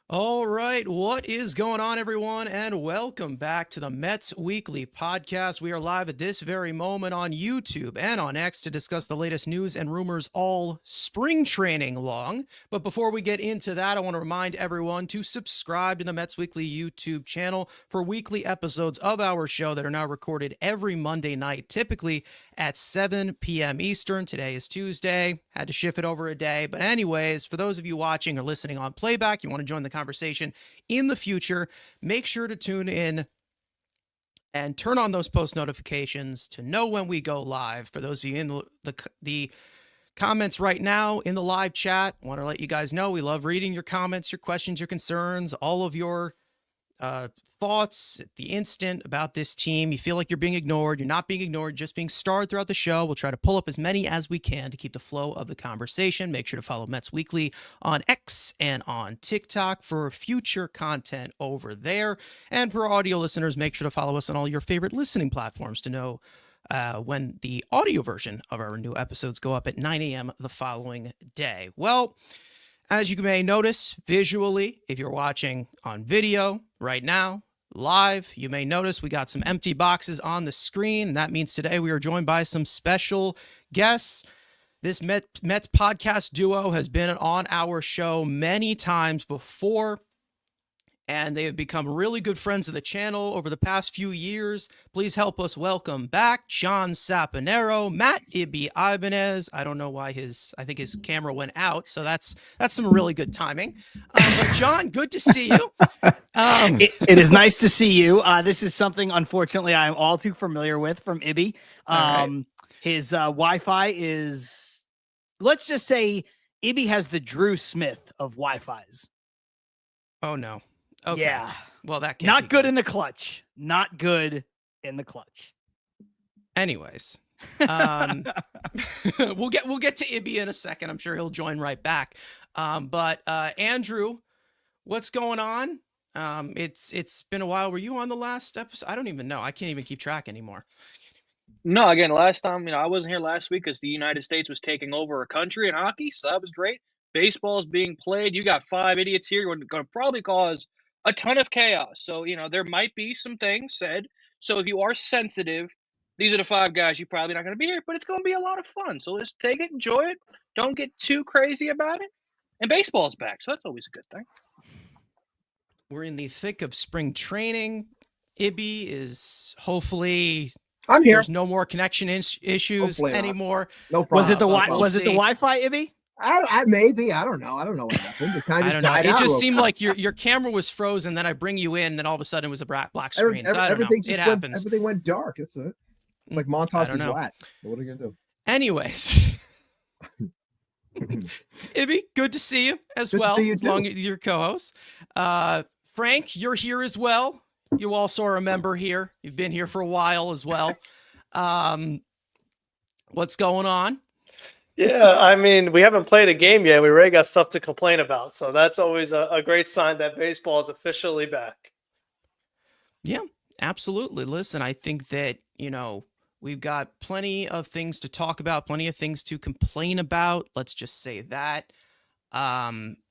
All right, what is going on, everyone, and welcome back to the Mets Weekly Podcast. We are live at this very moment on YouTube and on X to discuss the latest news and rumors all spring training long. But before we get into that, I want to remind everyone to subscribe to the Mets Weekly YouTube channel for weekly episodes of our show that are now recorded every Monday night, typically at 7 p.m. Eastern. Today is Tuesday. Had to shift it over a day. But anyways, for those of you watching or listening on playback, you want to join the conversation in the future, make sure to tune in and turn on those post notifications to know when we go live. For those of you in the comments right now in the live chat, I want to let you guys know we love reading your comments, your questions, your concerns, all of your thoughts at the instant about this team. You feel like you're being ignored. You're not being ignored, just being starred throughout the show. We'll try to pull up as many as we can to keep the flow of the conversation. Make sure to follow Mets Weekly on X and on TikTok for future content over there. And for audio listeners, make sure to follow us on all your favorite listening platforms to know when the audio version of our new episodes go up at 9 a.m. the following day. Well, as you may notice visually, if you're watching on video right now, live, you may notice we got some empty boxes on the screen. And that means today we are joined by some special guests. This Mets podcast duo has been on our show many times before, and they have become really good friends of the channel over the past few years. Please help us welcome back John Saponaro Matt, Ibby, Ibanez. I don't know why I think his camera went out, so that's some really good timing. But John, good to see you. It is nice to see you. This is something, unfortunately, I'm all too familiar with from Ibby. Right. His Wi-Fi is, let's just say, Ibby has the Drew Smith of Wi-Fi's. Oh no. Okay. Yeah. Well, that can't not good in the clutch. Not good in the clutch. Anyways, we'll get to Ibby in a second. I'm sure he'll join right back. But Andrew, what's going on? It's been a while. Were you on the last episode? I don't even know. I can't even keep track anymore. No, again, last time, I wasn't here last week because the United States was taking over a country in hockey, so that was great. Baseball is being played. You got 5 idiots here. You're going to probably cause a ton of chaos. So, there might be some things said. So if you are sensitive, these are the 5 guys you're probably not going to be here, but it's going to be a lot of fun. So just take it, enjoy it. Don't get too crazy about it. And baseball's back, so that's always a good thing. We're in the thick of spring training. Ibby is hopefully... I'm here. There's no more connection issues anymore. No problem. Was it the Wi-Fi, Ibby? I maybe. I don't know. I don't know what happened. It kind of just died out. It just seemed like your camera was frozen. Then I bring you in, then all of a sudden it was a black screen. So I don't know. It happens. Everything went dark. That's it. It's like Montas is flat. What are you gonna do? Anyways, Ibby, good to see you as well. Along with your co-host, Frank, you're here as well. You also are a member here. You've been here for a while as well. What's going on? Yeah, we haven't played a game yet. We already got stuff to complain about. So that's always a great sign that baseball is officially back. Yeah, absolutely. Listen, I think that, we've got plenty of things to talk about, plenty of things to complain about. Let's just say that.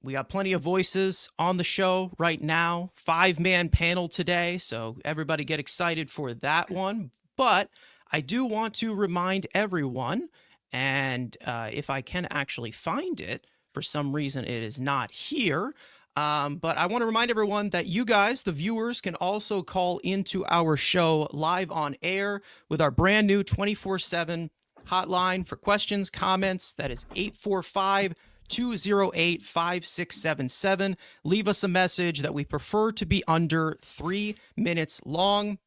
We got plenty of voices on the show right now. 5-man panel today, so everybody get excited for that one. But I do want to remind everyone, and if I can actually find it, for some reason it is not here, but I want to remind everyone that you guys, the viewers, can also call into our show live on air with our brand new 24/7 hotline for questions, comments. That is 845-208-5677. Leave us a message that we prefer to be under 3 minutes long.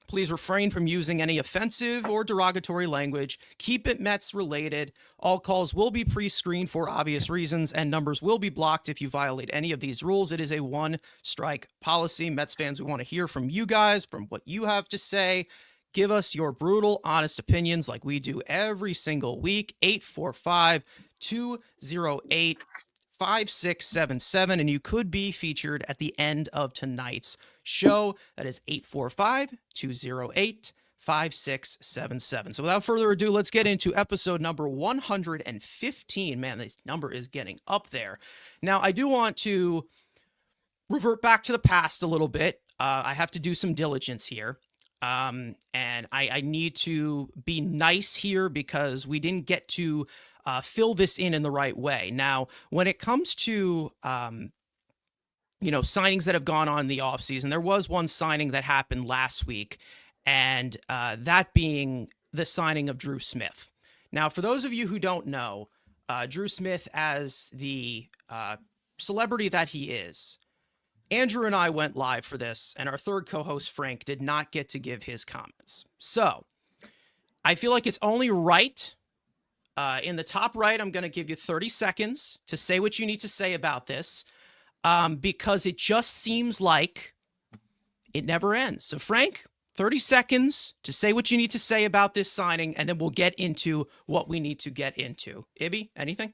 Please refrain from using any offensive or derogatory language. Keep it Mets related. All calls will be pre-screened for obvious reasons, and numbers will be blocked if you violate any of these rules. It is a one-strike policy. Mets fans, we want to hear from you guys, from what you have to say. Give us your brutal, honest opinions like we do every single week. 845-208-5677, and you could be featured at the end of tonight's show. That is 845-208-5677. So without further ado, let's get into episode number 115. Man, this number is getting up there. Now, I do want to revert back to the past a little bit. I have to do some diligence here. And I need to be nice here because we didn't get to fill this in the right way. Now, when it comes to, signings that have gone on in the offseason, there was one signing that happened last week, and that being the signing of Drew Smith. Now, for those of you who don't know, Drew Smith, as the celebrity that he is, Andrew and I went live for this, and our third co-host, Frank, did not get to give his comments. So I feel like it's only right. In the top right, I'm going to give you 30 seconds to say what you need to say about this, because it just seems like it never ends. So, Frank, 30 seconds to say what you need to say about this signing, and then we'll get into what we need to get into. Ibby, anything?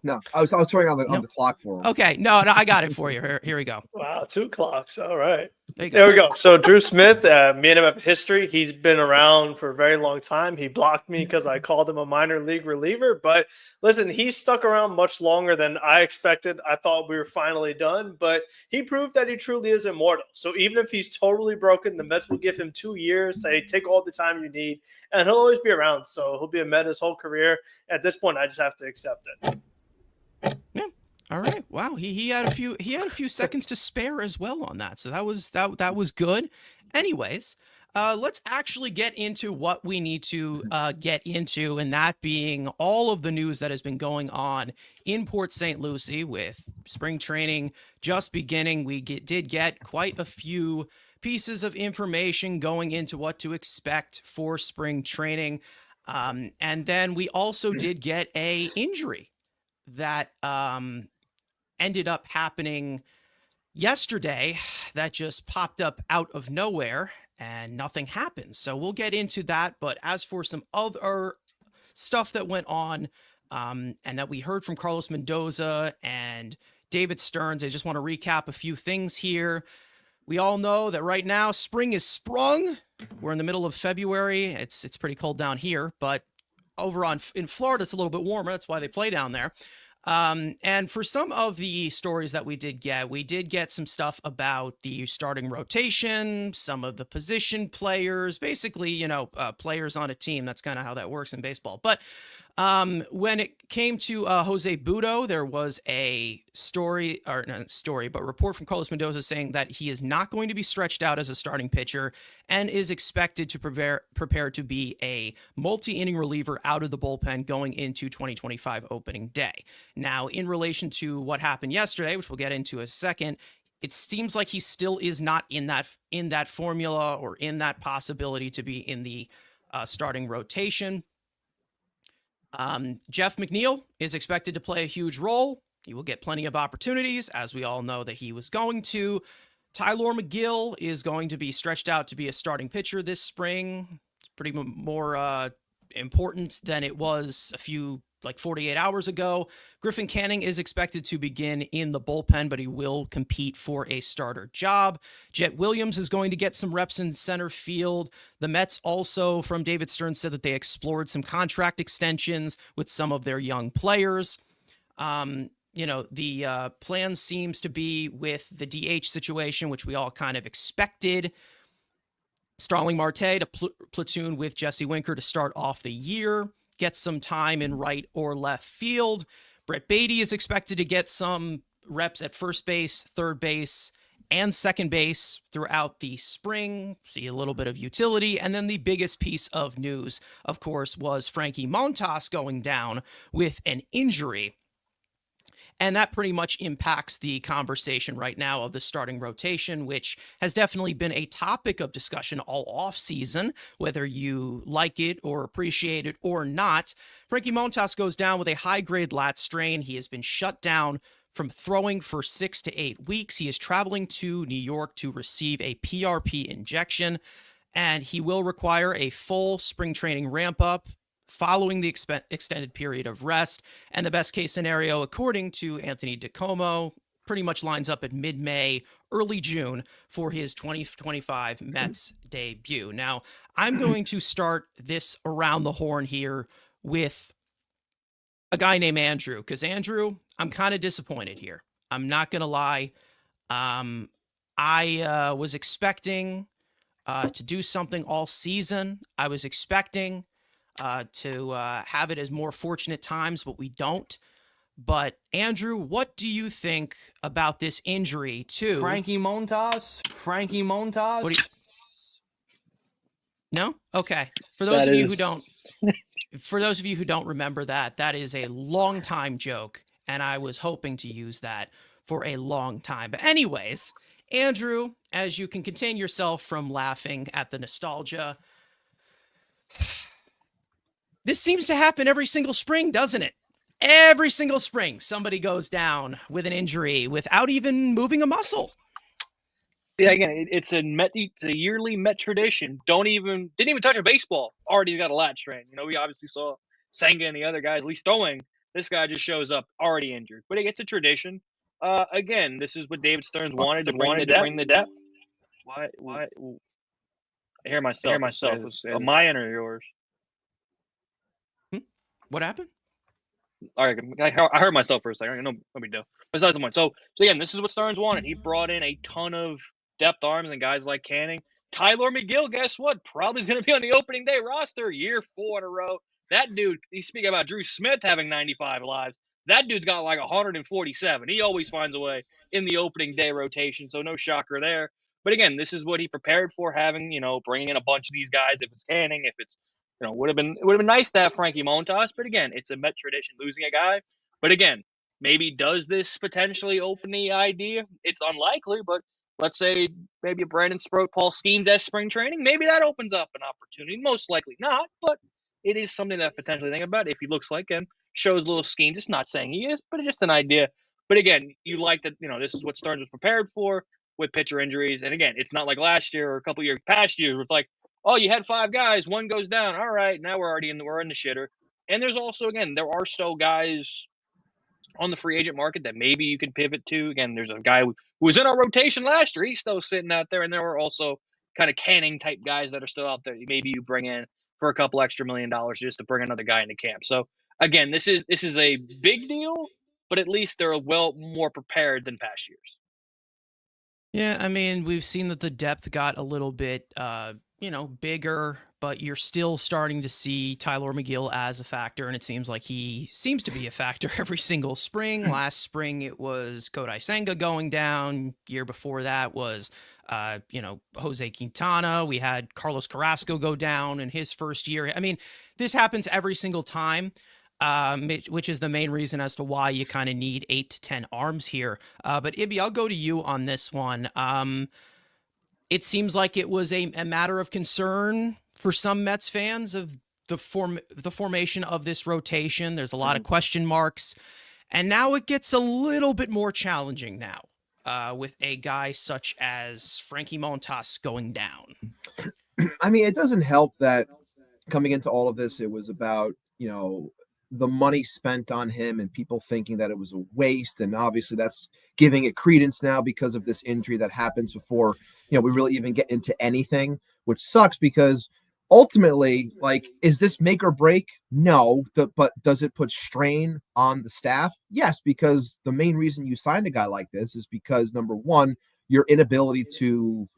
No, I was turning on the clock for him. Okay, no, I got it for you. Here we go. Wow, 2 clocks. All right. There we go. So Drew Smith, me and him have history. He's been around for a very long time. He blocked me because I called him a minor league reliever. But listen, he stuck around much longer than I expected. I thought we were finally done, but he proved that he truly is immortal. So even if he's totally broken, the Mets will give him 2 years, say, take all the time you need, and he'll always be around. So he'll be a Met his whole career. At this point, I just have to accept it. Yeah. All right. Wow. He had a few seconds to spare as well on that. So that was good. Anyways, let's actually get into what we need to get into, and that being all of the news that has been going on in Port St. Lucie with spring training just beginning. We did get quite a few pieces of information going into what to expect for spring training. And then we also did get a injury that ended up happening yesterday that just popped up out of nowhere and nothing happened. So we'll get into that. But as for some other stuff that went on and that we heard from Carlos Mendoza and David Stearns, I just want to recap a few things here. We all know that right now spring is sprung. We're in the middle of February. It's pretty cold down here, but over in Florida, it's a little bit warmer. That's why they play down there. And for some of the stories that we did get some stuff about the starting rotation, some of the position players, basically, players on a team. That's kind of how that works in baseball. But when it came to Jose Budo, there was a report from Carlos Mendoza saying that he is not going to be stretched out as a starting pitcher and is expected to prepare to be a multi-inning reliever out of the bullpen going into 2025 opening day. Now, in relation to what happened yesterday, which we'll get into in a second, it seems like he still is not in that formula or in that possibility to be in the starting rotation. Jeff McNeil is expected to play a huge role. He will get plenty of opportunities, as we all know that he was going to. Tyler McGill is going to be stretched out to be a starting pitcher this spring. It's pretty more important than it was 48 hours ago. Griffin Canning is expected to begin in the bullpen, but he will compete for a starter job. Jet Williams is going to get some reps in center field. The Mets also, from David Stearns, said that they explored some contract extensions with some of their young players. The plan seems to be with the DH situation, which we all kind of expected. Starling Marte to platoon with Jesse Winker to start off the year. Get some time in right or left field. Brett Beatty is expected to get some reps at first base, third base, and second base throughout the spring. See a little bit of utility. And then the biggest piece of news, of course, was Frankie Montas going down with an injury. And that pretty much impacts the conversation right now of the starting rotation, which has definitely been a topic of discussion all offseason, whether you like it or appreciate it or not. Frankie Montas goes down with a high-grade lat strain. He has been shut down from throwing for 6 to 8 weeks. He is traveling to New York to receive a PRP injection, and he will require a full spring training ramp-up following the extended period of rest. And the best case scenario, according to Anthony DiComo, pretty much lines up at mid-May, early June for his 2025 Mets debut. Now, I'm going to start this around the horn here with a guy named Andrew, because Andrew, I'm kind of disappointed here. I'm not going to lie. I was expecting to do something all season. I was expecting to have it as more fortunate times, but we don't. But Andrew, what do you think about this injury to Frankie Montas? Frankie Montas? What do you... No? Okay. For those of you who don't remember that, that is a long time joke, and I was hoping to use that for a long time. But anyways, Andrew, as you can contain yourself from laughing at the nostalgia, this seems to happen every single spring, doesn't it? Every single spring, somebody goes down with an injury without even moving a muscle. Yeah, again, it's a yearly Met tradition. Didn't even touch a baseball. Already got a lat strain. You know, we obviously saw Senga and the other guys at least throwing. This guy just shows up already injured. But it's a tradition. Again, this is what David Stearns wanted to bring the depth. Why? I hear myself. Mine or yours? What happened? All right, I heard myself for a second. No big deal. Besides the point. So again, this is what Stearns wanted. He brought in a ton of depth arms and guys like Canning. Tyler McGill, guess what? Probably is going to be on the opening day roster year 4 in a row. That dude, you speak about Drew Smith having 95 lives. That dude's got like 147. He always finds a way in the opening day rotation, so no shocker there. But again, this is what he prepared for, having, bringing in a bunch of these guys. If it's Canning, if it's, it would have been nice to have Frankie Montas. But again, it's a Met tradition losing a guy. But again, maybe does this potentially open the idea? It's unlikely, but let's say maybe a Brandon Sproat, Paul Skeens at spring training. Maybe that opens up an opportunity. Most likely not, but it is something that potentially think about if he looks like and shows a little Skeens. Just not saying he is, but it's just an idea. But again, you like that, this is what Stearns was prepared for with pitcher injuries. And again, it's not like last year or a couple years past years where it's like, oh, you had 5 guys, 1 goes down. All right, now we're in the shitter. And there's also, again, there are still guys on the free agent market that maybe you could pivot to. Again, there's a guy who was in our rotation last year. He's still sitting out there. And there are also kind of Canning type guys that are still out there. Maybe you bring in for a couple extra $1 million just to bring another guy into camp. So again, this is a big deal, but at least they're more prepared than past years. Yeah, I mean, we've seen that the depth got a little bit, bigger, but you're still starting to see Tyler McGill as a factor, and it seems like he seems to be a factor every single spring. Last spring, it was Kodai Senga going down. Year before that was, Jose Quintana. We had Carlos Carrasco go down in his first year. I mean, this happens every single time. Which is the main reason as to why you kind of need 8 to 10 arms here. But Ibby, I'll go to you on this one. It seems like it was a matter of concern for some Mets fans of the formation of this rotation. There's a lot of question marks, and now it gets a little bit more challenging now with a guy such as Frankie Montas going down. I mean, it doesn't help that coming into all of this, it was about, the money spent on him and people thinking that it was a waste. And obviously that's giving it credence now because of this injury that happens before, we really even get into anything, which sucks because ultimately, is this make or break? No. But does it put strain on the staff? Yes, because the main reason you signed a guy like this is because, number one, your inability to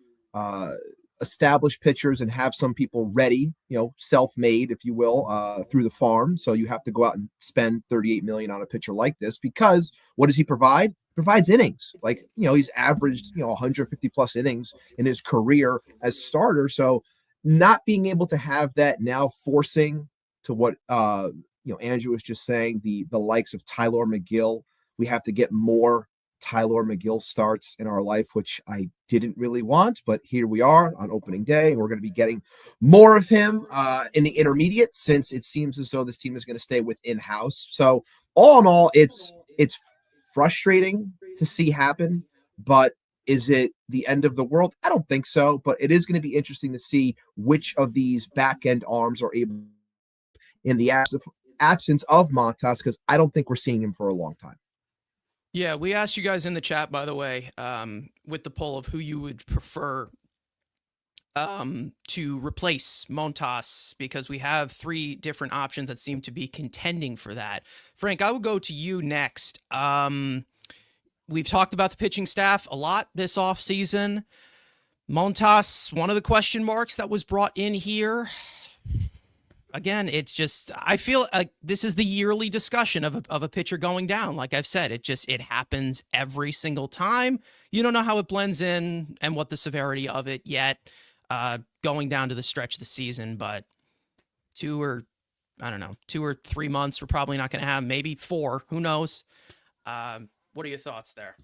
establish pitchers and have some people ready, self-made, if you will, through the farm. So you have to go out and spend $38 million on a pitcher like this because what does he provide? Provides innings. He's averaged, 150 plus innings in his career as starter. So not being able to have that now forcing to what, Andrew was just saying, the likes of Tyler McGill, we have to get more Tyler McGill starts in our life, which I didn't really want, but here we are on opening day. We're going to be getting more of him in the intermediate, since it seems as though this team is going to stay within house. So all in all, it's frustrating to see happen, but is it the end of the world? I don't think so, but it is going to be interesting to see which of these back end arms are able in the absence of Montas, because I don't think we're seeing him for a long time. Yeah, we asked you guys in the chat, by the way, with the poll of who you would prefer to replace Montas, because we have 3 different options that seem to be contending for that. Frank, I will go to you next. we've talked about the pitching staff a lot this offseason. Montas, one of the question marks that was brought in here. Again, it's just, I feel this is the yearly discussion of a pitcher going down. Like I've said, it happens every single time. You don't know how it blends in and what the severity of it yet, going down to the stretch of the season, but 2 or 3 months, we're probably not going to have, maybe 4, who knows? What are your thoughts there?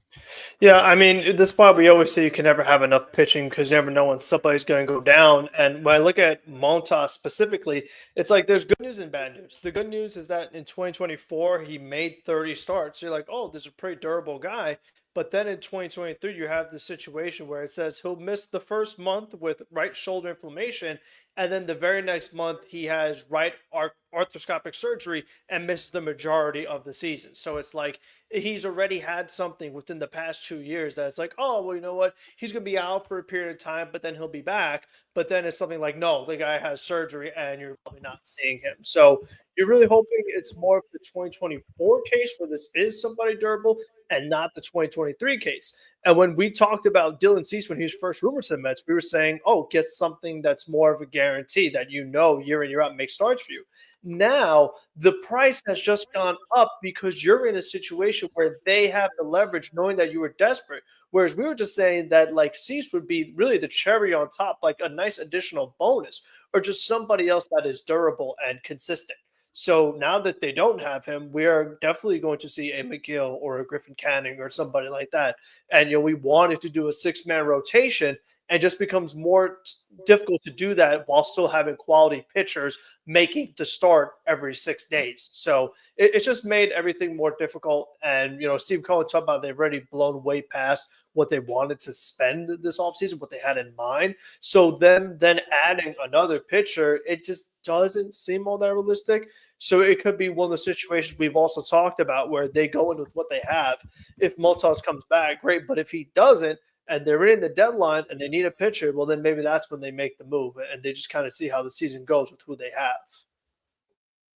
Yeah, I mean, this is why we always say you can never have enough pitching because you never know when somebody's going to go down. And when I look at Montas specifically, it's like there's good news and bad news. The good news is that in 2024, he made 30 starts. You're like, oh, this is a pretty durable guy. But then in 2023, you have the situation where it says he'll miss the first month with right shoulder inflammation. And then the very next month, he has right arthroscopic surgery and misses the majority of the season. So it's like he's already had something within the past 2 years that it's like, oh, well, you know what? He's going to be out for a period of time, but then he'll be back. But then it's something like, no, the guy has surgery and you're probably not seeing him. So you're really hoping it's more of the 2024 case where this is somebody durable and not the 2023 case. And when we talked about Dylan Cease when he was first rumored to the Mets, we were saying, oh, get something that's more of a guarantee that you know year in, year out makes starts for you. Now, the price has just gone up because you're in a situation where they have the leverage knowing that you were desperate. Whereas we were just saying that like Cease would be really the cherry on top, like a nice additional bonus or just somebody else that is durable and consistent. So now that they don't have him, we are definitely going to see a McGill or a Griffin Canning or somebody like that. And, we wanted to do a 6-man rotation and just becomes more difficult to do that while still having quality pitchers making the start every 6 days. So it's just made everything more difficult. And, Steve Cohen talked about they've already blown way past what they wanted to spend this offseason, what they had in mind. So then adding another pitcher, it just doesn't seem all that realistic. So it could be one of the situations we've also talked about where they go in with what they have. If Montas comes back, great. But if he doesn't, and they're in the deadline and they need a pitcher, well, then maybe that's when they make the move and they just kind of see how the season goes with who they have.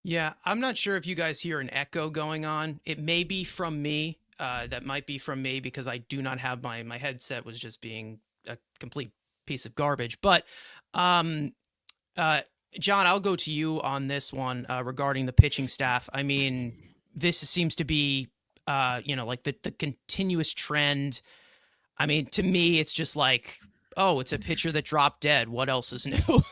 Yeah, I'm not sure if you guys hear an echo going on. It may be from me. That might be from me because I do not have my headset was just being a complete piece of garbage. But John, I'll go to you on this one regarding the pitching staff. I mean, this seems to be, like the continuous trend. I mean, to me, it's just like, oh, it's a pitcher that dropped dead. What else is new?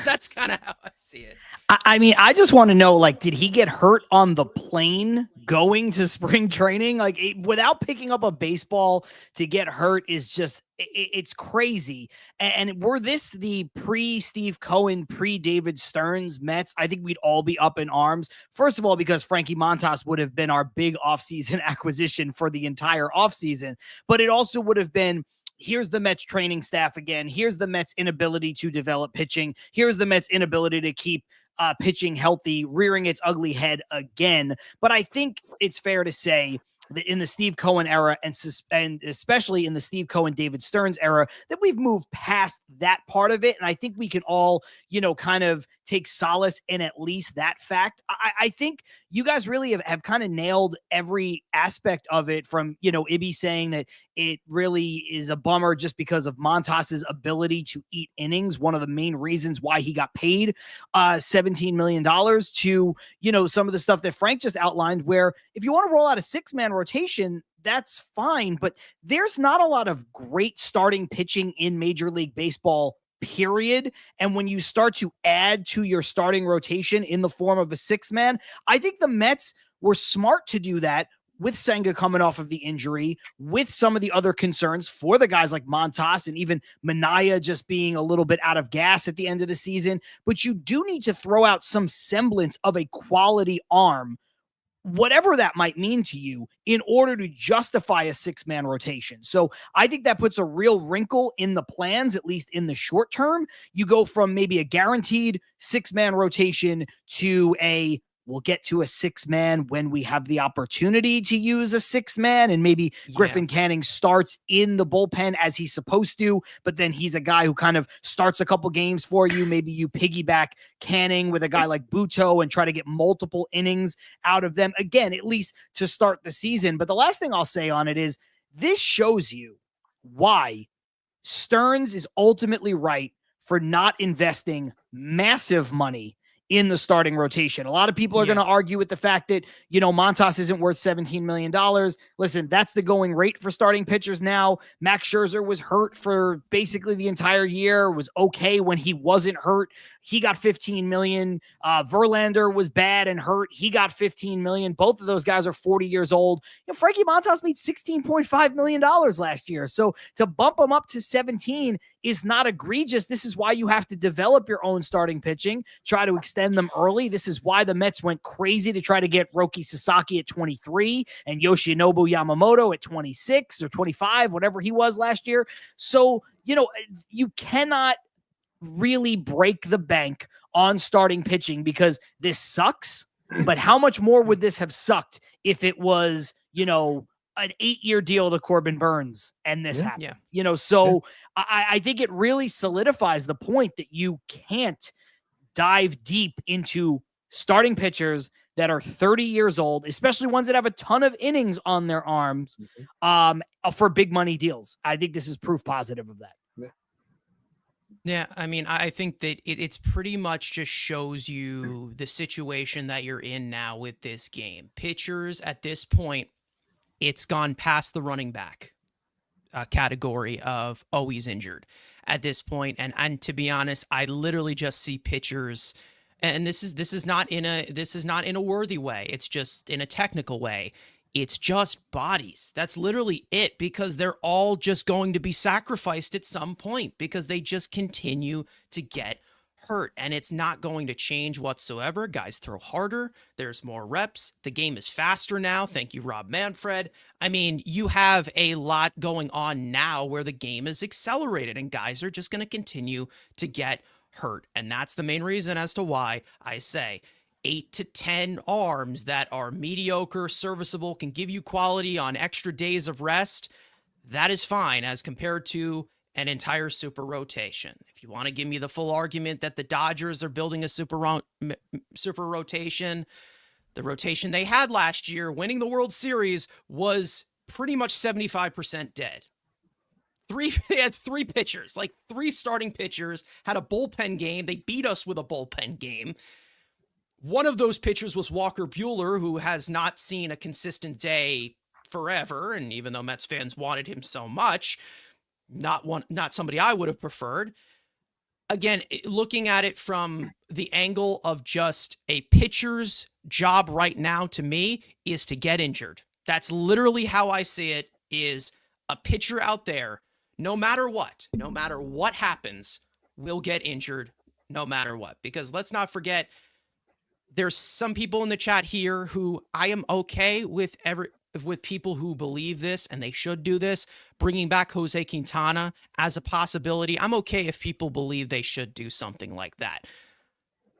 That's kind of how I see it. I mean, I just want to know, like, did he get hurt on the plane going to spring training? Like, without picking up a baseball to get hurt is just, it's crazy. And were this the pre-Steve Cohen, pre-David Stearns Mets, I think we'd all be up in arms. First of all, because Frankie Montas would have been our big offseason acquisition for the entire offseason. But it also would have been, here's the Mets training staff again. Here's the Mets inability to develop pitching. Here's the Mets inability to keep pitching healthy, rearing its ugly head again. But I think it's fair to say that in the Steve Cohen era and especially in the Steve Cohen, David Stearns era, that we've moved past that part of it. And I think we can all, kind of take solace in at least that fact. I think you guys really have kind of nailed every aspect of it from, Ibby saying that it really is a bummer just because of Montas's ability to eat innings. One of the main reasons why he got paid $17 million to, some of the stuff that Frank just outlined, where if you want to roll out a 6-man rotation, that's fine. But there's not a lot of great starting pitching in Major League Baseball, period. And when you start to add to your starting rotation in the form of a 6-man, I think the Mets were smart to do that with Senga coming off of the injury, with some of the other concerns for the guys like Montas and even Minaya just being a little bit out of gas at the end of the season. But you do need to throw out some semblance of a quality arm, whatever that might mean to you, in order to justify a 6-man rotation. So I think that puts a real wrinkle in the plans, at least in the short term. You go from maybe a guaranteed 6-man rotation to a we'll get to a 6-man when we have the opportunity to use a 6-man, and maybe Griffin Canning starts in the bullpen as he's supposed to, but then he's a guy who kind of starts a couple games for you. Maybe you piggyback Canning with a guy like Buto and try to get multiple innings out of them, again, at least to start the season. But the last thing I'll say on it is this shows you why Stearns is ultimately right for not investing massive money in the starting rotation. A lot of people are going to argue with the fact that, Montas isn't worth $17 million. Listen, that's the going rate for starting pitchers now. Max Scherzer was hurt for basically the entire year, was okay when he wasn't hurt. He got $15 million. Verlander was bad and hurt. He got $15 million. Both of those guys are 40 years old. Frankie Montas made $16.5 million last year. So to bump him up to 17 is not egregious. This is why you have to develop your own starting pitching, try to extend them early. This is why the Mets went crazy to try to get Roki Sasaki at 23 and Yoshinobu Yamamoto at 26 or 25, whatever he was last year. So, you cannot really break the bank on starting pitching because this sucks. But how much more would this have sucked if it was, an 8-year deal to Corbin Burns and this happened? I think it really solidifies the point that you can't dive deep into starting pitchers that are 30 years old, especially ones that have a ton of innings on their arms, for big money deals. I think this is proof positive of that. Yeah, I mean, I think that it's pretty much just shows you the situation that you're in now with this game. Pitchers at this point, it's gone past the running back category of, oh, he's injured at this point. And to be honest, I literally just see pitchers, and this is not in a worthy way. It's just in a technical way. It's just bodies. That's literally it, because they're all just going to be sacrificed at some point because they just continue to get hurt, and it's not going to change whatsoever. Guys throw harder. There's more reps. The game is faster now. Thank you, Rob Manfred. I mean, you have a lot going on now where the game is accelerated and guys are just going to continue to get hurt. And that's the main reason as to why I say 8 to 10 arms that are mediocre, serviceable, can give you quality on extra days of rest. That is fine as compared to an entire super rotation. If you want to give me the full argument that the Dodgers are building a super rotation, the rotation they had last year, winning the World Series, was pretty much 75% dead. They had 3 pitchers, like 3 starting pitchers, had a bullpen game. They beat us with a bullpen game. One of those pitchers was Walker Buehler, who has not seen a consistent day forever. And even though Mets fans wanted him so much, not somebody I would have preferred. Again, looking at it from the angle of just a pitcher's job right now, to me, is to get injured. That's literally how I see it, is a pitcher out there, no matter what happens, will get injured no matter what. Because let's not forget, there's some people in the chat here who I am okay with people who believe this, and they should do this, bringing back Jose Quintana as a possibility. I'm okay if people believe they should do something like that.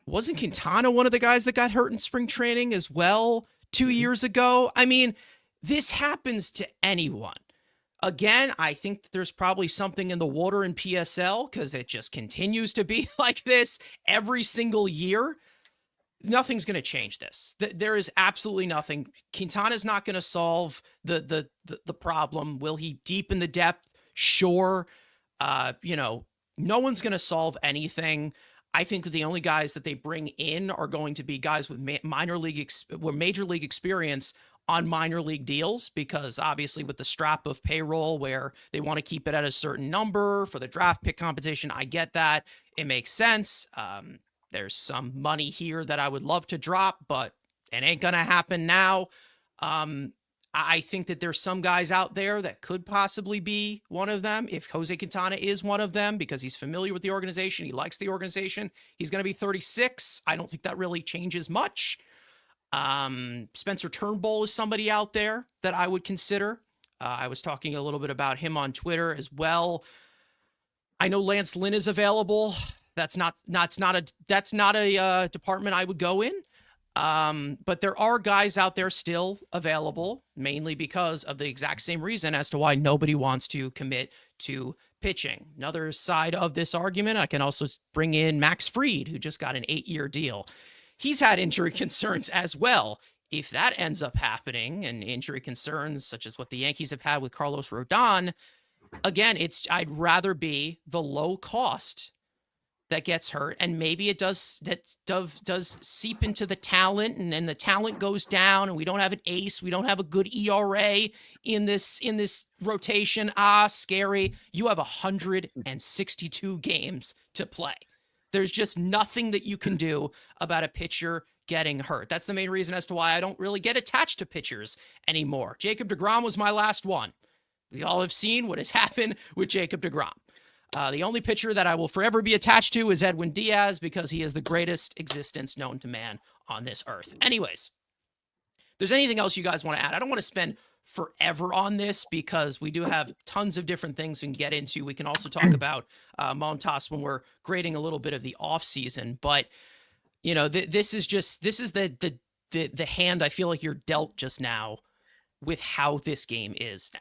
Wasn't Quintana one of the guys that got hurt in spring training as well 2 years ago? I mean, this happens to anyone. Again, I think that there's probably something in the water in PSL because it just continues to be like this every single year. Nothing's going to change this. There is absolutely nothing. Quintana's not going to solve the problem. Will he deepen the depth? Sure. No one's going to solve anything. I think that the only guys that they bring in are going to be guys with major league experience on minor league deals, because obviously with the strap of payroll where they want to keep it at a certain number for the draft pick competition, I get that. It makes sense. There's some money here that I would love to drop, but it ain't going to happen now. I think that there's some guys out there that could possibly be one of them. If Jose Quintana is one of them, because he's familiar with the organization, he likes the organization, he's going to be 36. I don't think that really changes much. Spencer Turnbull is somebody out there that I would consider. I was talking a little bit about him on Twitter as well. I know Lance Lynn is available. That's not a department I would go in. But there are guys out there still available, mainly because of the exact same reason as to why nobody wants to commit to pitching. Another side of this argument, I can also bring in Max Fried, who just got an 8-year deal. He's had injury concerns as well. If that ends up happening, and injury concerns such as what the Yankees have had with Carlos Rodon, again, I'd rather be the low cost that gets hurt, and maybe it does seep into the talent, and then the talent goes down, and we don't have an ace, we don't have a good ERA in this rotation. Scary. You have 162 games to play. There's just nothing that you can do about a pitcher getting hurt. That's the main reason as to why I don't really get attached to pitchers anymore. Jacob deGrom was my last one. We all have seen what has happened with Jacob deGrom. The only pitcher that I will forever be attached to is Edwin Diaz, because he is the greatest existence known to man on this earth. Anyways, if there's anything else you guys want to add? I don't want to spend forever on this because we do have tons of different things we can get into. We can also talk about Montas when we're grading a little bit of the offseason. But, this is the hand I feel like you're dealt just now with how this game is now.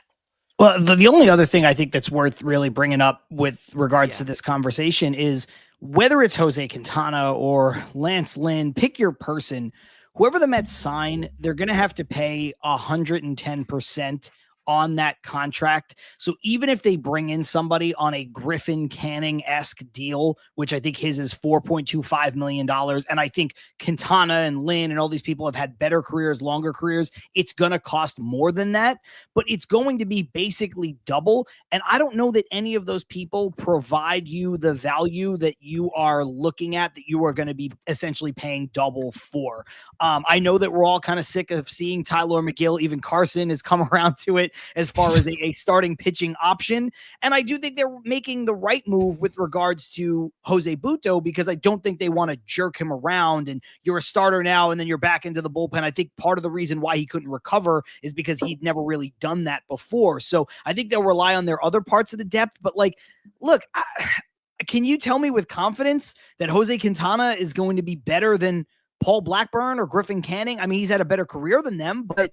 Well, the only other thing I think that's worth really bringing up with regards to this conversation is whether it's Jose Quintana or Lance Lynn, pick your person. Whoever the Mets sign, they're going to have to pay 110% on that contract. So even if they bring in somebody on a Griffin Canning-esque deal, which I think his is $4.25 million, and I think Quintana and Lynn and all these people have had better careers, longer careers, it's going to cost more than that, but it's going to be basically double. And I don't know that any of those people provide you the value that you are looking at, that you are going to be essentially paying double for. I know that we're all kind of sick of seeing Tyler McGill. Even Carson has come around to it as far as a starting pitching option. And I do think they're making the right move with regards to Jose Butto, because I don't think they want to jerk him around and you're a starter now and then you're back into the bullpen. I think part of the reason why he couldn't recover is because he'd never really done that before. So I think they'll rely on their other parts of the depth. But look, can you tell me with confidence that Jose Quintana is going to be better than Paul Blackburn or Griffin Canning? I mean, he's had a better career than them, but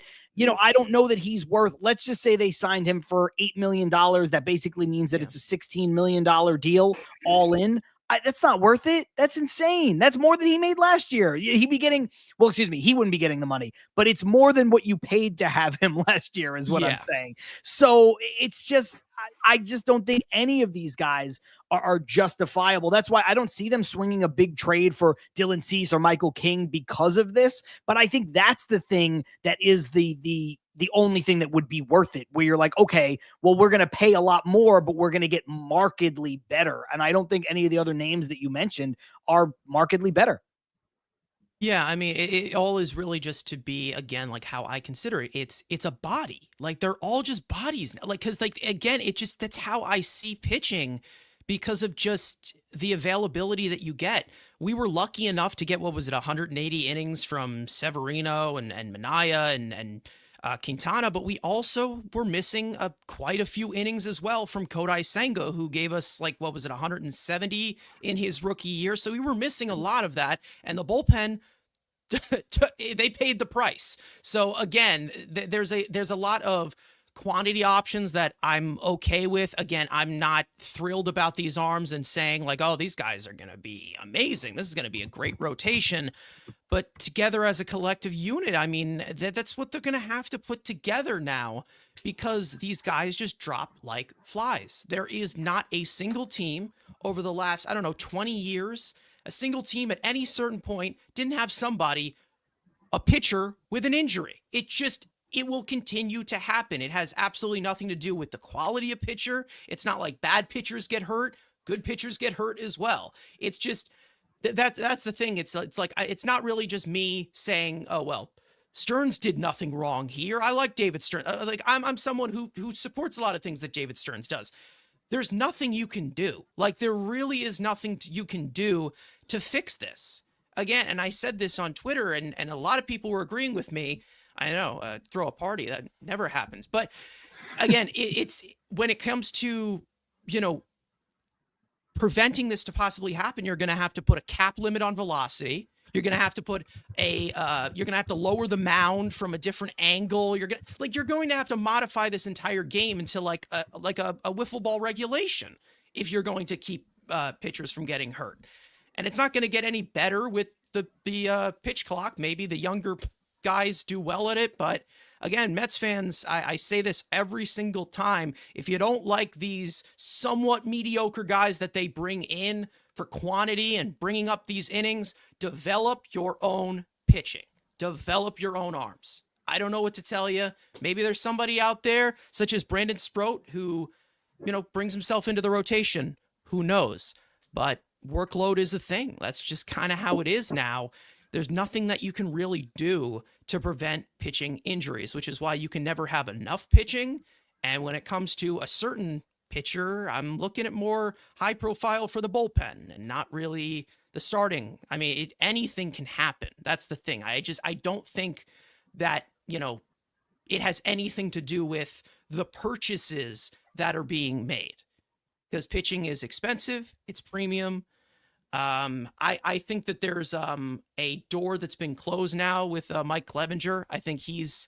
I don't know that he's worth, let's just say they signed him for $8 million. That basically means that it's a $16 million deal all in. That's not worth it. That's insane. That's more than he made last year. He wouldn't be getting the money, but it's more than what you paid to have him last year is what I'm saying. So it's just, I just don't think any of these guys are justifiable. That's why I don't see them swinging a big trade for Dylan Cease or Michael King because of this. But I think that's the thing that is the only thing that would be worth it, where you're like, okay, well, we're going to pay a lot more, but we're going to get markedly better. And I don't think any of the other names that you mentioned are markedly better. Yeah, I mean, it all is really just to be, again, like how I consider it. It's a body. Like, they're all just bodies. Like, because, like, again, that's how I see pitching because of just the availability that you get. We were lucky enough to get, 180 innings from Severino and Minaya and Quintana, but we also were missing quite a few innings as well from Kodai Senga, who gave us 170 in his rookie year. So we were missing a lot of that, and the bullpen, they paid the price. So again, there's a lot of quantity options that I'm okay with. Again, I'm not thrilled about these arms and saying oh, these guys are going to be amazing. This is going to be a great rotation. But together as a collective unit, I mean, that's what they're going to have to put together now, because these guys just drop like flies. There is not a single team over the last, 20 years, a single team at any certain point didn't have somebody, a pitcher with an injury. It will continue to happen. It has absolutely nothing to do with the quality of pitcher. It's not like bad pitchers get hurt. Good pitchers get hurt as well. It's just that's the thing. It's like it's not really just me saying, oh, well, Stearns did nothing wrong here. I like David Stearns. I'm someone who supports a lot of things that David Stearns does. There's nothing you can do. There really is nothing you can do to fix this. Again, and I said this on Twitter, and a lot of people were agreeing with me. I know, throw a party, that never happens. But again, it's when it comes to, preventing this to possibly happen, you're going to have to put a cap limit on velocity. You're going to have to put you're going to have to lower the mound from a different angle. You're going to have to modify this entire game into like a wiffle ball regulation if you're going to keep pitchers from getting hurt. And it's not going to get any better with the pitch clock. Maybe the younger guys do well at it, but again, Mets fans, I say this every single time. If you don't like these somewhat mediocre guys that they bring in for quantity and bringing up these innings, develop your own pitching. Develop your own arms. I don't know what to tell you. Maybe there's somebody out there, such as Brandon Sproat, who, brings himself into the rotation. Who knows? But workload is a thing. That's just kind of how it is now. There's nothing that you can really do to prevent pitching injuries, which is why you can never have enough pitching. And when it comes to a certain pitcher, I'm looking at more high profile for the bullpen and not really the starting. I mean, anything can happen. That's the thing. I don't think that, it has anything to do with the purchases that are being made, because pitching is expensive. It's premium. I think that there's a door that's been closed now with Mike Clevenger. I think he's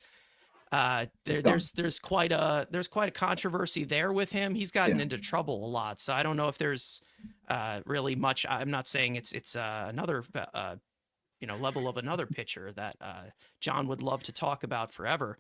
there's quite a controversy there with him. He's gotten into trouble a lot, so I don't know if there's really much. I'm not saying it's another level of another pitcher that John would love to talk about forever.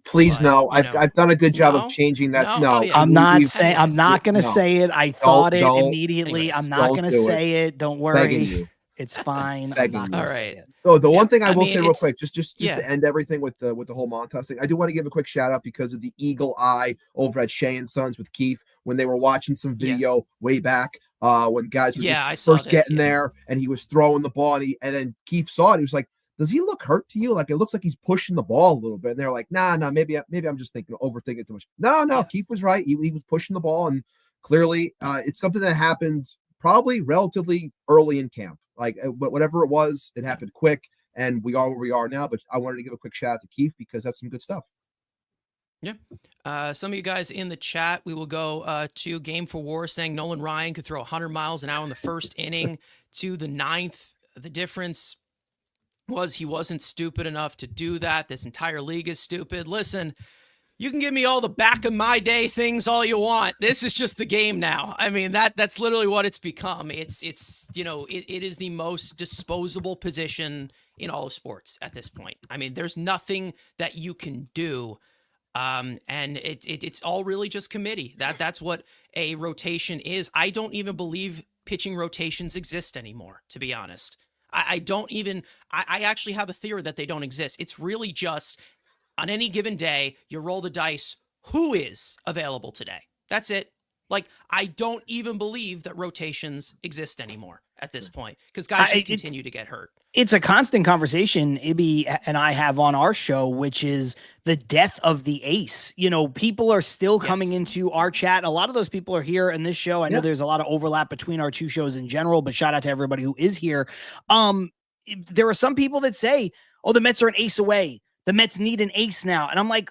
Please, but, no. I've done a good job of changing that. No, Oh, yeah. I'm not saying. I'm not going to no. say it. I thought it Don't. immediately. Anyways, I'm not going to don't do say it. Don't Begging worry. you. It's fine. I'm Begging not you. gonna All say right. it. Oh, the one thing I I will mean, say real it's- quick, just yeah. to end everything with the whole Montas thing, I do want to give a quick shout out because of the eagle eye over at Shea and Sons with Keith when they were watching some video way back when guys were I just saw first this, getting yeah. there and he was throwing the ball and then Keith saw it. He was like, "Does he look hurt to you? Like it looks like he's pushing the ball a little bit." And they're like, "Nah, maybe I'm just overthinking too much." No, Yeah. Keith was right. He was pushing the ball, and clearly it's something that happened probably relatively early in camp. Like whatever it was, it happened quick, and we are where we are now. But I wanted to give a quick shout out to Keith because that's some good stuff. Yeah. Some of you guys in the chat, we will go to Game for War saying Nolan Ryan could throw 100 miles an hour in the first inning to the ninth. The difference was he wasn't stupid enough to do that. This entire league is stupid. Listen, you can give me all the back of my day things all you want. This is just the game now. I mean, that's literally what it's become. It is the most disposable position in all of sports at this point. I mean, there's nothing that you can do. And it's all really just committee. That's what a rotation is. I don't even believe pitching rotations exist anymore, to be honest. I actually have a theory that they don't exist. It's really just on any given day, you roll the dice. Who is available today? That's it. Like, I don't even believe that rotations exist anymore at this point because guys just continue to get hurt. It's a constant conversation Ibby and I have on our show, which is the death of the ace. People are still coming into our chat. A lot of those people are here in this show. I know there's a lot of overlap between our two shows in general, but shout out to everybody who is here. There are some people that say, "Oh, the Mets are an ace away. The Mets need an ace now." And I'm like,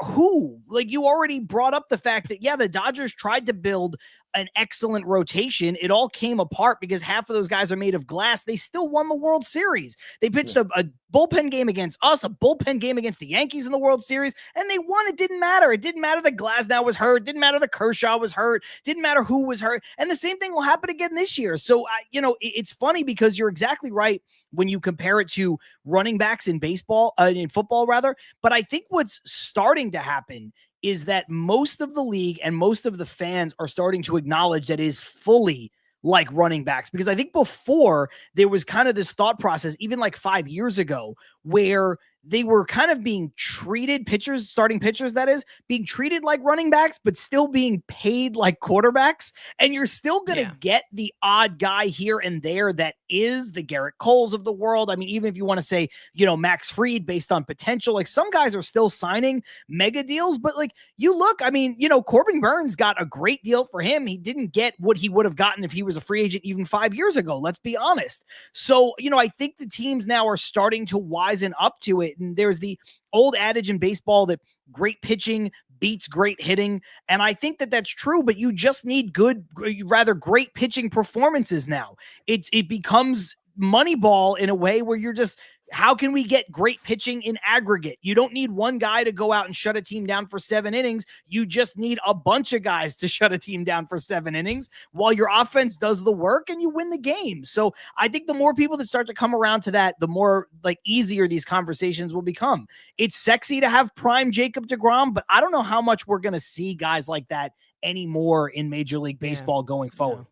who? Like, you already brought up the fact that, the Dodgers tried to build an excellent rotation. It all came apart because half of those guys are made of glass. They still won the World Series. They pitched a bullpen game against us, a bullpen game against the Yankees in the World Series, and they won. It didn't matter. It didn't matter that Glasnow was hurt. It didn't matter that Kershaw was hurt. It didn't matter who was hurt. And the same thing will happen again this year. So, it's funny because you're exactly right when you compare it to running backs in in football rather. But I think what's starting to happen is that most of the league and most of the fans are starting to acknowledge that it is fully like running backs. Because I think before there was kind of this thought process, even like 5 years ago, where they were kind of being treated, starting pitchers, that is, being treated like running backs, but still being paid like quarterbacks. And you're still going to get the odd guy here and there that is the Garrett Coles of the world. I mean, even if you want to say, Max Fried based on potential, like some guys are still signing mega deals, but like you look, I mean, Corbin Burns got a great deal for him. He didn't get what he would have gotten if he was a free agent even 5 years ago. Let's be honest. So, I think the teams now are starting to wisen up to it. And there's the old adage in baseball that great pitching beats great hitting. And I think that that's true, but you just need great pitching performances now. It becomes Moneyball in a way where you're just, how can we get great pitching in aggregate? You don't need one guy to go out and shut a team down for 7 innings. You just need a bunch of guys to shut a team down for 7 innings while your offense does the work and you win the game. So I think the more people that start to come around to that, the more like easier these conversations will become. It's sexy to have prime Jacob deGrom, but I don't know how much we're going to see guys like that anymore in Major League Baseball going forward.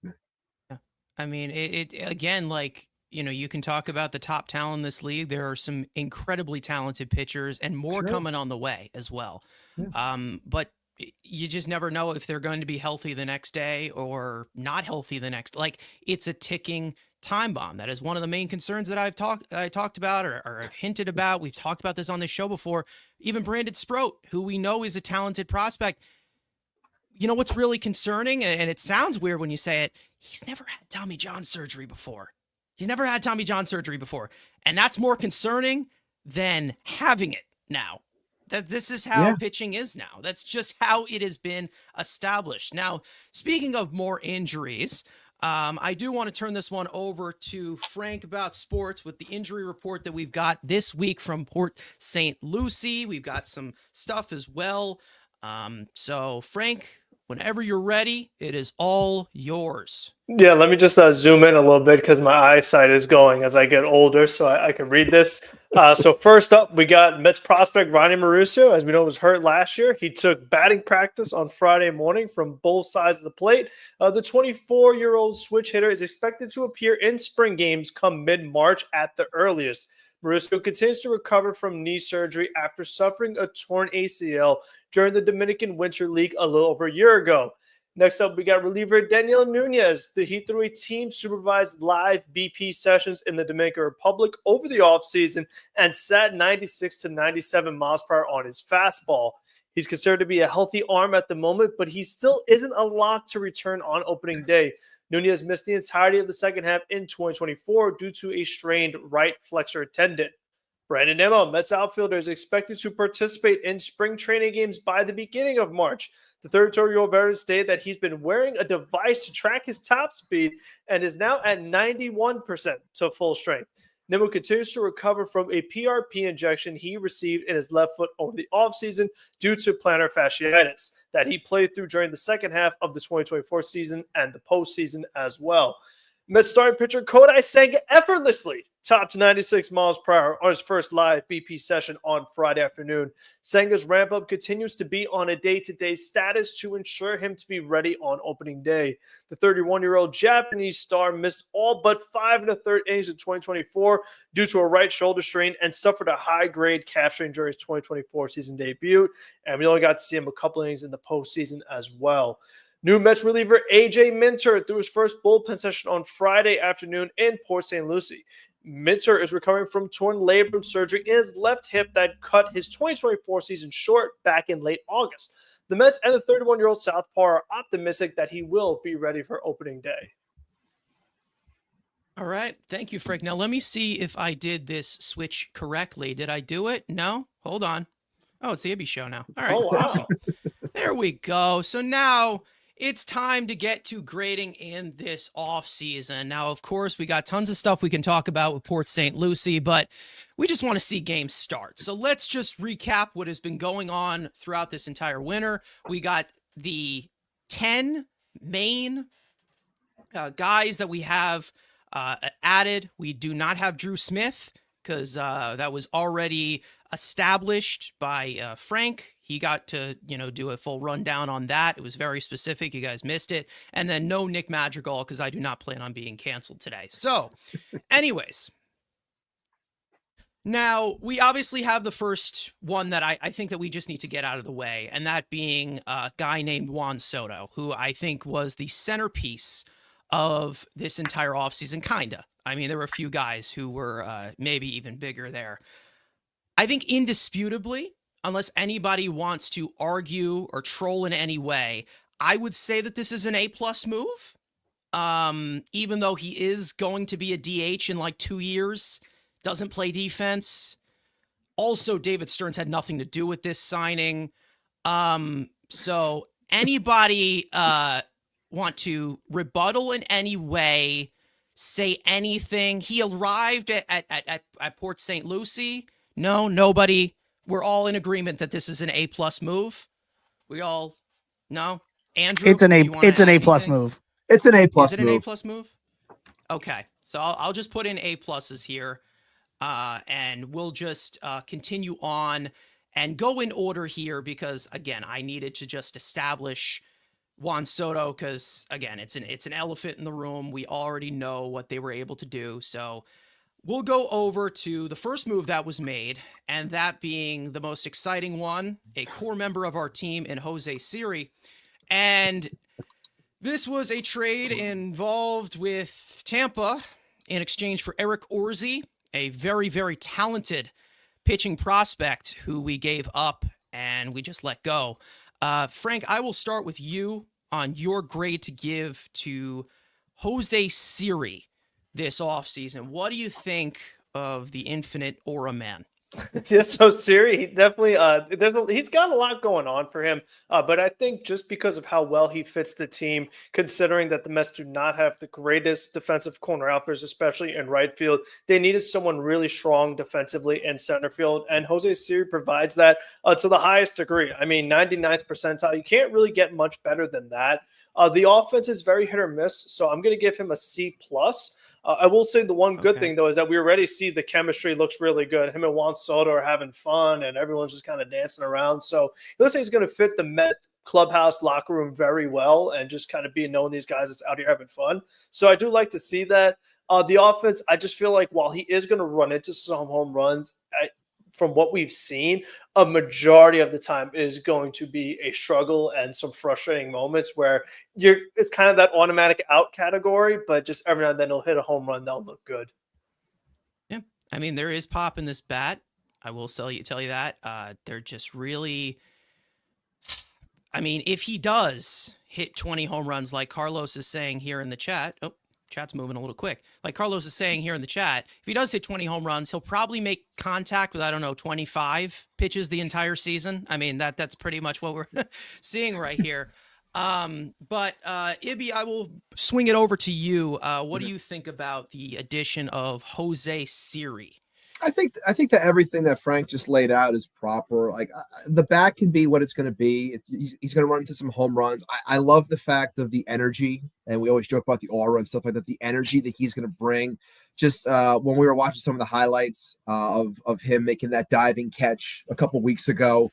Yeah. I mean, it again, like, you know, you can talk about the top talent in this league. There are some incredibly talented pitchers and more coming on the way as well. Yeah. But you just never know if they're going to be healthy the next day or not healthy the next. Like, it's a ticking time bomb. That is one of the main concerns that I talked about or I've hinted about. We've talked about this on this show before. Even Brandon Sproat, who we know is a talented prospect. You know what's really concerning, and it sounds weird when you say it, he's never had Tommy John surgery before. He's never had Tommy John surgery before. And that's more concerning than having it now. That this is how pitching is now. That's just how it has been established. Now, speaking of more injuries, I do want to turn this one over to Frank about sports with the injury report that we've got this week from Port St. Lucie. We've got some stuff as well. So Frank, whenever you're ready, it is all yours. Yeah, let me just zoom in a little bit because my eyesight is going as I get older, so I can read this. So first up, we got Mets prospect Ronnie Mauricio. As we know, was hurt last year. He took batting practice on Friday morning from both sides of the plate. The 24-year-old switch hitter is expected to appear in spring games come mid-March at the earliest. Mauricio continues to recover from knee surgery after suffering a torn ACL during the Dominican Winter League a little over a year ago. Next up, we got reliever Daniel Nunez. He threw a team-supervised live BP sessions in the Dominican Republic over the offseason and sat 96 to 97 miles per hour on his fastball. He's considered to be a healthy arm at the moment, but he still isn't a lock to return on opening day. Nunez missed the entirety of the second half in 2024 due to a strained right flexor tendon. Brandon Nimmo, Mets outfielder, is expected to participate in spring training games by the beginning of March. The 32-year-old veteran stated that he's been wearing a device to track his top speed and is now at 91% to full strength. Nimmo continues to recover from a PRP injection he received in his left foot over the offseason due to plantar fasciitis that he played through during the second half of the 2024 season and the postseason as well. Mets starting pitcher Kodai Senga effortlessly topped 96 miles per hour on his first live BP session on Friday afternoon. Senga's ramp-up continues to be on a day-to-day status to ensure him to be ready on opening day. The 31-year-old Japanese star missed all but 5 1/3 innings in 2024 due to a right shoulder strain and suffered a high-grade calf strain during his 2024 season debut, and we only got to see him a couple innings in the postseason as well. New Mets reliever A.J. Minter threw his first bullpen session on Friday afternoon in Port St. Lucie. Minter is recovering from torn labrum surgery in his left hip that cut his 2024 season short back in late August. The Mets and the 31-year-old southpaw are optimistic that he will be ready for opening day. All right. Thank you, Frank. Now, let me see if I did this switch correctly. Did I do it? No? Hold on. Oh, it's the Ibby show now. All right. Oh, wow. Awesome. There we go. So now it's time to get to grading in this off season. Now, of course, we got tons of stuff we can talk about with Port St. Lucie, but we just want to see games start. So let's just recap what has been going on throughout this entire winter. We got the 10 main guys that we have added. We do not have Drew Smith because that was already established by Frank. He got to, do a full rundown on that. It was very specific. You guys missed it. And then no Nick Madrigal because I do not plan on being canceled today. So anyways, now we obviously have the first one that I think that we just need to get out of the way. And that being a guy named Juan Soto, who I think was the centerpiece of this entire offseason, kinda. I mean, there were a few guys who were maybe even bigger there. I think indisputably, unless anybody wants to argue or troll in any way, I would say that this is an A+ move. Even though he is going to be a DH in like 2 years, doesn't play defense. Also, David Stearns had nothing to do with this signing. So anybody want to rebuttal in any way, say anything. He arrived at Port St. Lucie. No, nobody. We're all in agreement that this is an A+ move. We all no. Andrew, It's an A. do you wanna It's an add A+ plus anything? move. It's an A Is plus it an move. A+ move? Okay, so I'll just put in A pluses here, and we'll just continue on and go in order here because again, I needed to just establish Juan Soto because again, it's an elephant in the room. We already know what they were able to do, so we'll go over to the first move that was made, and that being the most exciting one, a core member of our team in Jose Siri, and this was a trade involved with Tampa in exchange for Eric Orzi, a very, very talented pitching prospect who we gave up and we just let go. Frank, I will start with you on your grade to give to Jose Siri this offseason. What do you think of the infinite aura man? Yeah, so Siri, he definitely he's got a lot going on for him. But I think just because of how well he fits the team, considering that the Mets do not have the greatest defensive corner outfielders, especially in right field, they needed someone really strong defensively in center field, and Jose Siri provides that to the highest degree. I mean, 99th percentile. You can't really get much better than that. The offense is very hit or miss, so I'm going to give him a C plus. I will say the one good thing, though, is that we already see the chemistry looks really good. Him and Juan Soto are having fun, and everyone's just kind of dancing around. So it looks like he's going to fit the Met clubhouse locker room very well and just kind of be knowing these guys that's out here having fun. So I do like to see that. The offense, I just feel like while he is going to run into some home runs, from what we've seen, a majority of the time is going to be a struggle and some frustrating moments where it's kind of that automatic out category, but just every now and then he'll hit a home run that'll look good. Yeah, I mean there is pop in this bat. I will tell you that. They're just really. I mean, if he does hit 20 home runs, like Carlos is saying here in the chat. Oh, chat's moving a little quick. Like Carlos is saying here in the chat, if he does hit 20 home runs, he'll probably make contact with, 25 pitches the entire season. I mean, that's pretty much what we're seeing right here. But Ibby, I will swing it over to you. What do you think about the addition of Jose Siri? I think that everything that Frank just laid out is proper. Like the bat can be what it's going to be. He's going to run into some home runs. I love the fact of the energy, and we always joke about the aura and stuff like that. The energy that he's going to bring. Just when we were watching some of the highlights of him making that diving catch a couple weeks ago,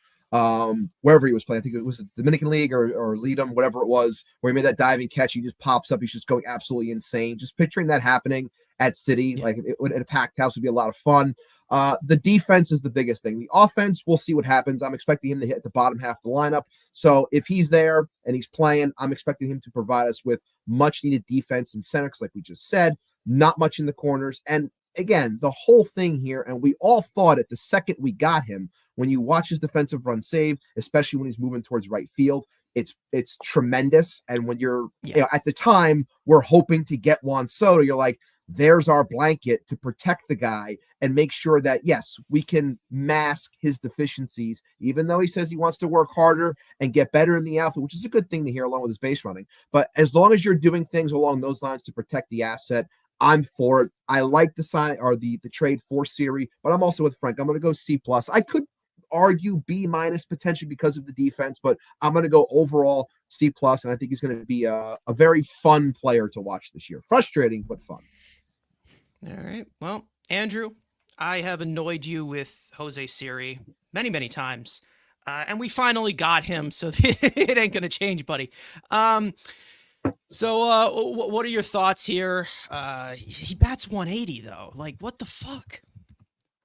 wherever he was playing, I think it was the Dominican League or Leadham, whatever it was, where he made that diving catch. He just pops up. He's just going absolutely insane. Just picturing that happening at City, like at a packed house would be a lot of fun. The defense is the biggest thing. The offense, we'll see what happens. I'm expecting him to hit the bottom half of the lineup. So if he's there and he's playing, I'm expecting him to provide us with much needed defense in center, because like we just said, not much in the corners. And again, the whole thing here, and we all thought it the second we got him, when you watch his defensive run save, especially when he's moving towards right field, it's tremendous. And when you're at the time, we're hoping to get Juan Soto, you're like, there's our blanket to protect the guy and make sure that, yes, we can mask his deficiencies, even though he says he wants to work harder and get better in the outfield, which is a good thing to hear along with his base running. But as long as you're doing things along those lines to protect the asset, I'm for it. I like the sign or the trade for Siri, but I'm also with Frank. I'm going to go C+. I could argue B- potentially because of the defense, but I'm going to go overall C+, and I think he's going to be a very fun player to watch this year. Frustrating, but fun. All right. Well, Andrew, I have annoyed you with Jose Siri many, many times. And we finally got him, so it ain't going to change, buddy. So what are your thoughts here? He bats 180, though. Like, what the fuck?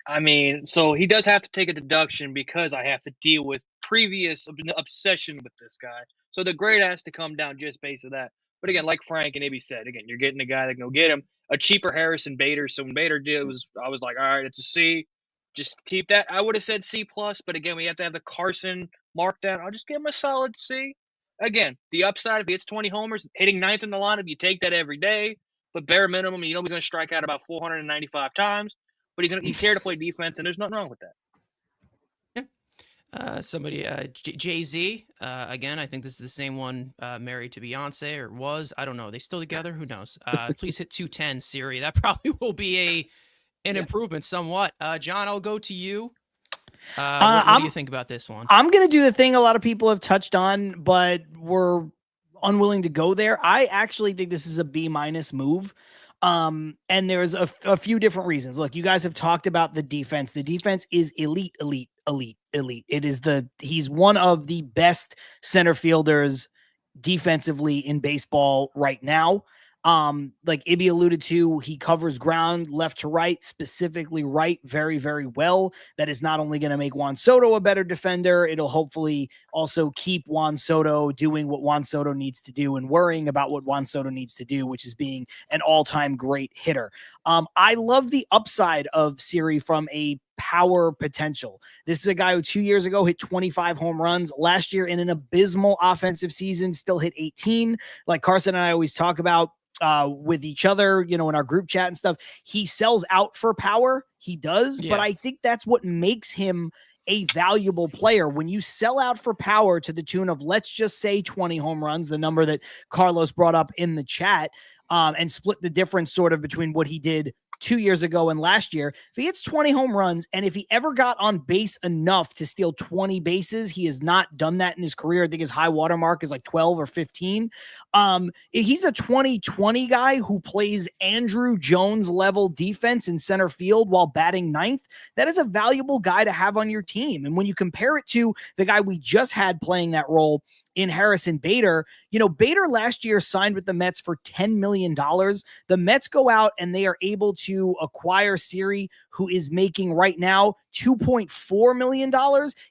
I mean, so he does have to take a deduction because I have to deal with previous obsession with this guy. So the grade has to come down just based on that. But again, like Frank and Ibby said, again, you're getting a guy that can go get him. A cheaper Harrison Bader. So when Bader did, I was like, all right, it's a C. Just keep that. I would have said C+, but again, we have to have the Carson markdown. I'll just give him a solid C. Again, the upside, if he hits 20 homers, hitting ninth in the lineup, you take that every day. But bare minimum, he's going to strike out about 495 times. But he's here to play defense, and there's nothing wrong with that. Jay-Z, again, I think this is the same one married to Beyonce or was. I don't know. Are they still together? Who knows? Please hit 210, Siri. That probably will be an improvement somewhat. John, I'll go to you. What do you think about this one? I'm going to do the thing a lot of people have touched on, but were unwilling to go there. I actually think this is a B- move. And there's a few different reasons. Look, you guys have talked about the defense. The defense is elite. He's one of the best center fielders defensively in baseball right now. Like Ibby alluded to, he covers ground left to right, specifically right, very, very well. That is not only going to make Juan Soto a better defender, it'll hopefully also keep Juan Soto doing what Juan Soto needs to do and worrying about what Juan Soto needs to do, which is being an all-time great hitter. I love the upside of Siri from a power potential. This is a guy who 2 years ago hit 25 home runs. Last year in an abysmal offensive season, still hit 18. Like Carson and I always talk about with each other, in our group chat and stuff, he sells out for power. He does, but I think that's what makes him a valuable player. When you sell out for power to the tune of, let's just say 20 home runs, the number that Carlos brought up in the chat, and split the difference sort of between what he did 2 years ago and last year. If he hits 20 home runs, and if he ever got on base enough to steal 20 bases, he has not done that in his career. I think his high water mark is like 12 or 15. He's a 2020 guy who plays Andrew Jones level defense in center field while batting ninth. That is a valuable guy to have on your team. And when you compare it to the guy we just had playing that role in Harrison Bader, Bader last year signed with the Mets for $10 million. The Mets go out and they are able to acquire Siri, who is making right now $2.4 million.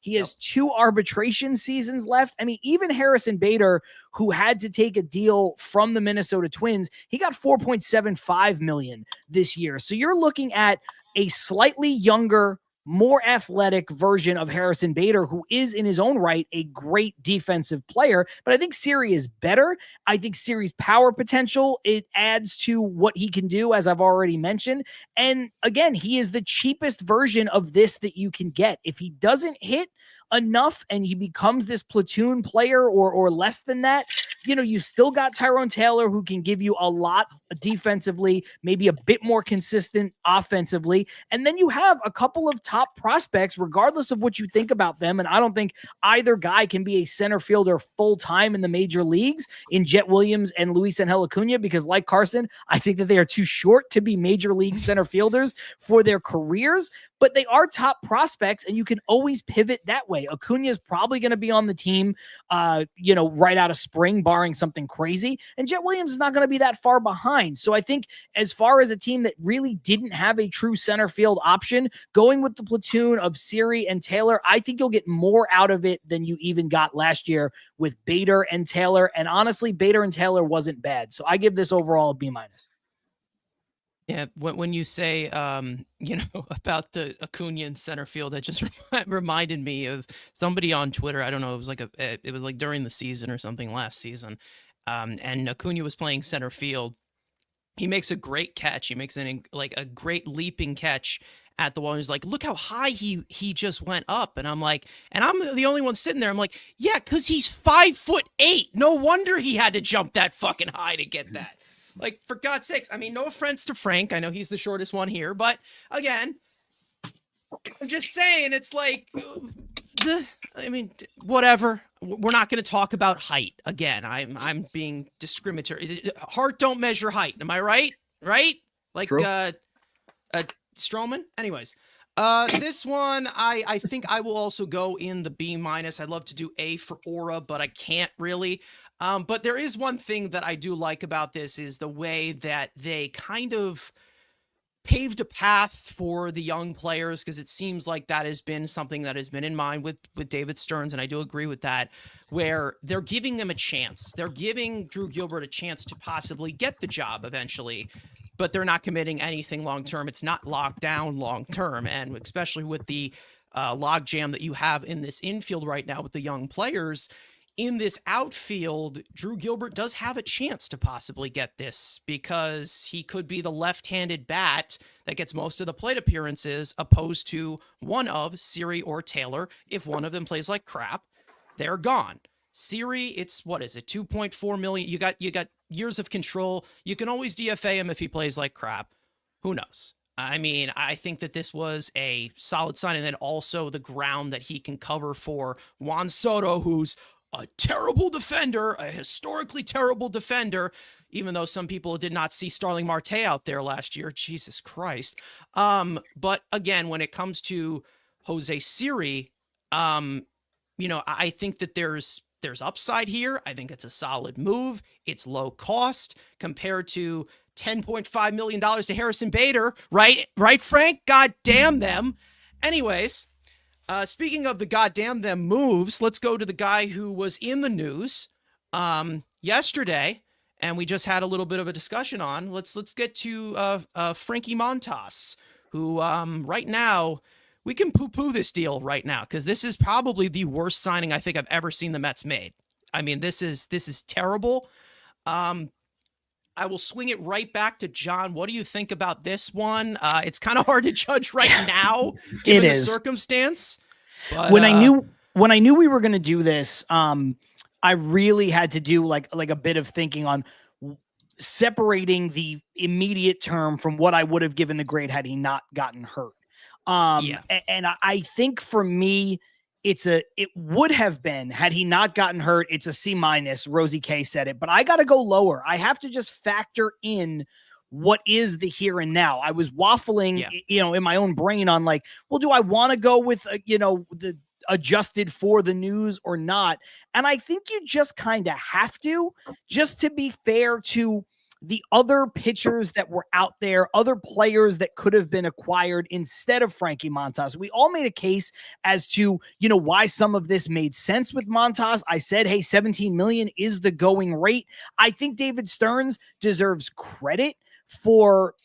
He has 2 arbitration seasons left. I mean, even Harrison Bader, who had to take a deal from the Minnesota Twins, he got $4.75 million this year. So you're looking at a slightly younger, more athletic version of Harrison Bader, who is in his own right a great defensive player. But I think Siri is better. I think Siri's power potential, it adds to what he can do, as I've already mentioned. And again, he is the cheapest version of this that you can get. If he doesn't hit enough and he becomes this platoon player or less than that, you still got Tyrone Taylor, who can give you a lot defensively, maybe a bit more consistent offensively. And then you have a couple of top prospects, regardless of what you think about them. And I don't think either guy can be a center fielder full-time in the major leagues in Jet Williams and Luis Angel Acuna, because like Carson, I think that they are too short to be major league center fielders for their careers. But they are top prospects, and you can always pivot that way. Acuna is probably going to be on the team, right out of spring, barring something crazy. And Jet Williams is not going to be that far behind. So I think as far as a team that really didn't have a true center field option, going with the platoon of Siri and Taylor, I think you'll get more out of it than you even got last year with Bader and Taylor. And honestly, Bader and Taylor wasn't bad. So I give this overall a B-. Yeah, when you say, about the Acuna in center field, that just reminded me of somebody on Twitter. I don't know, it was like during the season or something last season, and Acuna was playing center field. He makes a great catch. He makes a great leaping catch at the wall. He's like, look how high he just went up. And I'm like, and I'm the only one sitting there. I'm like, yeah, because he's 5'8". No wonder he had to jump that fucking high to get that. Like, for God's sakes, I mean, no offense to Frank. I know he's the shortest one here, but again, I'm just saying, it's like, whatever. We're not going to talk about height again. I'm being discriminatory. Heart don't measure height. Am I right? Right? Like, Stroman? Anyways, this one, I think I will also go in the B-. I'd love to do A for aura, but I can't really. But there is one thing that I do like about this is the way that they kind of paved a path for the young players, because it seems like that has been something that has been in mind with David Stearns, and I do agree with that, where they're giving them a chance. They're giving Drew Gilbert a chance to possibly get the job eventually, but they're not committing anything long-term. It's not locked down long-term, and especially with the logjam that you have in this infield right now with the young players, in this outfield, Drew Gilbert does have a chance to possibly get this because he could be the left-handed bat that gets most of the plate appearances opposed to one of Siri or Taylor. If one of them plays like crap, they're gone. Siri, it's what is it, 2.4 million? You got years of control. You can always DFA him if he plays like crap. Who knows? I mean, I think that this was a solid sign, and then also the ground that he can cover for Juan Soto, who's a terrible defender, a historically terrible defender, even though some people did not see Starling Marte out there last year. Jesus Christ. But again, when it comes to Jose Siri, I think that there's upside here. I think it's a solid move. It's low cost compared to $10.5 million to Harrison Bader, right? Right, Frank? God damn them. Anyways, speaking of the goddamn them moves, let's go to the guy who was in the news yesterday, and we just had a little bit of a discussion on. Let's get to Frankie Montas, who right now, we can poo-poo this deal right now because this is probably the worst signing I think I've ever seen the Mets made. I mean, this is terrible. I will swing it right back to John. What do you think about this one? It's kind of hard to judge right now, given the circumstance. But, when I knew we were going to do this, I really had to do like a bit of thinking on separating the immediate term from what I would have given the grade had he not gotten hurt. And I think for me, it would have been, had he not gotten hurt, it's a C-. Rosie K said it, but I got to go lower. I have to just factor in what is the here and now. I was waffling, in my own brain on like, well, do I want to go with, the adjusted for the news or not? And I think you just kind of have to, just to be fair to the other pitchers that were out there, other players that could have been acquired instead of Frankie Montas. We all made a case as to, why some of this made sense with Montas. I said, hey, 17 million is the going rate. I think David Stearns deserves credit for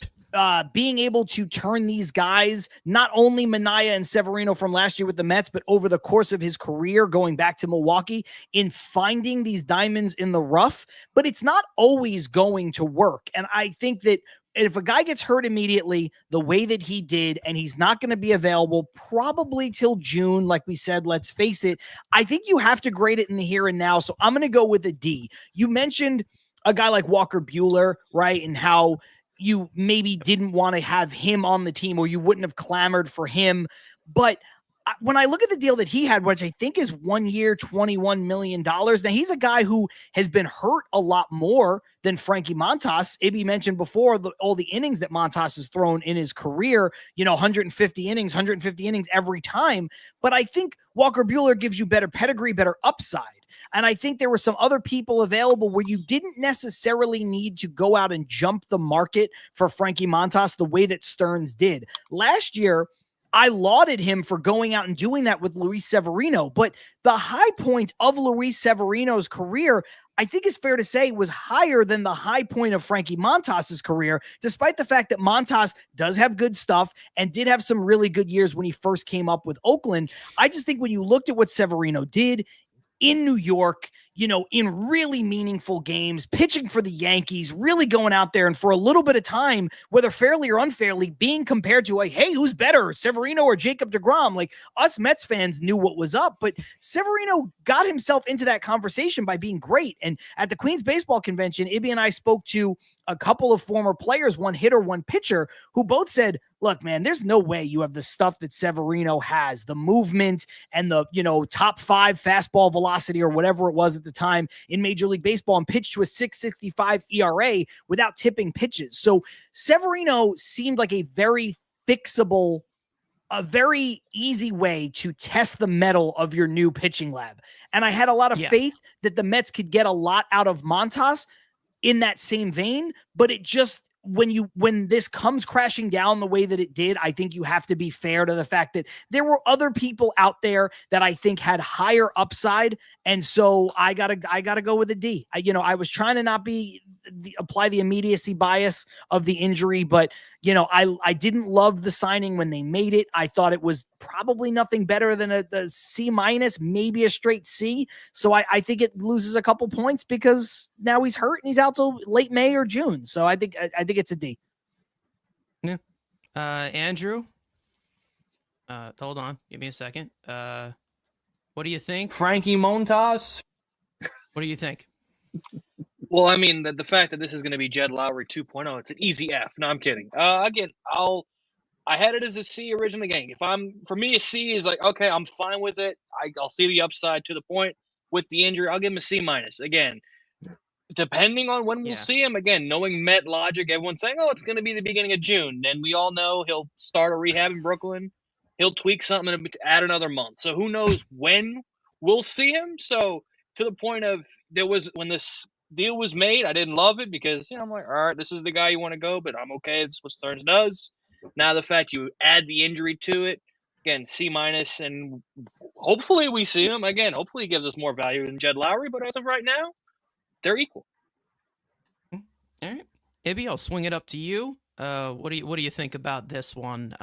being able to turn these guys, not only Minaya and Severino from last year with the Mets, but over the course of his career going back to Milwaukee, in finding these diamonds in the rough. But it's not always going to work. And I think that if a guy gets hurt immediately the way that he did, and he's not going to be available probably till June, like we said, let's face it, I think you have to grade it in the here and now. So I'm going to go with a D. You mentioned a guy like Walker Buehler, right? And how you maybe didn't want to have him on the team, or you wouldn't have clamored for him. But when I look at the deal that he had, which I think is 1 year, $21 million. Now he's a guy who has been hurt a lot more than Frankie Montas. Ibby mentioned before all the innings that Montas has thrown in his career, 150 innings every time. But I think Walker Buehler gives you better pedigree, better upside. And I think there were some other people available where you didn't necessarily need to go out and jump the market for Frankie Montas the way that Stearns did. Last year, I lauded him for going out and doing that with Luis Severino. But the high point of Luis Severino's career, I think is fair to say, was higher than the high point of Frankie Montas's career, despite the fact that Montas does have good stuff and did have some really good years when he first came up with Oakland. I just think when you looked at what Severino did in New York, in really meaningful games, pitching for the Yankees, really going out there and for a little bit of time, whether fairly or unfairly, being compared to hey, who's better, Severino or Jacob deGrom? Like, us Mets fans knew what was up, but Severino got himself into that conversation by being great. And at the Queens Baseball Convention, Ibby and I spoke to a couple of former players, one hitter, one pitcher, who both said, look, man, there's no way you have the stuff that Severino has, the movement and the, top 5 fastball velocity or whatever it was at the time in Major League Baseball, and pitched to a 6.65 ERA without tipping pitches. So Severino seemed like a very fixable, a very easy way to test the mettle of your new pitching lab. And I had a lot of faith that the Mets could get a lot out of Montas in that same vein, but it just, when this comes crashing down the way that it did, I think you have to be fair to the fact that there were other people out there that I think had higher upside. And so I gotta go with a D. I was trying to not be apply the immediacy bias of the injury, but I didn't love the signing when they made it. I thought it was probably nothing better than a C-, maybe a straight C. So I think it loses a couple points because now he's hurt and he's out till late May or June. So I think it's a D. Yeah. Andrew, hold on, give me a second. What do you think? Frankie Montas. What do you think? Well, I mean, the fact that this is going to be Jed Lowry 2.0, it's an easy F. No, I'm kidding. Again, I had it as a C originally. Gang. For me, a C is like, okay, I'm fine with it. I'll see the upside to the point with the injury. I'll give him a C-. Again, depending on when we'll see him. Again, knowing Met logic, everyone's saying, oh, it's going to be the beginning of June. And we all know he'll start a rehab in Brooklyn. He'll tweak something and add another month. So who knows when we'll see him. So to the point of when this deal was made, I didn't love it because I'm like, all right, this is the guy you want to go, but I'm okay. This is what Stearns does. Now the fact you add the injury to it, again, C-, and hopefully we see him again. Hopefully he gives us more value than Jed Lowry, but as of right now, they're equal. All right, Ibby, I'll swing it up to you. What do you think about this one?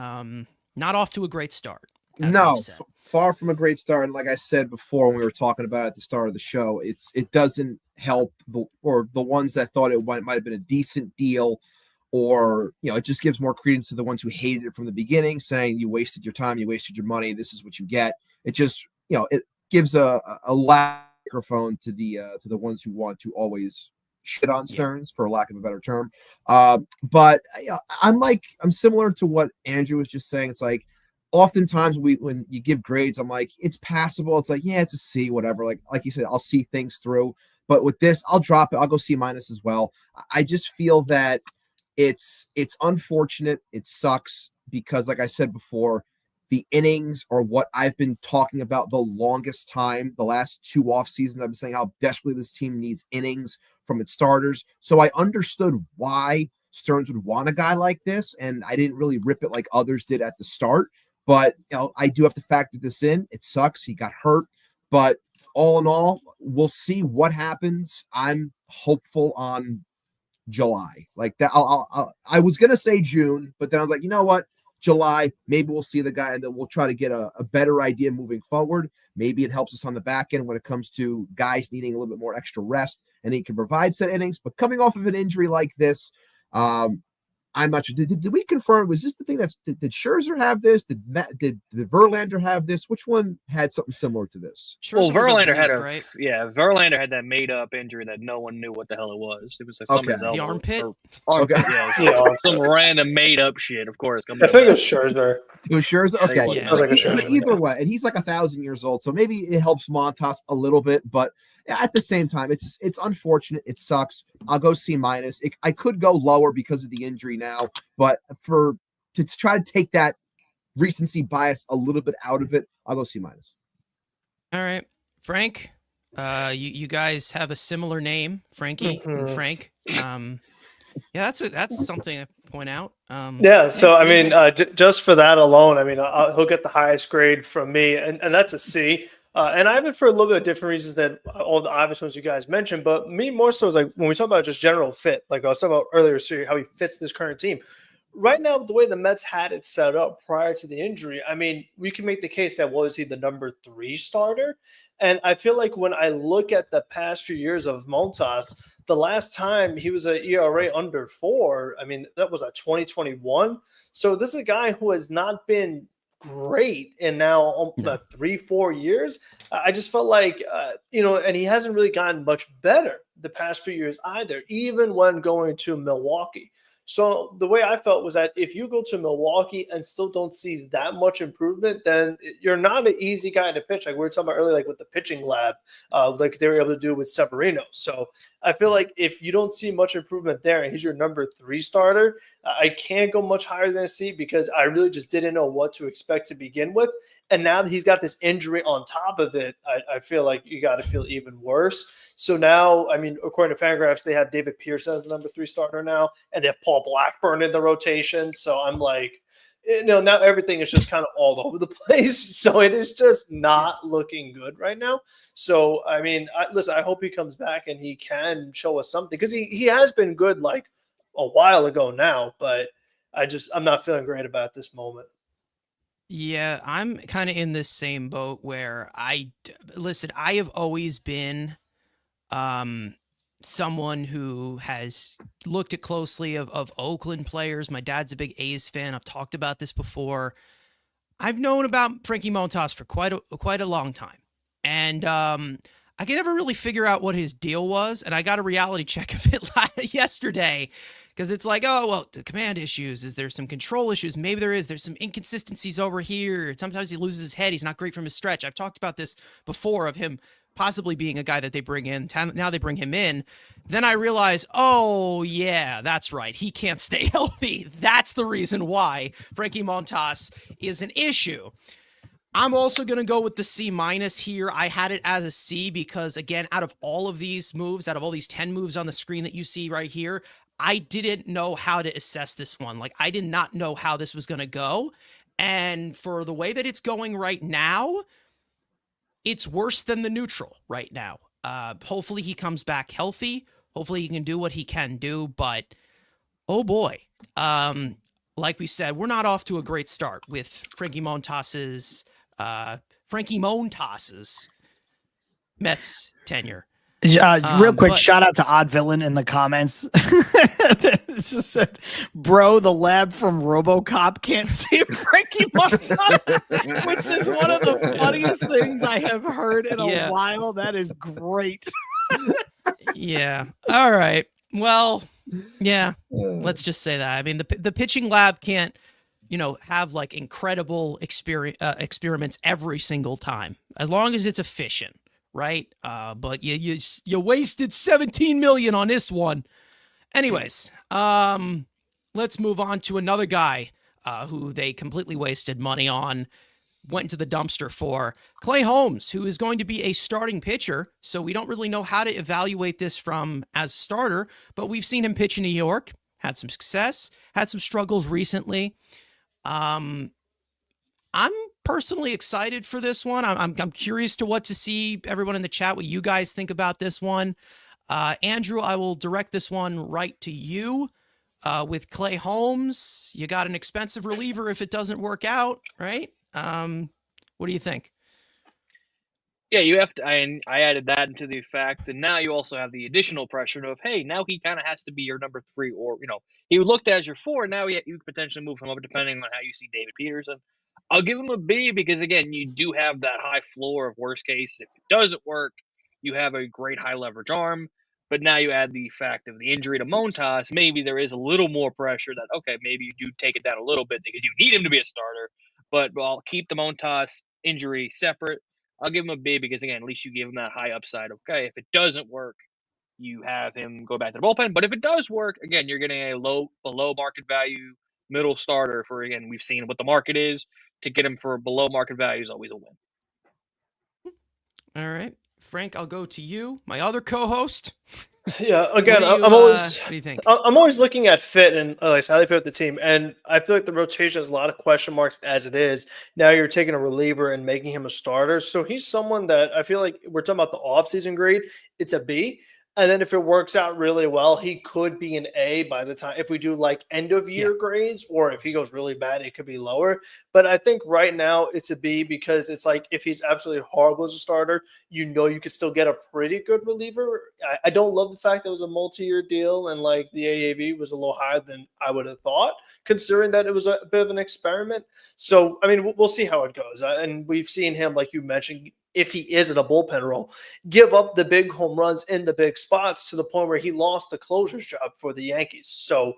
Not off to a great start. No, far from a great start. And like I said before, when we were talking about it at the start of the show, it doesn't help the ones that thought it might have been a decent deal, or it just gives more credence to the ones who hated it from the beginning, saying you wasted your time, you wasted your money, this is what you get. It just it gives a microphone to the ones who want to always shit on Stearns, for lack of a better term. But I'm similar to what Andrew was just saying. It's like, oftentimes when you give grades, I'm like, it's passable. It's like, yeah, it's a C, whatever. Like you said, I'll see things through. But with this, I'll drop it. I'll go C- as well. I just feel that it's unfortunate. It sucks because, like I said before, the innings are what I've been talking about the longest time. The last 2 off seasons, I've been saying how desperately this team needs innings from its starters. So I understood why Stearns would want a guy like this, and I didn't really rip it like others did at the start. But I do have to factor this in. It sucks. He got hurt. But all in all, we'll see what happens. I'm hopeful on July. Like that. I was going to say June, but then I was like, you know what? July, maybe we'll see the guy, and then we'll try to get a better idea moving forward. Maybe it helps us on the back end when it comes to guys needing a little bit more extra rest, and he can provide set innings. But coming off of an injury like this, I'm not sure. Did we confirm? Was this the thing did Scherzer have this? Did Verlander have this? Which one had something similar to this? Scherzer Verlander had right? Verlander had that made up injury that no one knew what the hell it was. It was Okay. The armpit. Armpit, Okay. yeah, some random made up shit. Of course, I think it was Scherzer. It was Scherzer. Okay, Yeah. It was like a Scherzer. But either way, and he's like 1,000 years old, so maybe it helps Montas a little bit. But at the same time, it's unfortunate. It sucks. I'll go C-. I could go lower because of the injury now, but to try to take that recency bias a little bit out of it, I'll go C-. All right, Frank. You guys have a similar name, Frankie and Frank. Yeah, that's something to point out. Yeah, so I mean, just for that alone, I mean, he'll get the highest grade from me, and that's a C. And I have it for a little bit of different reasons than all the obvious ones you guys mentioned. But me more so is like when we talk about just general fit, like I was talking about earlier, so how he fits this current team. Right now, the way the Mets had it set up prior to the injury, I mean, we can make the case that was he the number 3 starter? And I feel like when I look at the past few years of Montas, the last time he was an ERA under 4, I mean, that was 2021. So this is a guy who has not been great in now 3-4 years. I just felt like, and he hasn't really gotten much better the past few years either, even when going to Milwaukee. So the way I felt was that if you go to Milwaukee and still don't see that much improvement, then you're not an easy guy to pitch. Like we were talking about earlier, like with the pitching lab, like they were able to do with Severino. So I feel like if you don't see much improvement there and he's your number 3 starter, I can't go much higher than a C because I really just didn't know what to expect to begin with. And now that he's got this injury on top of it, I feel like you got to feel even worse. So now, I mean, according to Fangraphs, they have David Pearson as the number 3 starter now, and they have Paul Blackburn in the rotation. So I'm like, now everything is just kind of all over the place. So it is just not looking good right now. So, I mean, listen, I hope he comes back and he can show us something, because he has been good like a while ago now, but I'm not feeling great about this moment. Yeah, I'm kind of in this same boat where listen, I have always been um someone who has looked at closely of Oakland players. My dad's a big A's fan. I've talked about this before. I've known about Frankie Montas for quite a long time. And I could never really figure out what his deal was, and I got a reality check of it yesterday, because it's like, oh, well, the command issues. Is there some control issues? Maybe there is. There's some inconsistencies over here. Sometimes he loses his head. He's not great from his stretch. I've talked about this before, of him possibly being a guy that they bring in. Now they bring him in. Then I realize, oh, yeah, that's right. He can't stay healthy. That's the reason why Frankie Montas is an issue. I'm also going to go with the C- here. I had it as a C because, again, out of all these 10 moves on the screen that you see right here, I didn't know how to assess this one. Like, I did not know how this was going to go. And for the way that it's going right now, it's worse than the neutral right now. Hopefully he comes back healthy. Hopefully he can do what he can do. But, oh boy, like we said, we're not off to a great start with Frankie Montas's Mets tenure. Real quick, shout out to Odd Villain in the comments. This is said, bro, the lab from RoboCop can't save Frankie Montas, which is one of the funniest things I have heard in a while. That is great. Yeah. All right. Well, yeah. Let's just say that. I mean, the pitching lab can't, have like incredible experiments every single time, as long as it's efficient. Right. But you wasted $17 million on this one. Anyways, let's move on to another guy who they completely wasted money on, went into the dumpster for. Clay Holmes, who is going to be a starting pitcher. So we don't really know how to evaluate this from as a starter, but we've seen him pitch in New York, had some success, had some struggles recently. I'm personally excited for this one. I'm curious to see everyone in the chat what you guys think about this one. Andrew, I will direct this one right to you. With Clay Holmes, you got an expensive reliever if it doesn't work out, right? What do you think? Yeah, you have to. I added that into the fact, and now you also have the additional pressure of, hey, now he kind of has to be your number 3, or he looked as your 4. Now you could potentially move him up depending on how you see David Peterson. I'll give him a B because, again, you do have that high floor of worst case. If it doesn't work, you have a great high leverage arm. But now you add the fact of the injury to Montas. Maybe there is a little more pressure that, okay, maybe you do take it down a little bit because you need him to be a starter. But I'll keep the Montas injury separate. I'll give him a B because, again, at least you give him that high upside. Okay, if it doesn't work, you have him go back to the bullpen. But if it does work, again, you're getting a below market value middle starter for, again, we've seen what the market is. To get him for below market value is always a win. All right. Frank, I'll go to you, my other co-host. Yeah, again, what do you think? I'm always looking at fit and how they fit with the team, and I feel like the rotation has a lot of question marks as it is. Now you're taking a reliever and making him a starter, so he's someone that I feel like we're talking about the offseason grade. It's a B, and then if it works out really well, he could be an A by the time if we do like end of year grades, or if he goes really bad, it could be lower. But I think right now it's a B because it's like if he's absolutely horrible as a starter, you could still get a pretty good reliever. I don't love the fact that it was a multi-year deal and like the AAV was a little higher than I would have thought, considering that it was a bit of an experiment. So, I mean, we'll see how it goes. And we've seen him, like you mentioned, if he is in a bullpen role, give up the big home runs in the big spots to the point where he lost the closer's job for the Yankees. So,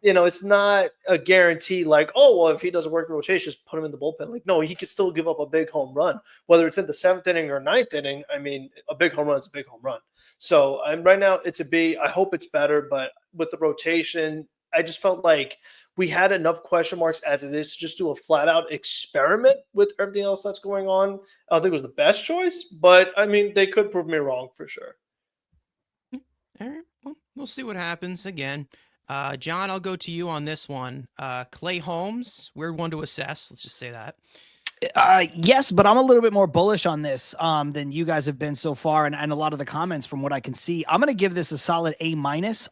it's not a guarantee like, oh, well, if he doesn't work in rotation, just put him in the bullpen. Like, no, he could still give up a big home run, whether it's in the 7th inning or 9th inning. I mean, a big home run is a big home run. So right now it's a B. I hope it's better, but with the rotation, I just felt like we had enough question marks as it is to just do a flat out experiment with everything else that's going on. I don't think it was the best choice, but I mean, they could prove me wrong for sure. All right. Well, we'll see what happens again. John, I'll go to you on this one. Clay Holmes, weird one to assess. Let's just say that. Yes, but I'm a little bit more bullish on this than you guys have been so far, and a lot of the comments from what I can see. I'm going to give this a solid A-.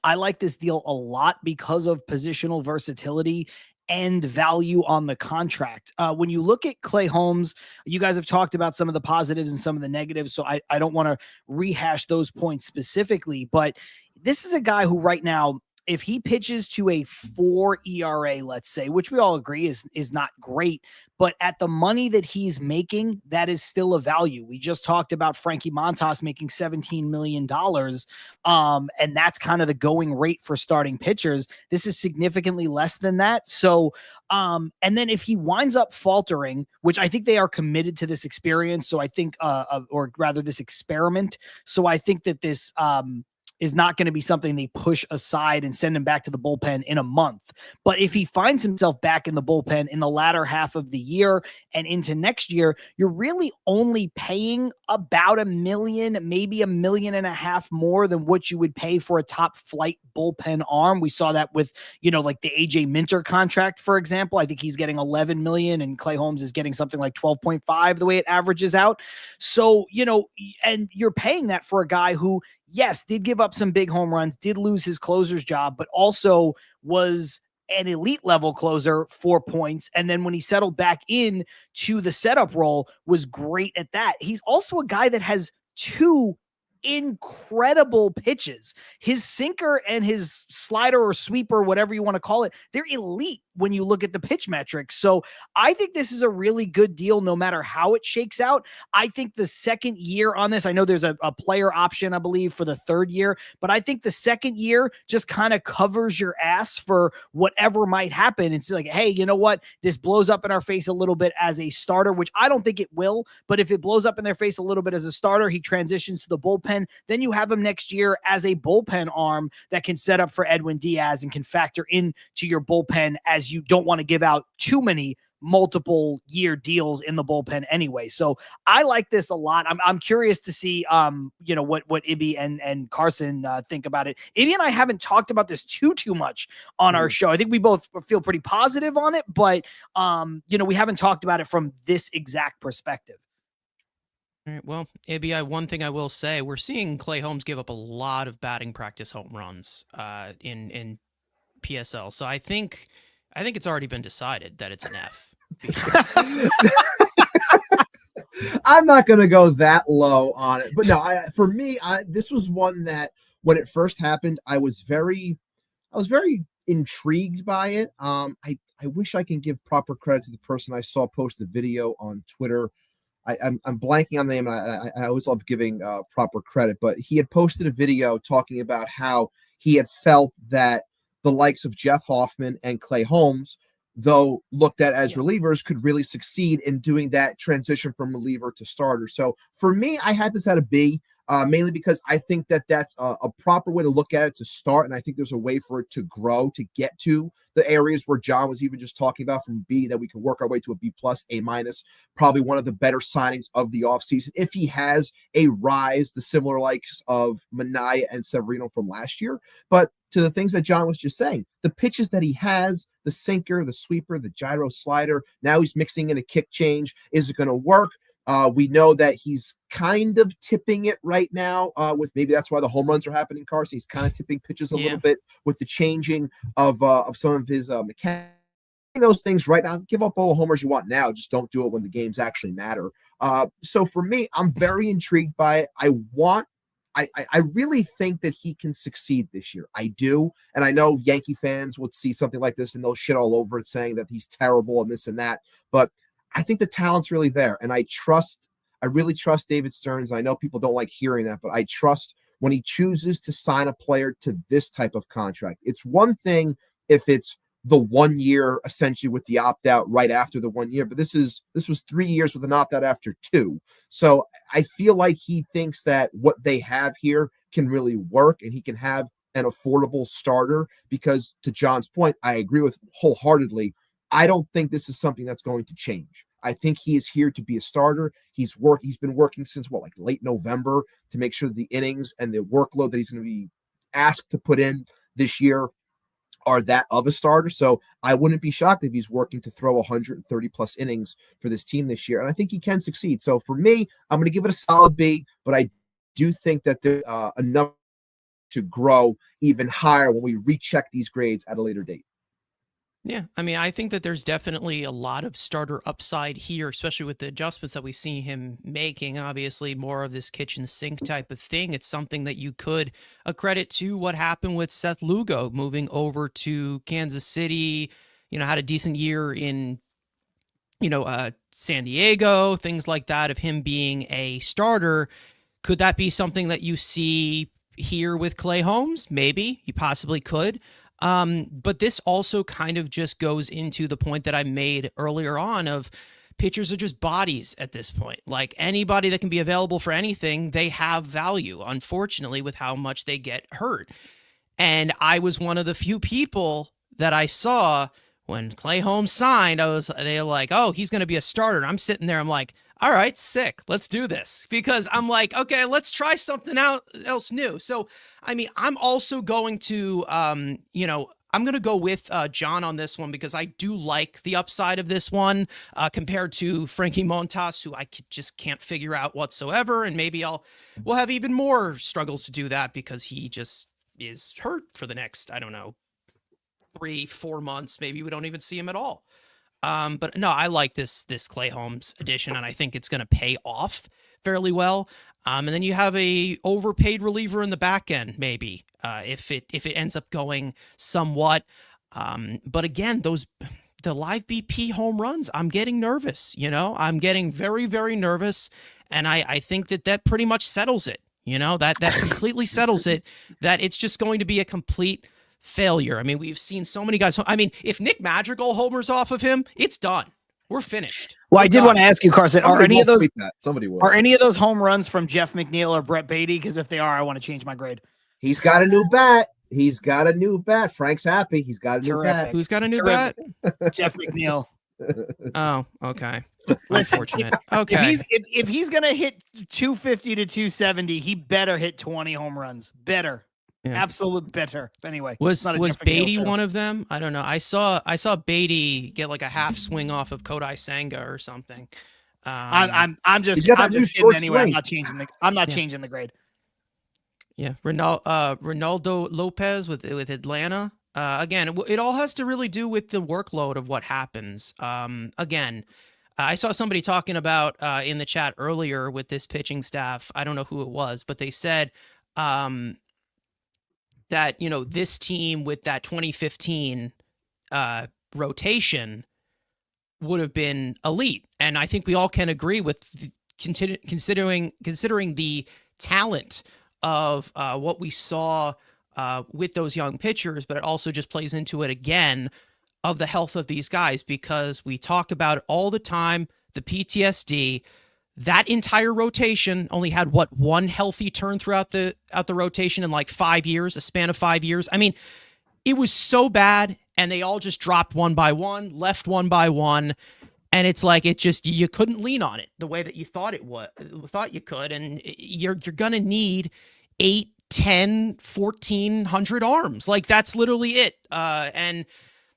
I like this deal a lot because of positional versatility and value on the contract. When you look at Clay Holmes, you guys have talked about some of the positives and some of the negatives, so I don't want to rehash those points specifically, but this is a guy who right now, if he pitches to a 4 ERA, let's say, which we all agree is not great, but at the money that he's making, that is still a value. We just talked about Frankie Montas making $17 million. And that's kind of the going rate for starting pitchers. This is significantly less than that. So, and then if he winds up faltering, which I think they are committed to this experience. So I think, or rather this experiment. So I think that this, is not going to be something they push aside and send him back to the bullpen in a month. But if he finds himself back in the bullpen in the latter half of the year and into next year, you're really only paying about $1 million, maybe $1.5 million more than what you would pay for a top flight bullpen arm. We saw that with, like the AJ Minter contract, for example. I think he's getting $11 million and Clay Holmes is getting something like 12.5 the way it averages out. So, and you're paying that for a guy who, yes, did give up some big home runs, did lose his closer's job, but also was an elite level closer, 4 points. And then when he settled back in to the setup role, was great at that. He's also a guy that has 2 incredible pitches. His sinker and his slider or sweeper, whatever you want to call it, they're elite when you look at the pitch metrics. So I think this is a really good deal no matter how it shakes out. I think the second year on this, I know there's a player option, I believe, for the third year, but I think the second year just kind of covers your ass for whatever might happen. It's like, hey, you know what? This blows up in our face a little bit as a starter, which I don't think it will, but if it blows up in their face a little bit as a starter, he transitions to the bullpen, then you have him next year as a bullpen arm that can set up for Edwin Diaz and can factor into your bullpen, as you don't want to give out too many multiple year deals in the bullpen anyway. So I like this a lot. I'm curious to see, what Ibby and Carson think about it. Ibby and I haven't talked about this too much on our show. I think we both feel pretty positive on it, but we haven't talked about it from this exact perspective. All right, well, Ibby, one thing I will say, we're seeing Clay Holmes give up a lot of batting practice home runs in PSL. So I think it's already been decided that it's an F. I'm not going to go that low on it, but no, for me, this was one that when it first happened, I was very intrigued by it. I wish I can give proper credit to the person I saw post a video on Twitter. I'm blanking on the name. And I always love giving proper credit, but he had posted a video talking about how he had felt that the likes of Jeff Hoffman and Clay Holmes, though looked at as relievers, could really succeed in doing that transition from reliever to starter. So for me, I had this at a B, mainly because I think that that's a proper way to look at it to start. And I think there's a way for it to grow to get to the areas where John was even just talking about from B, that we can work our way to a B+, A-, probably one of the better signings of the offseason. If he has a rise, the similar likes of Minaya and Severino from last year. But to the things that John was just saying, the pitches that he has, the sinker, the sweeper, the gyro slider, now he's mixing in a kick change. Is it going to work? We know that he's kind of tipping it right now with maybe that's why the home runs are happening, Carson. He's kind of tipping pitches a little bit with the changing of some of his mechanics. Those things right now, give up all the homers you want now. Just don't do it when the games actually matter. So for me, I'm very intrigued by it. I really think that he can succeed this year. I do. And I know Yankee fans would see something like this and they'll shit all over it saying that he's terrible and this and that. But I think the talent's really there. And I really trust David Stearns. I know people don't like hearing that, but I trust when he chooses to sign a player to this type of contract. It's one thing if it's the 1 year essentially with the opt-out right after the 1 year, but this was 3 years with an opt-out after 2. So I feel like he thinks that what they have here can really work and he can have an affordable starter because, to John's point, I agree with wholeheartedly. I don't think this is something that's going to change. I think he is here to be a starter. He's been working since late November to make sure that the innings and the workload that he's going to be asked to put in this year are that of a starter. So I wouldn't be shocked if he's working to throw 130 plus innings for this team this year. And I think he can succeed. So for me, I'm going to give it a solid B, but I do think that there's enough to grow even higher when we recheck these grades at a later date. Yeah, I mean, I think that there's definitely a lot of starter upside here, especially with the adjustments that we see him making. Obviously, more of this kitchen sink type of thing. It's something that you could accredit to what happened with Seth Lugo moving over to Kansas City. Had a decent year in, San Diego, things like that, of him being a starter. Could that be something that you see here with Clay Holmes? Maybe. You possibly could. But this also kind of just goes into the point that I made earlier on of pitchers are just bodies at this point. Like anybody that can be available for anything, they have value, unfortunately, with how much they get hurt. And I was one of the few people that I saw when Clay Holmes signed, they were like, oh, he's going to be a starter. And I'm sitting there, I'm like, all right, sick. Let's do this. Because I'm like, okay, let's try something else new. So, I mean, I'm also going to, I'm going to go with John on this one because I do like the upside of this one compared to Frankie Montas, who I just can't figure out whatsoever. And maybe we'll have even more struggles to do that because he just is hurt for the next, I don't know, 3-4 months. Maybe we don't even see him at all. But no, I like this Clay Holmes addition, and I think it's going to pay off fairly well. And then you have a overpaid reliever in the back end, maybe if it ends up going somewhat. But again, the live BP home runs, I'm getting nervous. I'm getting very, very nervous, and I think that pretty much settles it. That completely settles it. That it's just going to be a complete failure. I mean, we've seen so many guys. I mean, if Nick Madrigal homers off of him, it's done. We're finished. Well, I did want to ask you, Carson, are any of those home runs from Jeff McNeil or Brett Beatty? Because if they are, I want to change my grade. He's got a new bat. Frank's happy. He's got a new bat. Who's got a new bat? Jeff McNeil. Oh, okay. Unfortunate. Okay. If he's gonna hit 250 to 270, he better hit 20 home runs. Better. Yeah. Absolute better. Anyway, was Beatty one of them? I don't know. I saw Beatty get like a half swing off of Kodai Senga or something. I'm just kidding anyway. Swing. I'm not changing the grade. Yeah, Ronaldo Lopez with Atlanta. Again, it all has to really do with the workload of what happens. Again, I saw somebody talking about in the chat earlier with this pitching staff. I don't know who it was, but they said that, this team with that 2015 rotation would have been elite. And I think we all can agree with considering the talent of what we saw with those young pitchers, but it also just plays into it again of the health of these guys, because we talk about it all the time, the PTSD. That entire rotation only had one healthy turn throughout the rotation in like 5 years, a span of 5 years. I mean, it was so bad, and they all just dropped one by one, left one by one, and it's like you couldn't lean on it the way that you thought you could, and you're gonna need 8, 10, 1,400 arms. Like that's literally it. And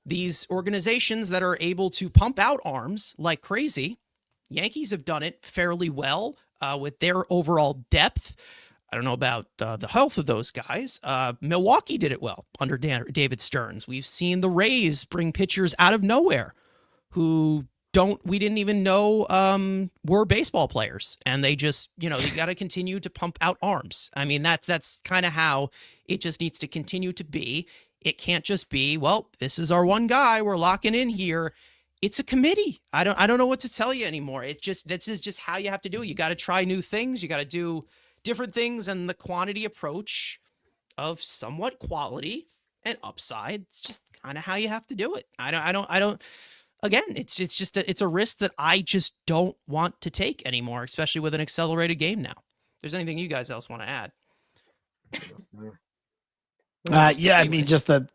these organizations that are able to pump out arms like crazy. Yankees have done it fairly well with their overall depth. I don't know about the health of those guys. Milwaukee did it well under David Stearns. We've seen the Rays bring pitchers out of nowhere who we didn't even know were baseball players. And they just, you got to continue to pump out arms. I mean, that's kind of how it just needs to continue to be. It can't just be, well, this is our one guy we're locking in here. It's a committee. I don't know what to tell you anymore. This is just how you have to do it. You got to try new things. You got to do different things, and the quantity approach of somewhat quality and upside. It's just kind of how you have to do it. I don't. Again, it's a risk that I just don't want to take anymore, especially with an accelerated game now. If there's anything you guys else want to add? Yeah, I mean, just the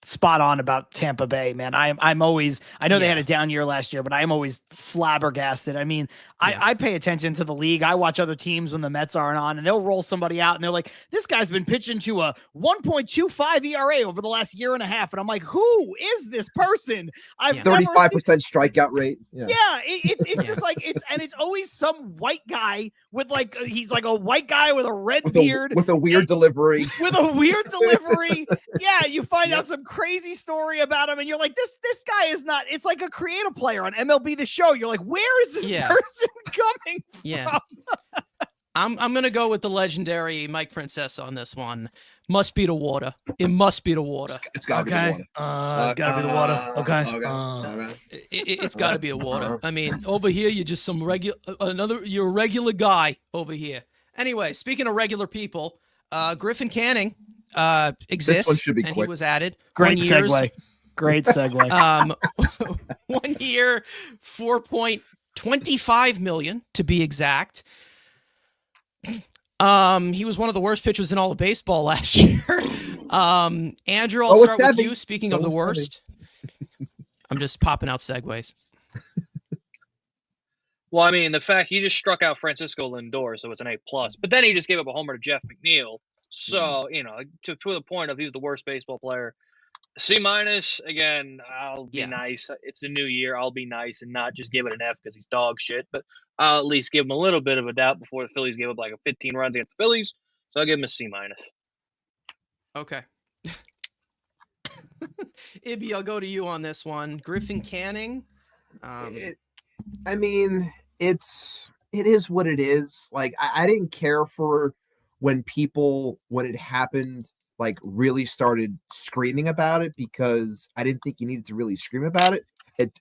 spot on about Tampa Bay, man. I'm always, I know they had Yeah. a down year last year, but I'm always flabbergasted. I mean, I pay attention to the league. I watch other teams when the Mets aren't on, and they'll roll somebody out and they're like, this guy's been pitching to a 1.25 ERA over the last year and a half. And I'm like, who is this person? I've Yeah. never 35% strikeout rate. yeah, it's just like it's always some white guy with like he's like a white guy with a red beard with a weird delivery. with a weird delivery. Yeah, you find out some crazy story about him, and you're like, this guy is not. It's like a creative player on MLB The Show. You're like, where is this person coming from? Yeah. I'm gonna go with the legendary Mike Francesa on this one. Must be the water. It must be the water. It's got to be the water. It's got to be the water. Okay. It's got to be a water. I mean, over here you're just some you're a regular guy over here. Anyway, speaking of regular people, Griffin Canning exists. This one should be and quick. he was added. Great 1 years, segue. Great segue. 1 year, $4.25 million to be exact. He was one of the worst pitchers in all of baseball last year. Andrew, I'll start with you. Speaking of the worst, I'm just popping out segues. Well, I mean, the fact he just struck out Francisco Lindor, so it's an A+. But then he just gave up a homer to Jeff McNeil. So, you know, to the point of he's the worst baseball player. C-, again, I'll be nice. It's a new year. I'll be nice and not just give it an F because he's dog shit. But I'll at least give him a little bit of a doubt before the Phillies gave up like a 15 runs against the Phillies. So I'll give him a C-. Okay. Ibby, I'll go to you on this one. Griffin Canning. I mean, it is what it is. Like, I didn't care for when it happened, like really started screaming about it because I didn't think you needed to really scream about it.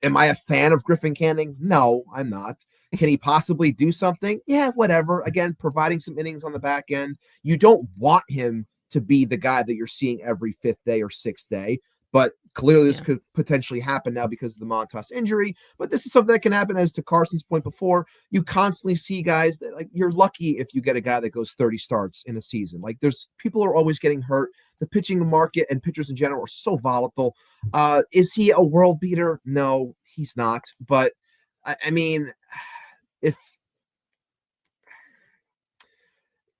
Am I a fan of Griffin Canning? No, I'm not. Can he possibly do something? Yeah, whatever. Again, providing some innings on the back end. You don't want him to be the guy that you're seeing every fifth day or sixth day, but clearly this could potentially happen now because of the Montas injury. But this is something that can happen, as to Carson's point before. You constantly see guys that, like, you're lucky if you get a guy that goes 30 starts in a season. Like, there's people are always getting hurt. The pitching market and pitchers in general are so volatile. Is he a world beater? No, he's not. But I mean, if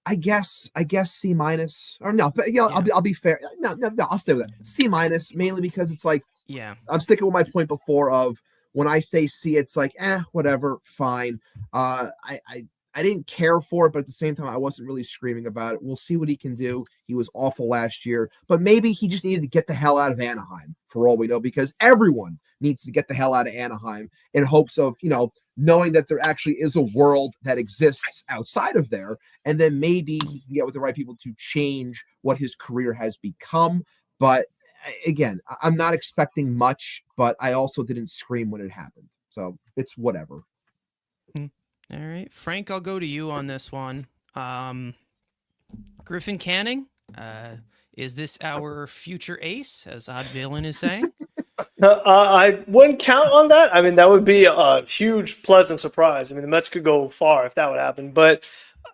I guess C- or no, but I'll be fair. No, I'll stay with that. C- mainly because it's like, I'm sticking with my point before of when I say C, it's like, whatever, fine. I didn't care for it, but at the same time, I wasn't really screaming about it. We'll see what he can do. He was awful last year, but maybe he just needed to get the hell out of Anaheim for all we know, because everyone needs to get the hell out of Anaheim in hopes of, knowing that there actually is a world that exists outside of there. And then maybe he can get with the right people to change what his career has become. But again, I'm not expecting much, but I also didn't scream when it happened. So it's whatever. All right, Frank, I'll go to you on this one. Griffin Canning, is this our future ace, as Odd Villain is saying? I wouldn't count on that. I mean, that would be a huge, pleasant surprise. I mean, the Mets could go far if that would happen. But,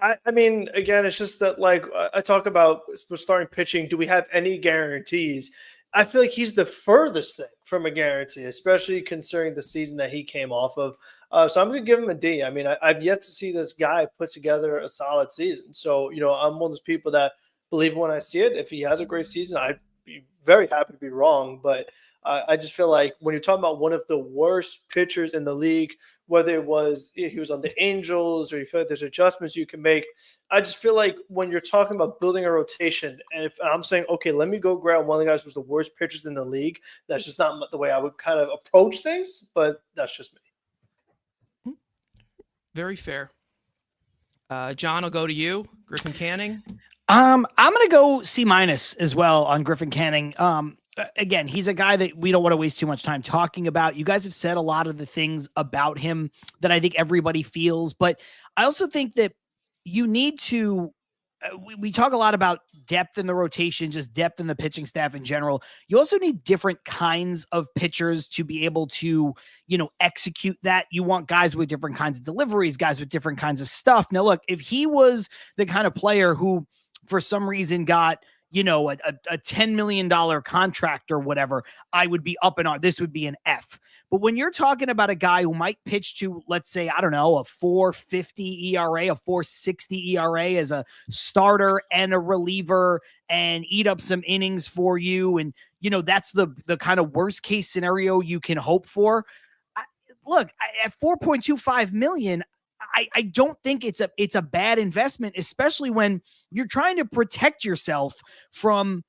I mean, again, it's just that, like, I talk about starting pitching. Do we have any guarantees? I feel like he's the furthest thing from a guarantee, especially considering the season that he came off of. So I'm going to give him a D. I mean, I've yet to see this guy put together a solid season. So, I'm one of those people that believe when I see it. If he has a great season, I'd be very happy to be wrong. But I just feel like when you're talking about one of the worst pitchers in the league, whether it was he was on the Angels or you feel like there's adjustments you can make, I just feel like when you're talking about building a rotation, and if I'm saying, okay, let me go grab one of the guys who's the worst pitchers in the league, that's just not the way I would kind of approach things, but that's just me. Very fair. John, I'll go to you. Griffin Canning. I'm going to go C- as well on Griffin Canning. Again, he's a guy that we don't want to waste too much time talking about. You guys have said a lot of the things about him that I think everybody feels, but I also think that you need to, we talk a lot about depth in the rotation, just depth in the pitching staff in general. You also need different kinds of pitchers to be able to, execute that. You want guys with different kinds of deliveries, guys with different kinds of stuff. Now, look, if he was the kind of player who, for some reason, got a $10 million contract or whatever, I would be up and on. This would be an F. But when you're talking about a guy who might pitch to, let's say, I don't know, a 4.50 ERA, a 4.60 ERA as a starter and a reliever and eat up some innings for you, and that's the kind of worst case scenario you can hope for. At $4.25 million, I don't think it's a bad investment, especially when you're trying to protect yourself from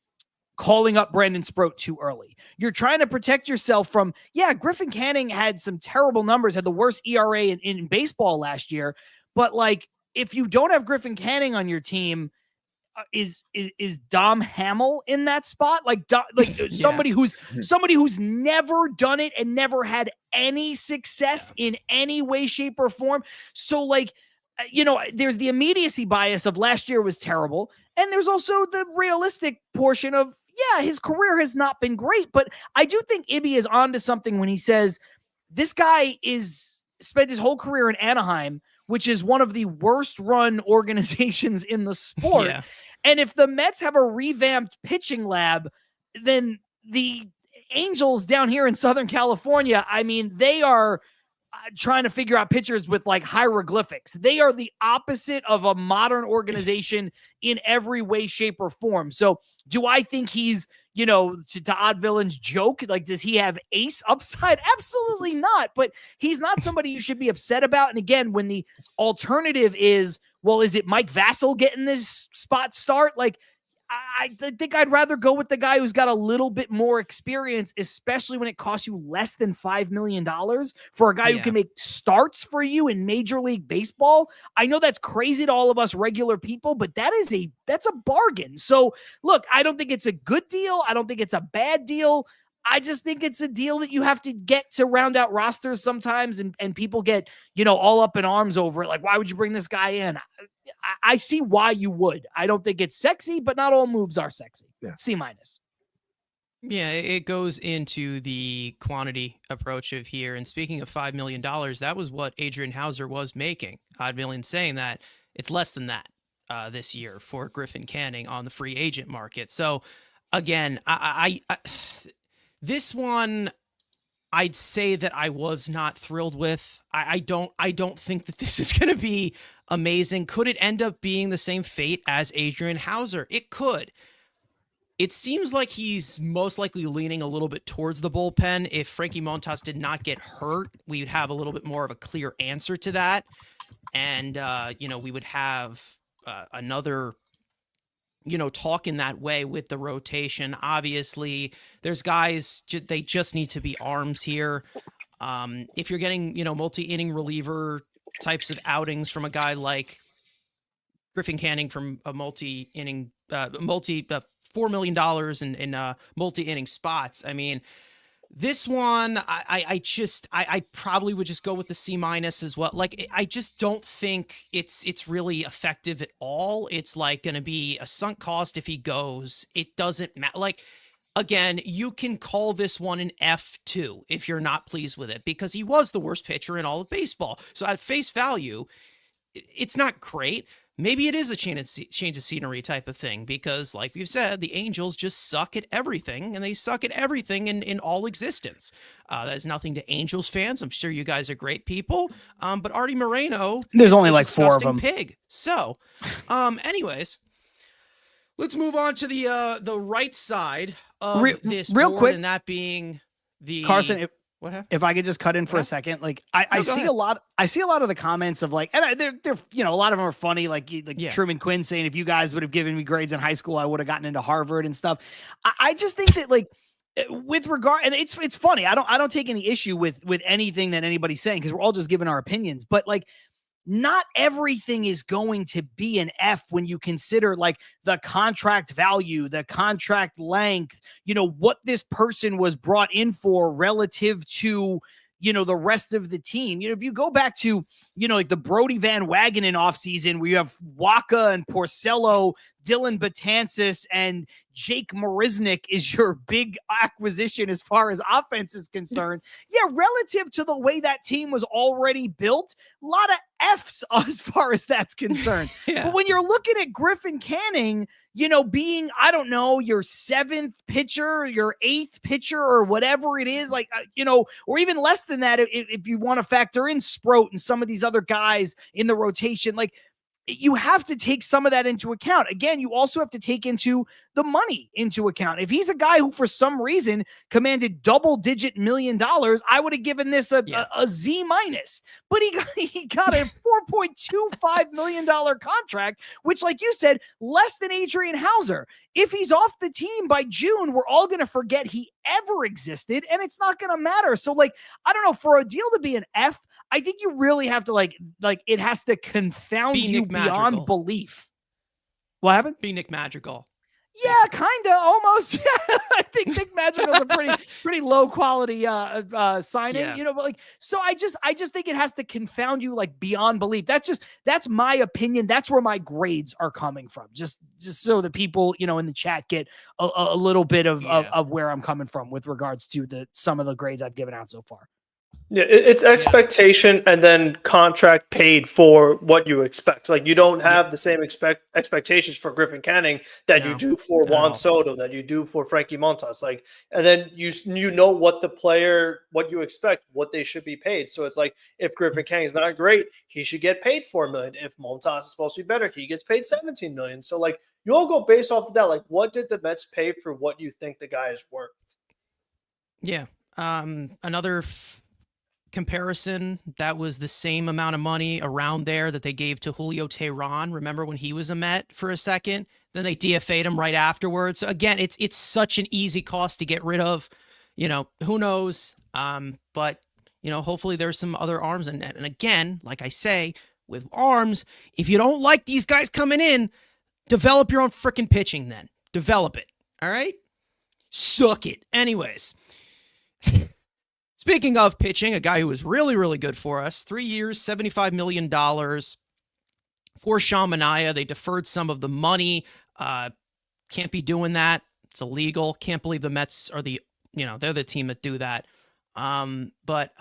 calling up Brandon Sproat too early. You're trying to protect yourself from, Griffin Canning had some terrible numbers, had the worst ERA in baseball last year. But like, if you don't have Griffin Canning on your team, is Dom Hamill in that spot? Somebody who's never done it and never had any success in any way, shape, or form. So there's the immediacy bias of last year was terrible. And there's also the realistic portion of, his career has not been great. But I do think Ibby is onto something when he says this guy spent his whole career in Anaheim, which is one of the worst run organizations in the sport. Yeah. And if the Mets have a revamped pitching lab, then the Angels down here in Southern California, I mean, they are trying to figure out pitchers with like hieroglyphics. They are the opposite of a modern organization in every way, shape, or form. So do I think he's, to Odd Villain's joke, like, does he have ace upside? Absolutely not. But he's not somebody you should be upset about. And again, when the alternative is, well, is it Mike Vassell getting this spot start? Like, I think I'd rather go with the guy who's got a little bit more experience, especially when it costs you less than $5 million for a guy who can make starts for you in Major League Baseball. I know that's crazy to all of us regular people, but that's a bargain. So look, I don't think it's a good deal. I don't think it's a bad deal. I just think it's a deal that you have to get to round out rosters sometimes, and people get, all up in arms over it. Like, why would you bring this guy in? I see why you would. I don't think it's sexy, but not all moves are sexy. Yeah. C-. Yeah, it goes into the quantity approach of here. And speaking of $5 million, that was what Adrian Hauser was making. Odd Villain saying that it's less than that this year for Griffin Canning on the free agent market. So again, I this one, I'd say that I was not thrilled with. I don't think that this is going to be amazing. Could it end up being the same fate as Adrian Hauser? It could. It seems like he's most likely leaning a little bit towards the bullpen. If Frankie Montas did not get hurt, we would have a little bit more of a clear answer to that. And, we would have another talk in that way with the rotation. Obviously, there's guys, they just need to be arms here. If you're getting, multi-inning reliever types of outings from a guy like Griffin Canning from a multi-inning, $4 million in multi-inning spots. I mean, this one, I probably would just go with the C- as well. Like, I just don't think it's really effective at all. It's like going to be a sunk cost if he goes. It doesn't matter. Like, again, you can call this one an F2 if you're not pleased with it, because he was the worst pitcher in all of baseball. So at face value, it's not great. Maybe it is a change of scenery type of thing, because like we've said, the Angels just suck at everything, and they suck at everything in all existence. That is nothing to Angels fans. I'm sure you guys are great people. But Artie Moreno, there's only like 4 of them. Pig. So, anyways, let's move on to the right side of this real board, quick, and that being the Carson. What happened? If I could just cut in for a second, like I see a lot of the comments of like, and they're a lot of them are funny, like Truman Quinn saying, if you guys would have given me grades in high school, I would have gotten into Harvard and stuff. I just think that, like, with regard, and it's funny. I don't take any issue with anything that anybody's saying, because we're all just giving our opinions. But like, not everything is going to be an F when you consider like the contract value, the contract length, what this person was brought in for relative to, the rest of the team. If you go back to, like the Brody Van Wagenen offseason, where you have Waka and Porcello, Dylan Betances, and Jake Marisnick is your big acquisition as far as offense is concerned. Yeah, relative to the way that team was already built, a lot of F's as far as that's concerned. But when you're looking at Griffin Canning, being, I don't know, your 7th pitcher, your 8th pitcher, or whatever it is, like, or even less than that, if you want to factor in Sproat and some of these other guys in the rotation, like, you have to take some of that into account. Again, you also have to take the money into account. If he's a guy who for some reason commanded double-digit $1 million, I would have given this a Z minus. But he got a $4.25 million contract, which, like you said, less than Adrian Hauser. If he's off the team by June, we're all going to forget he ever existed, and it's not going to matter. So, like, I don't know, for a deal to be an F, I think you really have to like it has to confound you beyond belief. What happened? Be Nick Madrigal. Yeah, kind of, almost. I think Nick Madrigal's a pretty low quality signing, but like, so I just think it has to confound you like beyond belief. That's my opinion. That's where my grades are coming from. Just so the people, in the chat get a little bit of where I'm coming from with regards to some of the grades I've given out so far. Yeah, it's expectation and then contract paid for what you expect. Like, you don't have the same expectations for Griffin Canning that you do for Juan Soto, that you do for Frankie Montas. Like, and then you know what the player, what you expect, what they should be paid. So it's like, if Griffin Canning is not great, he should get paid $4 million. If Montas is supposed to be better, he gets paid $17 million. So like, you all go based off of that. Like, what did the Mets pay for what you think the guy is worth? Yeah. Another comparison, that was the same amount of money around there that they gave to Julio Teheran. Remember when he was a Met for a second? Then they DFA'd him right afterwards. So again, it's such an easy cost to get rid of. Who knows? But hopefully there's some other arms. And again, like I say, with arms, if you don't like these guys coming in, develop your own freaking pitching then. Develop it. All right? Suck it. Anyways. Speaking of pitching, a guy who was really, really good for us, 3 years, $75 million for Sean Manaea. They deferred some of the money. Can't be doing that. It's illegal. Can't believe the Mets are they're the team that do that. But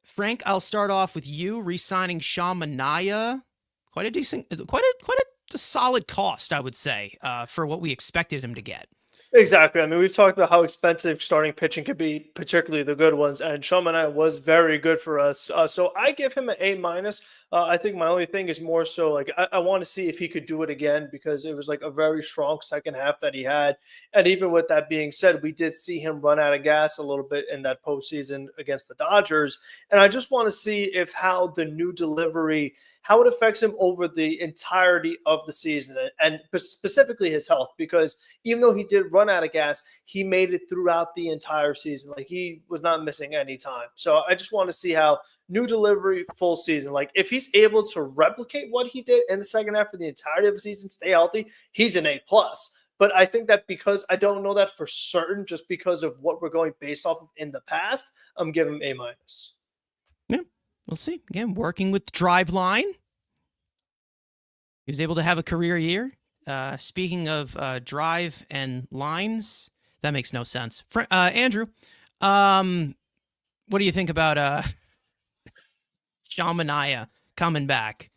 Frank, I'll start off with you re-signing Sean Manaea. Quite a solid cost, I would say, for what we expected him to get. Exactly. I mean, we've talked about how expensive starting pitching could be, particularly the good ones, and Sean Manaea was very good for us. So I give him an A minus. I think my only thing is more so like I want to see if he could do it again, because it was like a very strong second half that he had. And even with that being said, we did see him run out of gas a little bit in that postseason against the Dodgers. And I just want to see how the new delivery, how it affects him over the entirety of the season, and specifically his health, because even though he did run out of gas, he made it throughout the entire season. Like, he was not missing any time. So I just want to see how new delivery, full season, like if he's able to replicate what he did in the second half of the entirety of the season, stay healthy, he's an A+. But I think that because I don't know that for certain, just because of what we're going based off of in the past, I'm giving him A-. Yeah, we'll see. Again, working with Driveline. He was able to have a career year. Speaking of drive and lines, that makes no sense. Andrew, what do you think about Sean Manaea coming back?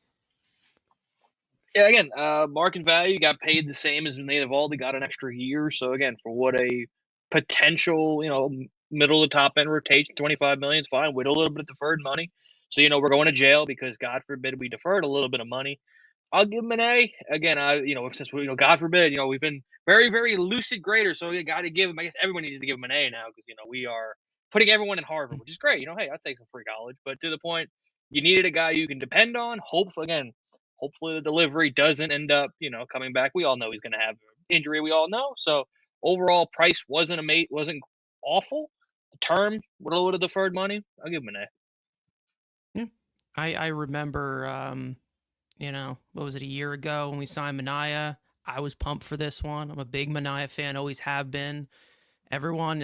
Yeah, again, market value, got paid the same as when they've all got an extra year. So again, for what a potential, middle to top end rotation, $25 million is fine with a little bit of deferred money. So, we're going to jail because God forbid we deferred a little bit of money. I'll give him an A. Again, since we, God forbid, we've been very, very lucid graders. So you got to give him, I guess everyone needs to give him an A now, because, we are putting everyone in Harvard, which is great. Hey, I'll take some free college. But to the point, you needed a guy you can depend on. Hopefully the delivery doesn't end up, coming back. We all know he's going to have an injury. We all know. So overall price wasn't awful. The term with a little bit of deferred money, I'll give him an A. Yeah. I remember, what was it, a year ago when we signed Manaea? I was pumped for this one. I'm a big Manaea fan, always have been. Everyone,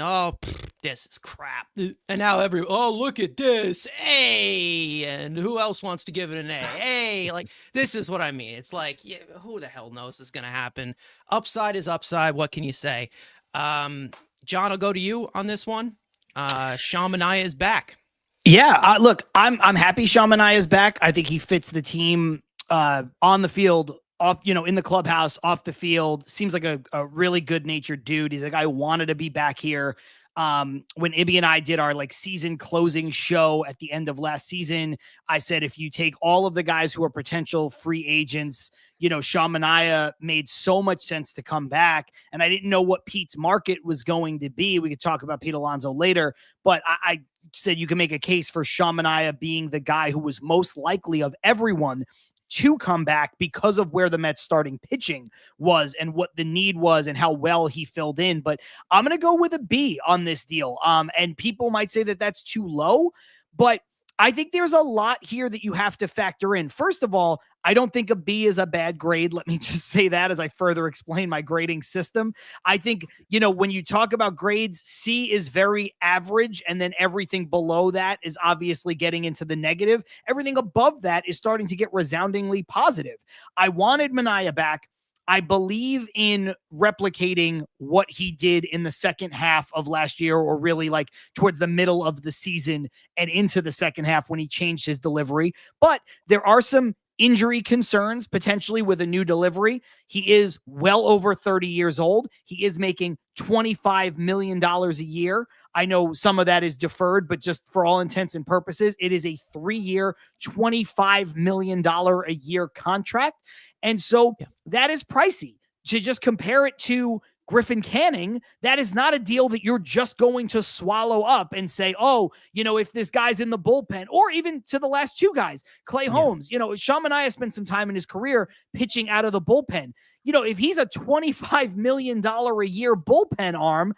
this is crap. And now look at this. A. And who else wants to give it an A? A. Like, this is what I mean. It's like, who the hell knows is going to happen? Upside is upside. What can you say? John, I'll go to you on this one. Sean Manaea is back. Yeah, look, I'm happy Sean Manaea is back. I think he fits the team on the field off, in the clubhouse, off the field, seems like a really good natured dude. He's like, I wanted to be back here. When Ibby and I did our season closing show at the end of last season, I said, if you take all of the guys who are potential free agents, Sean Manaea made so much sense to come back. And I didn't know what Pete's market was going to be. We could talk about Pete Alonso later, but I said you can make a case for Sean Manaea being the guy who was most likely of everyone to come back because of where the Mets starting pitching was and what the need was and how well he filled in. But I'm going to go with a B on this deal. And people might say that that's too low, but I think there's a lot here that you have to factor in. First of all, I don't think a B is a bad grade. Let me just say that as I further explain my grading system. I think, when you talk about grades, C is very average, and then everything below that is obviously getting into the negative. Everything above that is starting to get resoundingly positive. I wanted Manaea back. I believe in replicating what he did in the second half of last year, or really towards the middle of the season and into the second half when he changed his delivery. But there are some injury concerns potentially with a new delivery. He is well over 30 years old. He is making $25 million a year. I know some of that is deferred, but just for all intents and purposes, it is a 3-year, $25 million a year contract. And so that is pricey. To just compare it to Griffin Canning, that is not a deal that you're just going to swallow up and say, oh, if this guy's in the bullpen, or even to the last two guys, Clay Holmes, Sean Manaea spent some time in his career pitching out of the bullpen. If he's a $25 million a year bullpen arm,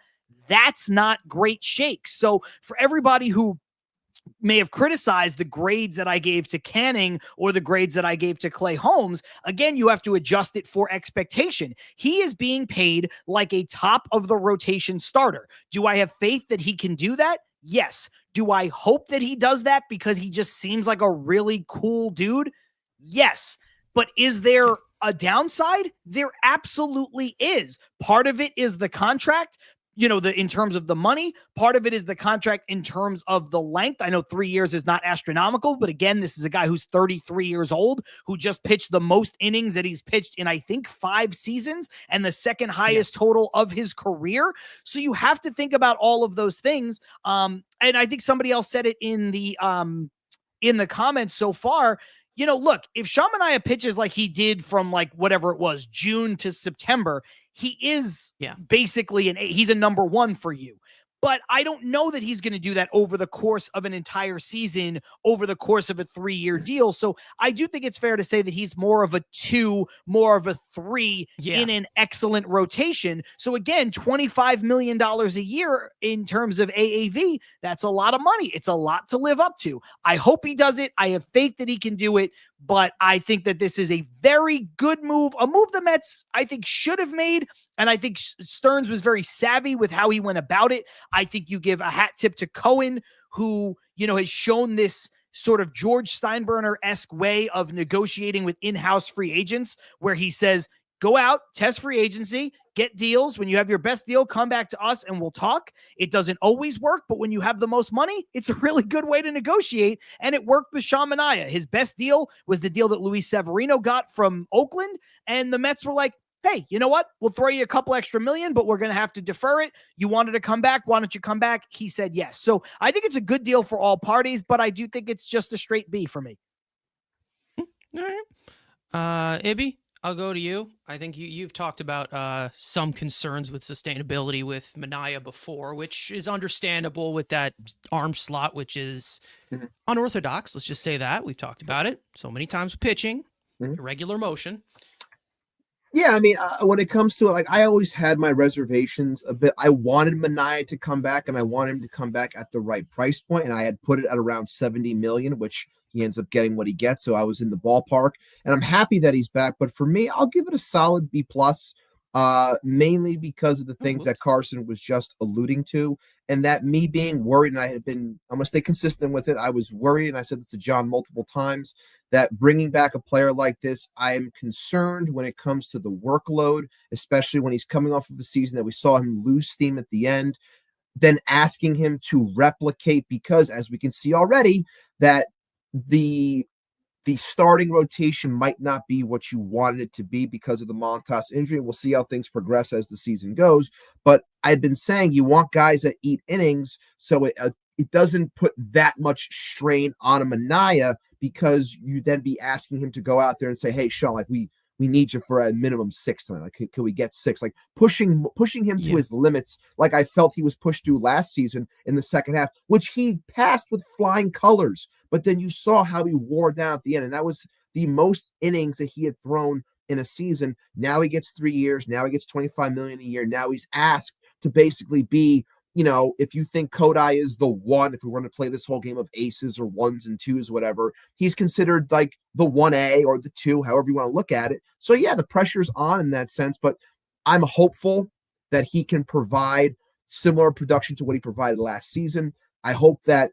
that's not great shakes. So for everybody who may have criticized the grades that I gave to Canning or the grades that I gave to Clay Holmes, again, you have to adjust it for expectation. He is being paid like a top of the rotation starter. Do I have faith that he can do that? Yes. Do I hope that he does that because he just seems like a really cool dude? Yes. But is there a downside? There absolutely is. Part of it is the contract. In terms of the money, part of it is the contract in terms of the length. I know 3 years is not astronomical, but again, this is a guy who's 33 years old, who just pitched the most innings that he's pitched in, I think, 5 seasons, and the second highest total of his career. So you have to think about all of those things. And I think somebody else said it in the comments so far. Look, if Sean Manaea pitches like he did from whatever it was, June to September, he is basically he's a number one for you. But I don't know that he's going to do that over the course of an entire season, over the course of a 3-year deal. So I do think it's fair to say that he's more of a 2, more of a 3 in an excellent rotation. So again, $25 million a year in terms of AAV, that's a lot of money. It's a lot to live up to. I hope he does it. I have faith that he can do it. But I think that this is a very good move, a move the Mets, I think, should have made. And I think Stearns was very savvy with how he went about it. I think you give a hat tip to Cohen, who, has shown this sort of George Steinbrenner-esque way of negotiating with in-house free agents, where he says, go out, test free agency, get deals. When you have your best deal, come back to us and we'll talk. It doesn't always work, but when you have the most money, it's a really good way to negotiate. And it worked with Sean Manaea. His best deal was the deal that Luis Severino got from Oakland. And the Mets were like, hey, you know what? We'll throw you a couple extra million, but we're going to have to defer it. You wanted to come back. Why don't you come back? He said yes. So I think it's a good deal for all parties, but I do think it's just a straight B for me. All right. Ibby, I'll go to you. I think you've talked about some concerns with sustainability with Manaea before, which is understandable with that arm slot, which is unorthodox. Let's just say that. We've talked about it so many times with pitching, irregular motion. Yeah, I mean, when it comes to it, I always had my reservations a bit. I wanted Manaea to come back, and I wanted him to come back at the right price point, and I had put it at around $70 million, which he ends up getting what he gets. So I was in the ballpark, and I'm happy that he's back. But for me, I'll give it a solid B+, mainly because of the things that Carson was just alluding to, and that me being worried, and I'm going to stay consistent with it. I was worried, and I said this to John multiple times, that bringing back a player like this, I am concerned when it comes to the workload, especially when he's coming off of a season that we saw him lose steam at the end, then asking him to replicate, because as we can see already, that the the starting rotation might not be what you wanted it to be because of the Montas injury. We'll see how things progress as the season goes. But I've been saying you want guys that eat innings, so it doesn't put that much strain on a Manaea, because you then be asking him to go out there and say, hey, Sean, like we need you for a minimum 6 tonight. Like, can we get 6? Like pushing him to his limits, like I felt he was pushed to last season in the second half, which he passed with flying colors. But then you saw how he wore down at the end, and that was the most innings that he had thrown in a season. Now he gets 3 years. Now he gets $25 million a year. Now he's asked to basically be, if you think Kodai is the one, if we want to play this whole game of aces or ones and twos, whatever, he's considered like the 1A or the 2, however you want to look at it. So yeah, the pressure's on in that sense, but I'm hopeful that he can provide similar production to what he provided last season. I hope that,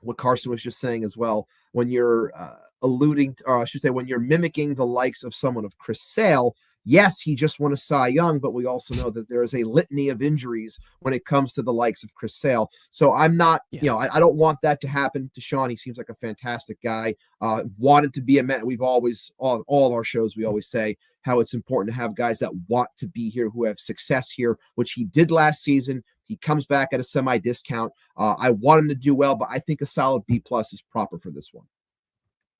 what Carson was just saying as well, when you're alluding to, or I should say, when you're mimicking the likes of someone of Chris Sale, yes, he just won a Cy Young, but we also know that there is a litany of injuries when it comes to the likes of Chris Sale. So I'm not, I don't want that to happen to Sean. He seems like a fantastic guy. Wanted to be a Met. We've always, on all of our shows, we always say how it's important to have guys that want to be here, who have success here, which he did last season. He comes back at a semi-discount. I want him to do well, but I think a solid B+ is proper for this one.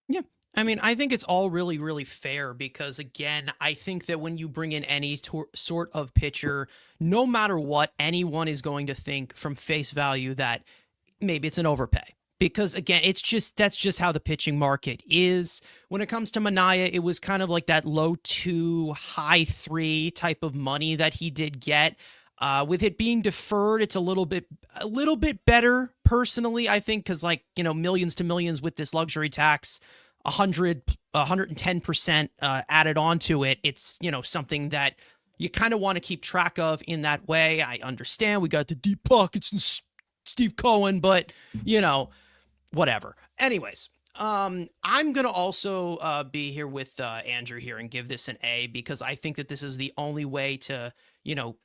Yeah. I mean, I think it's all really, really fair because, again, I think that when you bring in any sort of pitcher, no matter what, anyone is going to think from face value that maybe it's an overpay. Because, again, that's just how the pitching market is. When it comes to Manaea, it was kind of like that low 2, high 3 type of money that he did get. With it being deferred, it's a little bit better personally, I think, because millions to millions with this luxury tax, 110% added onto it. It's, something that you kind of want to keep track of in that way. I understand we got the deep pockets and Steve Cohen, but whatever. Anyways, I'm going to also be here with Andrew here and give this an A, because I think that this is the only way to,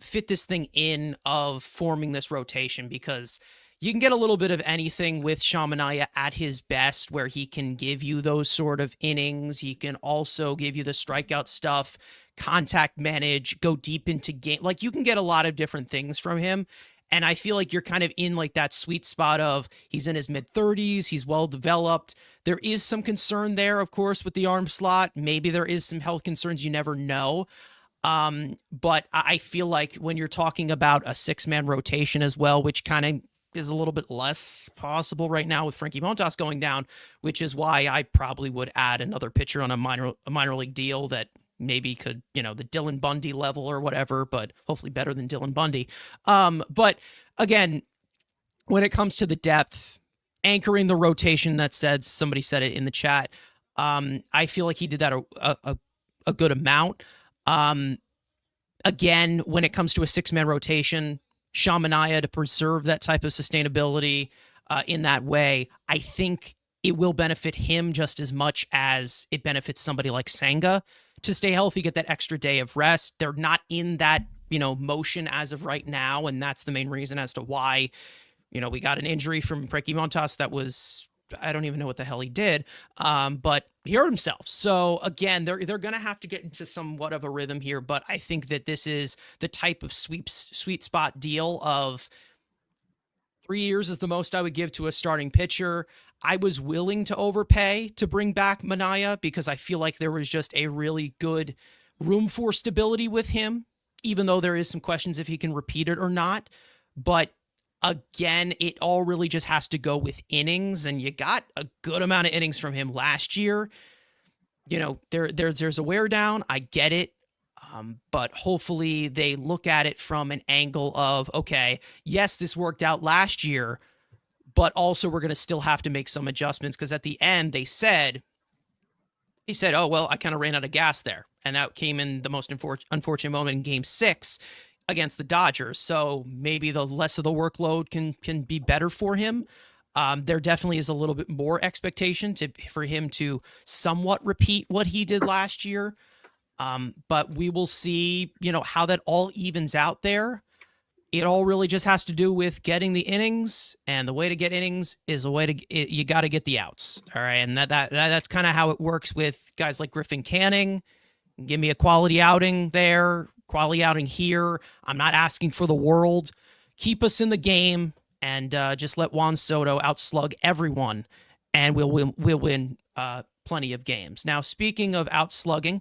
fit this thing in of forming this rotation, because you can get a little bit of anything with Sean Manaea at his best, where he can give you those sort of innings. He can also give you the strikeout stuff, contact manage, go deep into game. Like, you can get a lot of different things from him. And I feel like you're kind of in like that sweet spot of he's in his mid-30s, he's well developed. There is some concern there, of course, with the arm slot. Maybe there is some health concerns, you never know. But I feel like when you're talking about a 6-man rotation as well, which kind of is a little bit less possible right now with Frankie Montas going down, which is why I probably would add another pitcher on a minor league deal that maybe could, the Dylan Bundy level or whatever, but hopefully better than Dylan Bundy. But again, when it comes to the depth, anchoring the rotation, somebody said it in the chat. I feel like he did that a good amount. Again, when it comes to a 6-man rotation, Sean Manaea, to preserve that type of sustainability in that way, I think it will benefit him just as much as it benefits somebody like Senga to stay healthy, get that extra day of rest. They're not in that, motion as of right now, and that's the main reason as to why, we got an injury from Frankie Montas that was, I don't even know what the hell he did, but he hurt himself. So again, they're going to have to get into somewhat of a rhythm here, but I think that this is the type of sweet spot deal of 3 years is the most I would give to a starting pitcher. I was willing to overpay to bring back Manaea because I feel like there was just a really good room for stability with him, even though there is some questions if he can repeat it or not. But again, it all really just has to go with innings, and you got a good amount of innings from him last year. There's a wear down. I get it. But hopefully they look at it from an angle of, okay, yes, this worked out last year, but also we're going to still have to make some adjustments, because at the end he said, oh, well, I kind of ran out of gas there. And that came in the most unfortunate moment in Game 6 against the Dodgers. So maybe the less of the workload can be better for him. There definitely is a little bit more expectation for him to somewhat repeat what he did last year. But we will see, how that all evens out there. it all really just has to do with getting the innings, and the way to get innings is you got to get the outs. All right, and that's kind of how it works with guys like Griffin Canning. Give me a quality outing there, quality outing here. I'm not asking for the world. Keep us in the game, and just let Juan Soto outslug everyone, and we'll win plenty of games. Now, speaking of outslugging,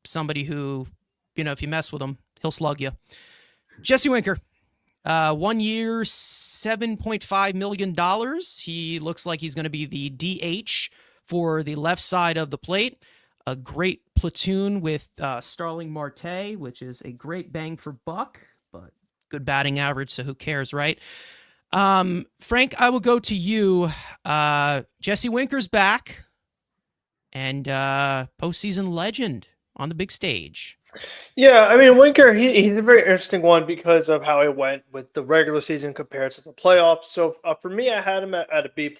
somebody who, if you mess with him, he'll slug you. Jesse Winker, 1 year, $7.5 million. He looks like he's going to be the DH for the left side of the plate. A great platoon with Starling Marte, which is a great bang for buck, but good batting average, so who cares, right? Frank, I will go to you. Jesse Winker's back, and postseason legend on the big stage. Yeah, I mean, Winker, he's a very interesting one because of how it went with the regular season compared to the playoffs. So for me, I had him at a B+.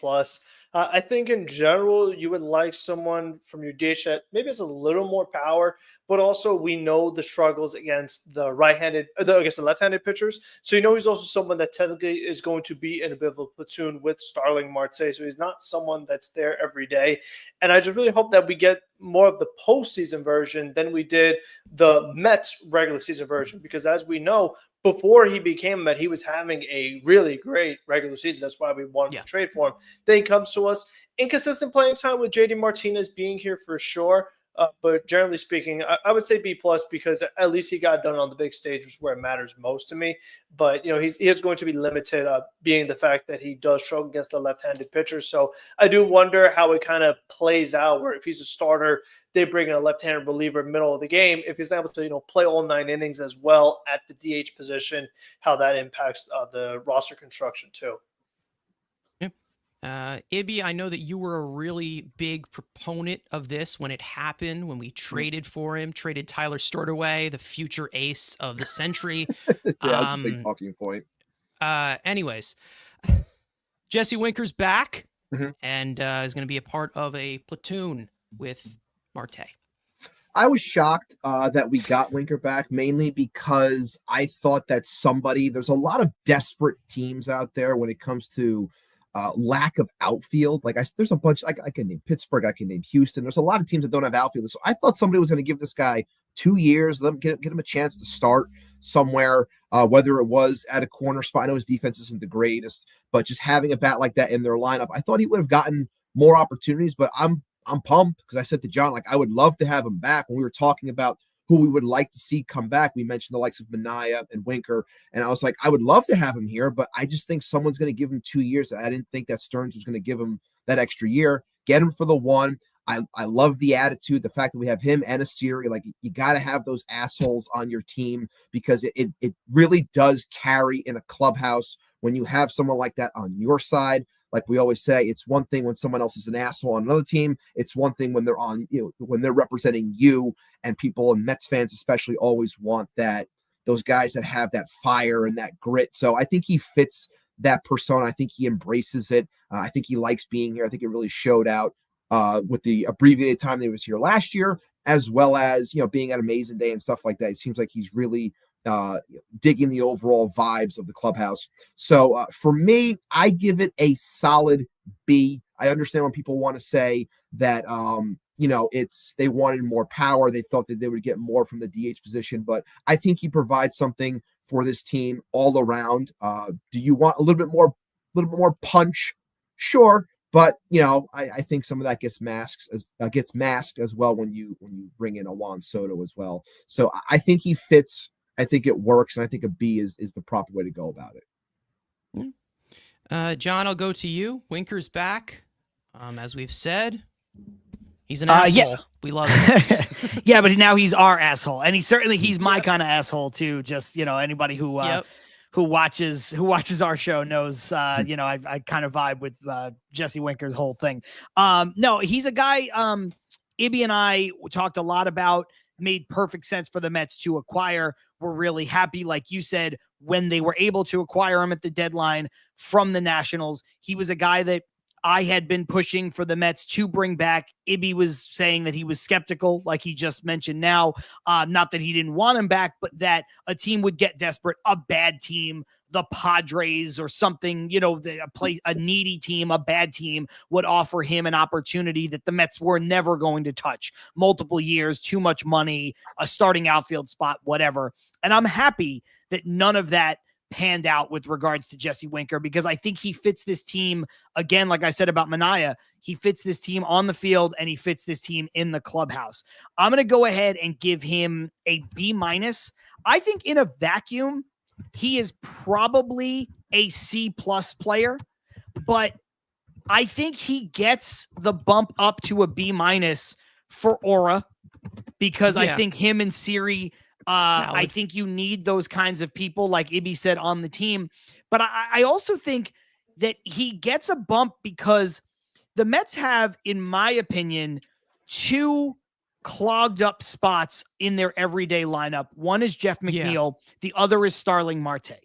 I think in general, you would like someone from your DH that maybe has a little more power, but also we know the struggles against the left-handed pitchers. So he's also someone that technically is going to be in a bit of a platoon with Starling Marte. So he's not someone that's there every day. And I just really hope that we get more of the postseason version than we did the Mets regular season version, because as we know, before he became a Met, he was having a really great regular season. That's why we wanted to trade for him. Then he comes to us. Inconsistent playing time with JD Martinez being here for sure. But generally speaking, I would say B+ because at least he got done on the big stage, which is where it matters most to me. But, he is going to be limited, being the fact that he does struggle against the left-handed pitchers. So I do wonder how it kind of plays out, where if he's a starter, they bring in a left-handed reliever middle of the game. If he's able to, play all 9 innings as well at the DH position, how that impacts the roster construction too. Ibby, I know that you were a really big proponent of this when it happened, when we traded for him, traded Tyler Stortaway, the future ace of the century. That's a big talking point. Anyways, Jesse Winker's back and is going to be a part of a platoon with Marte. I was shocked that we got Winker back, mainly because I thought that there's a lot of desperate teams out there when it comes to lack of outfield. There's a bunch, I can name Pittsburgh, I can name Houston. There's a lot of teams that don't have outfielders. So I thought somebody was going to give this guy 2 years, let him get him a chance to start somewhere, whether it was at a corner spot. I know his defense isn't the greatest, but just having a bat like that in their lineup, I thought he would have gotten more opportunities. But I'm pumped because I said to John, I would love to have him back. When we were talking about who we would like to see come back, we mentioned the likes of Minaya and Winker, and I was like, I would love to have him here, but I just think someone's going to give him 2 years. I didn't think that Stearns was going to give him that extra year. Get him for the one. I love the attitude, the fact that we have him and a Siri. You got to have those assholes on your team, because it really does carry in a clubhouse when you have someone like that on your side. Like we always say, it's one thing when someone else is an asshole on another team. It's one thing when they're when they're representing you, and people, and Mets fans especially, always want those guys that have that fire and that grit. So I think he fits that persona. I think he embraces it. I think he likes being here. I think it really showed out with the abbreviated time that he was here last year, as well as, being at Amazing Day and stuff like that. It seems like he's really digging the overall vibes of the clubhouse. So for me, I give it a solid B. I understand when people want to say that, they wanted more power. They thought that they would get more from the DH position, but I think he provides something for this team all around. Do you want a little bit more punch? Sure. But, I think some of that gets masked as well when you bring in a Juan Soto as well. So I think he fits. I think it works, and I think a B is the proper way to go about it. John, I'll go to you. Winker's back. As we've said, he's an asshole. Yeah. We love him. Yeah, but now he's our asshole, and he's my kind of asshole too. Just anybody who watches our show knows. I kind of vibe with Jesse Winker's whole thing. No, he's a guy. Ibby and I talked a lot about. Made perfect sense for the Mets to acquire. We're really happy, like you said, when they were able to acquire him at the deadline from the Nationals. He was a guy that I had been pushing for the Mets to bring back. Ibby was saying that he was skeptical, like he just mentioned now. Not that he didn't want him back, but that a team would get desperate, a bad team, the Padres or something, a needy team, a bad team would offer him an opportunity that the Mets were never going to touch. Multiple years, too much money, a starting outfield spot, whatever. And I'm happy that none of that panned out with regards to Jesse Winker, because I think he fits this team, again, like I said about Manaea, he fits this team on the field and he fits this team in the clubhouse. I'm going to go ahead and give him a B-. I think in a vacuum, he is probably a C+ player, but I think he gets the bump up to a B- for aura, because I think him and Siri, I think you need those kinds of people, like Ibby said, on the team. But I also think that he gets a bump because the Mets have, in my opinion, two clogged up spots in their everyday lineup. One is Jeff McNeil. The other is Starling Marte.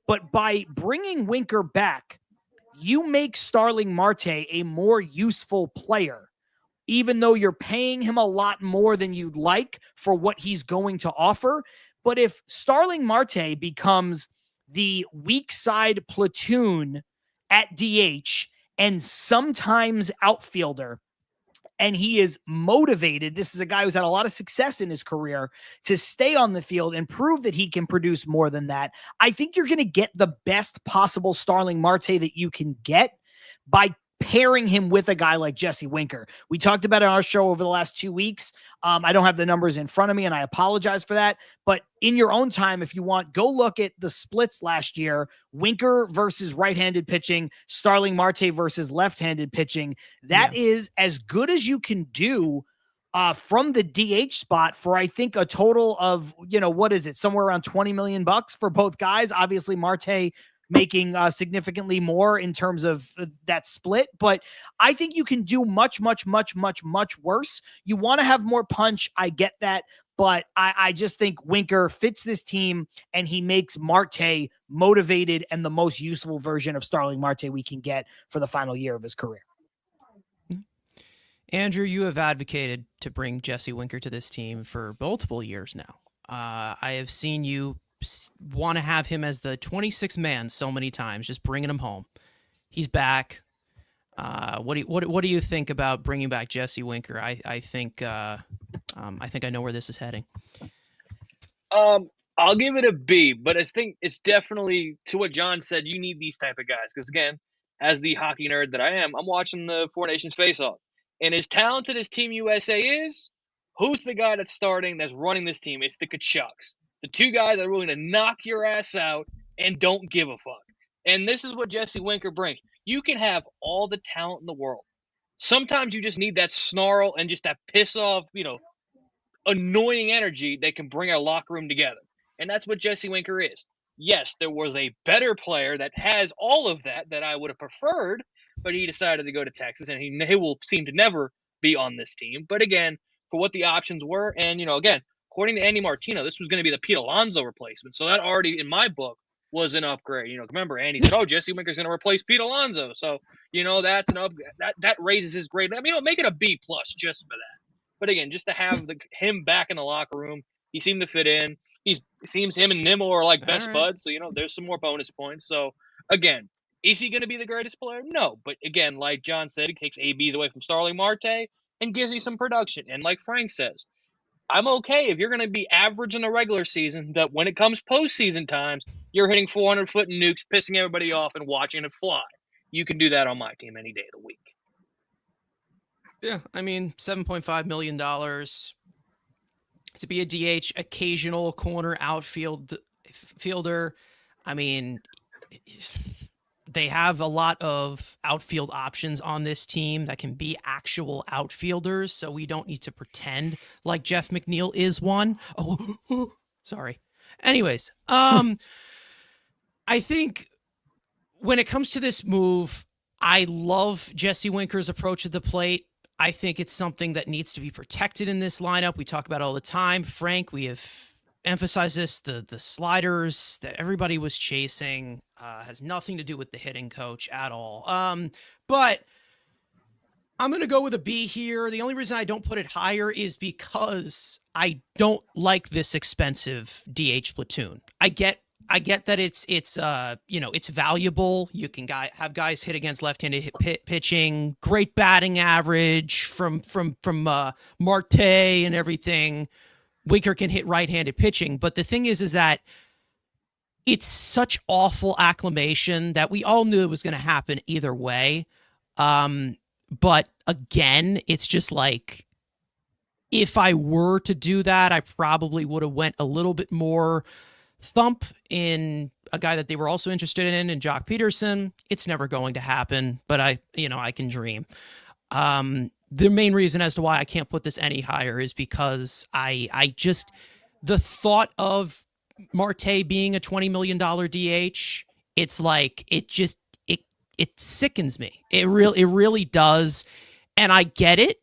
But by bringing Winker back, you make Starling Marte a more useful player, even though you're paying him a lot more than you'd like for what he's going to offer. But if Starling Marte becomes the weak side platoon at DH and sometimes outfielder, and he is motivated, this is a guy who's had a lot of success in his career, to stay on the field and prove that he can produce more than that, I think you're going to get the best possible Starling Marte that you can get by pairing him with a guy like Jesse Winker. We talked about it on our show over the last 2 weeks. I don't have the numbers in front of me, and I apologize for that. But in your own time, if you want, go look at the splits last year. Winker versus right-handed pitching, Starling Marte versus left-handed pitching. That is as good as you can do from the DH spot for, I think, a total of, what is it? Somewhere around $20 million for both guys. Obviously, Marte making significantly more in terms of that split. But I think you can do much, much, much, much, much worse. You want to have more punch. I get that. But I just think Winker fits this team, and he makes Marte motivated and the most useful version of Starling Marte we can get for the final year of his career. Andrew, you have advocated to bring Jesse Winker to this team for multiple years now. I have seen you want to have him as the 26th man so many times, just bringing him home. He's back. What do you think about bringing back Jesse Winker? I think I know where this is heading. I'll give it a B, but I think it's definitely, to what John said, you need these type of guys, because again, as the hockey nerd that I am, I'm watching the Four Nations face-off, and as talented as Team USA is, who's the guy that's starting, that's running this team? It's the Kachucks. The two guys that are willing to knock your ass out and don't give a fuck. And this is what Jesse Winker brings. You can have all the talent in the world. Sometimes you just need that snarl and just that piss off, annoying energy that can bring our locker room together. And that's what Jesse Winker is. Yes, there was a better player that has all of that I would have preferred, but he decided to go to Texas, and he will seem to never be on this team. But again, for what the options were, and, again, according to Andy Martino, this was going to be the Pete Alonso replacement. So that already, in my book, was an upgrade. Remember, Andy said, Jesse Winker's going to replace Pete Alonso. So, that's an upgrade. That raises his grade. Make it a B+ just for that. But again, just to have him back in the locker room, he seemed to fit in. It seems him and Nimmo are like best buds. So, there's some more bonus points. So, again, is he going to be the greatest player? No. But again, like John said, he takes ABs away from Starling Marte and gives you some production. And like Frank says, I'm okay if you're going to be average in the regular season, that when it comes postseason times, you're hitting 400-foot nukes, pissing everybody off, and watching it fly. You can do that on my team any day of the week. Yeah, $7.5 million to be a DH, occasional corner outfielder. They have a lot of outfield options on this team that can be actual outfielders, so we don't need to pretend like Jeff McNeil is one. Oh, sorry. Anyways, I think when it comes to this move, I love Jesse Winker's approach at the plate. I think it's something that needs to be protected in this lineup. We talk about it all the time. Frank, we have emphasized this, the sliders that everybody was chasing has nothing to do with the hitting coach at all. But I'm going to go with a B here. The only reason I don't put it higher is because I don't like this expensive DH platoon. I get that it's valuable. You can have guys hit against left-handed pitching, great batting average from Marte and everything. Winker can hit right-handed pitching, but the thing is that it's such awful acclimation that we all knew it was going to happen either way. But again, it's just like, if I were to do that, I probably would have went a little bit more thump in a guy that they were also interested in Jock Peterson. It's never going to happen, but I can dream. The main reason as to why I can't put this any higher is because the thought of Marte being a $20 million DH, it's like, it sickens me. It really does. And I get it.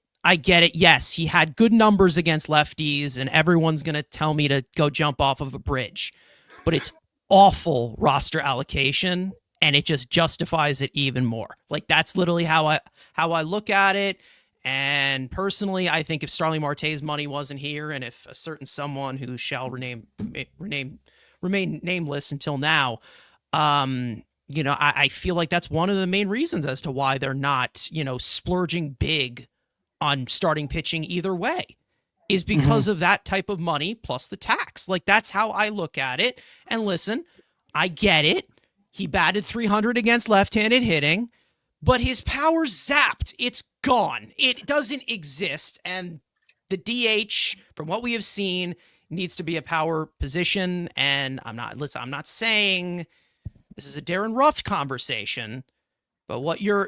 Yes, he had good numbers against lefties, and everyone's going to tell me to go jump off of a bridge. But it's awful roster allocation, and it just justifies it even more. Like, that's literally how I look at it. And personally, I think if Starling Marte's money wasn't here, and if a certain someone who shall remain nameless until now, I feel like that's one of the main reasons as to why they're not, splurging big on starting pitching either way, is because of that type of money plus the tax. Like, that's how I look at it. And listen, I get it. He batted .300 against left-handed hitting, but his power's zapped. It's gone. It doesn't exist. And the DH, from what we have seen, needs to be a power position. And I'm not saying this is a Darren Ruff conversation, but what you're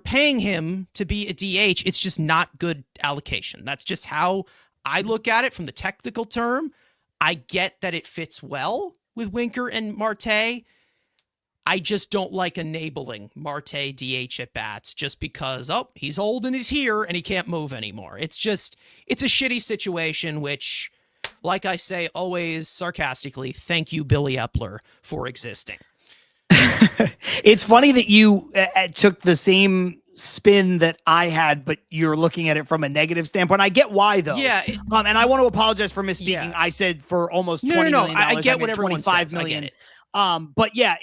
paying him to be a DH, it's just not good allocation. That's just how I look at it from the technical term. I get that it fits well with Winker and Marte. I just don't like enabling Marte DH at bats just because, he's old and he's here and he can't move anymore. It's a shitty situation, which, like I say always sarcastically, thank you, Billy Epler, for existing. It's funny that you took the same spin that I had, but you're looking at it from a negative standpoint. I get why, though. Yeah. And I want to apologize for misspeaking. Yeah. I said for almost $20 million. I get what everyone $25 says. million. I get it. But yeah,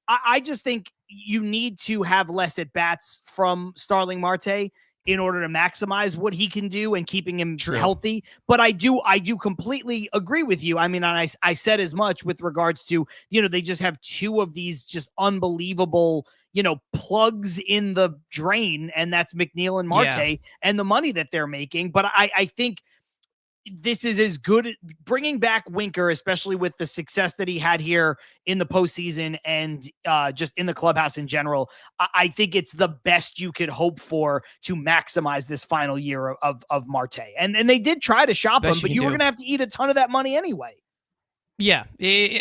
I just think you need to have less at bats from Starling Marte in order to maximize what he can do and keeping him healthy. But I do completely agree with you. I mean, I said as much with regards to, they just have two of these just unbelievable, plugs in the drain, and that's McNeil and Marte and the money that they're making. But I think this is as good bringing back Winker, especially with the success that he had here in the postseason and just in the clubhouse in general. I think it's the best you could hope for to maximize this final year of Marte. And they did try to shop him, but you were going to have to eat a ton of that money anyway. Yeah.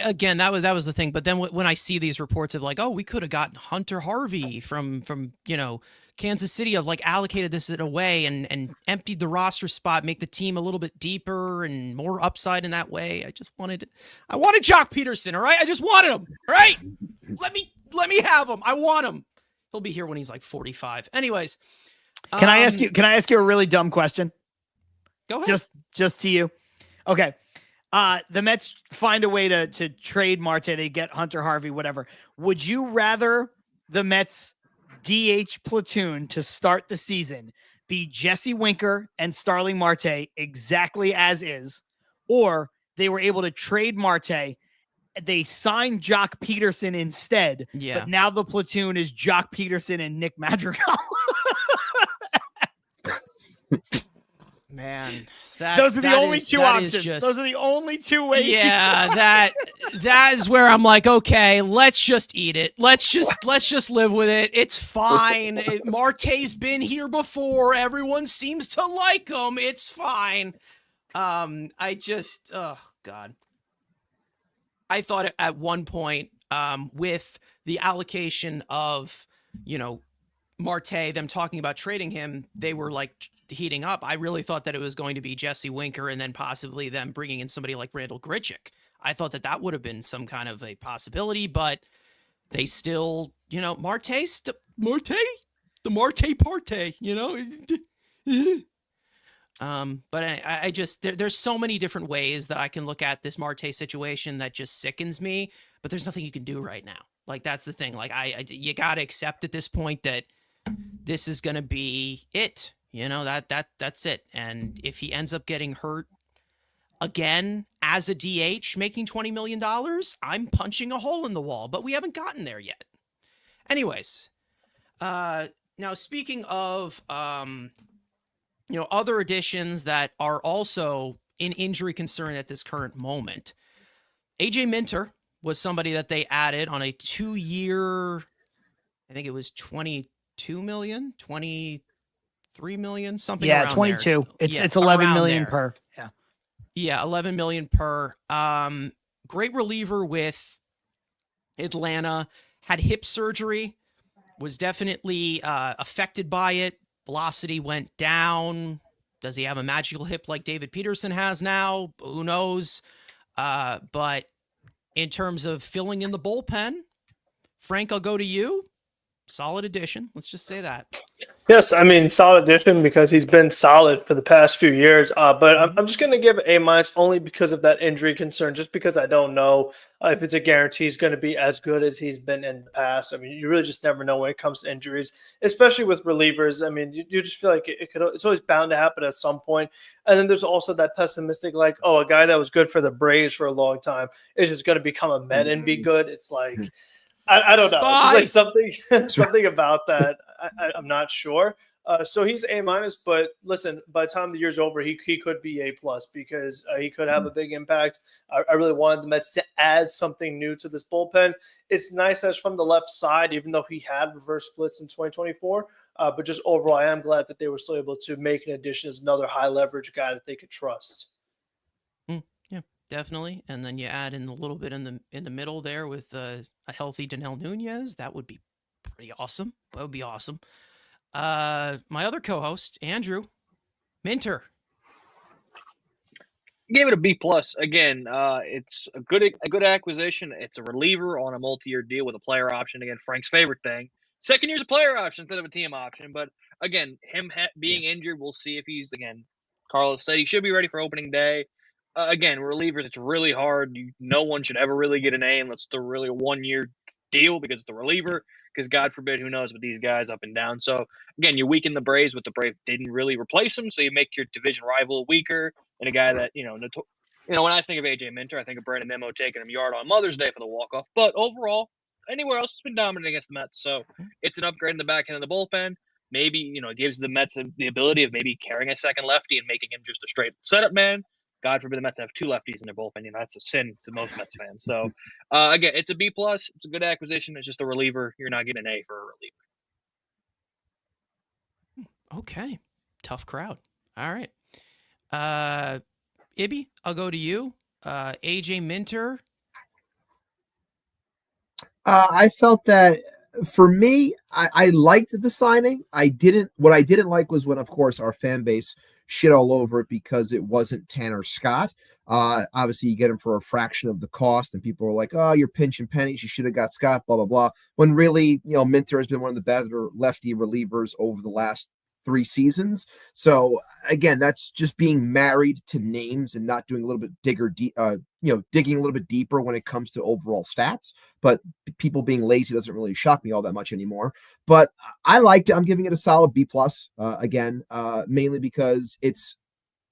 Again, that was the thing. But then when I see these reports of like, we could have gotten Hunter Harvey from Kansas City, of like allocated this in a way and emptied the roster spot, make the team a little bit deeper and more upside in that way. I wanted Jock Peterson. All right. I just wanted him. All right. Let me have him. I want him. He'll be here when he's like 45. Anyways. Can I ask you a really dumb question? Go ahead. Just to you. Okay. The Mets find a way to trade Marte. They get Hunter Harvey, whatever. Would you rather the Mets DH platoon to start the season be Jesse Winker and Starling Marte exactly as is, or they were able to trade Marte, they signed Jock Peterson instead, but now the platoon is Jock Peterson and Nick Madrigal? Man, those are the only two options. Those are the only two ways. Yeah, that is where I'm like, okay, let's just eat it. Let's just live with it. It's fine. Marte's been here before. Everyone seems to like him. It's fine. Oh God. I thought at one point, with the allocation of, Marte, them talking about trading him, they were like heating up. I really thought that it was going to be Jesse Winker and then possibly them bringing in somebody like Randall Grichuk. I thought that would have been some kind of a possibility, but they still, Marte, the Marte Parte, you know. But I just there's so many different ways that I can look at this Marte situation that just sickens me. But there's nothing you can do right now. Like, that's the thing. Like, you got to accept at this point that this is going to be it. You know, that's it. And if he ends up getting hurt again as a DH making $20 million, I'm punching a hole in the wall. But we haven't gotten there yet. Anyways, now speaking of other additions that are also in injury concern at this current moment, AJ Minter was somebody that they added on a 2-year, I think it was 22 million, 23 million, something around 22. There. It's 11 million there. per. Yeah, 11 million per. Great reliever with Atlanta, had hip surgery, was definitely affected by it. Velocity went down. Does he have a magical hip like David Peterson has now? Who knows? But in terms of filling in the bullpen, Frank, I'll go to you. Solid addition. Let's just say that. Yes, I mean, solid addition because he's been solid for the past few years. But I'm just going to give A- only because of that injury concern, just because I don't know if it's a guarantee he's going to be as good as he's been in the past. I mean, you really just never know when it comes to injuries, especially with relievers. I mean, you just feel like it's always bound to happen at some point. And then there's also that pessimistic, like, oh, a guy that was good for the Braves for a long time is just going to become a Met and be good. It's like, I don't know. It's just like something about that. I'm not sure. So he's A-, but listen, by the time the year's over, he could be A+ because he could have a big impact. I really wanted the Mets to add something new to this bullpen. It's nice as from the left side, even though he had reverse splits in 2024. But just overall, I am glad that they were still able to make an addition as another high leverage guy that they could trust. Definitely. And then you add in a little bit in the middle there with a healthy Danel Nunez. That would be pretty awesome. That would be awesome. My other co-host, Andrew Minter. Gave it a B+. Again, it's a good acquisition. It's a reliever on a multi-year deal with a player option. Again, Frank's favorite thing. Second year's a player option instead of a team option. But again, him being injured, we'll see if he's, again, Carlos said he should be ready for opening day. Again, relievers, it's really hard. No one should ever really get a name. That's the really a 1-year deal because it's the reliever. Because God forbid, who knows with these guys up and down. So again, you weaken the Braves, but the Braves didn't really replace him. So you make your division rival weaker and a guy that when I think of AJ Minter, I think of Brandon Nimmo taking him yard on Mother's Day for the walk-off. But overall, anywhere else has been dominant against the Mets. So it's an upgrade in the back end of the bullpen. Maybe it gives the Mets the ability of maybe carrying a second lefty and making him just a straight setup man. God forbid the Mets have 2 lefties in their bullpen. That's a sin to most Mets fans. So, again, it's a B+. It's a good acquisition. It's just a reliever. You're not getting an A for a reliever. Okay. Tough crowd. All right. Ibby, I'll go to you. AJ Minter. I felt that for me, I liked the signing. What I didn't like was when, of course, our fan base shit all over it because it wasn't Tanner Scott. Obviously, you get him for a fraction of the cost, and people were like, "Oh, you're pinching pennies. You should have got Scott." Blah blah blah. When really, Minter has been one of the better lefty relievers over the last 3 seasons. So again, that's just being married to names and not doing a little bit digging a little bit deeper when it comes to overall stats. But people being lazy doesn't really shock me all that much anymore. But I liked it. I'm giving it a solid B+. Again, mainly because it's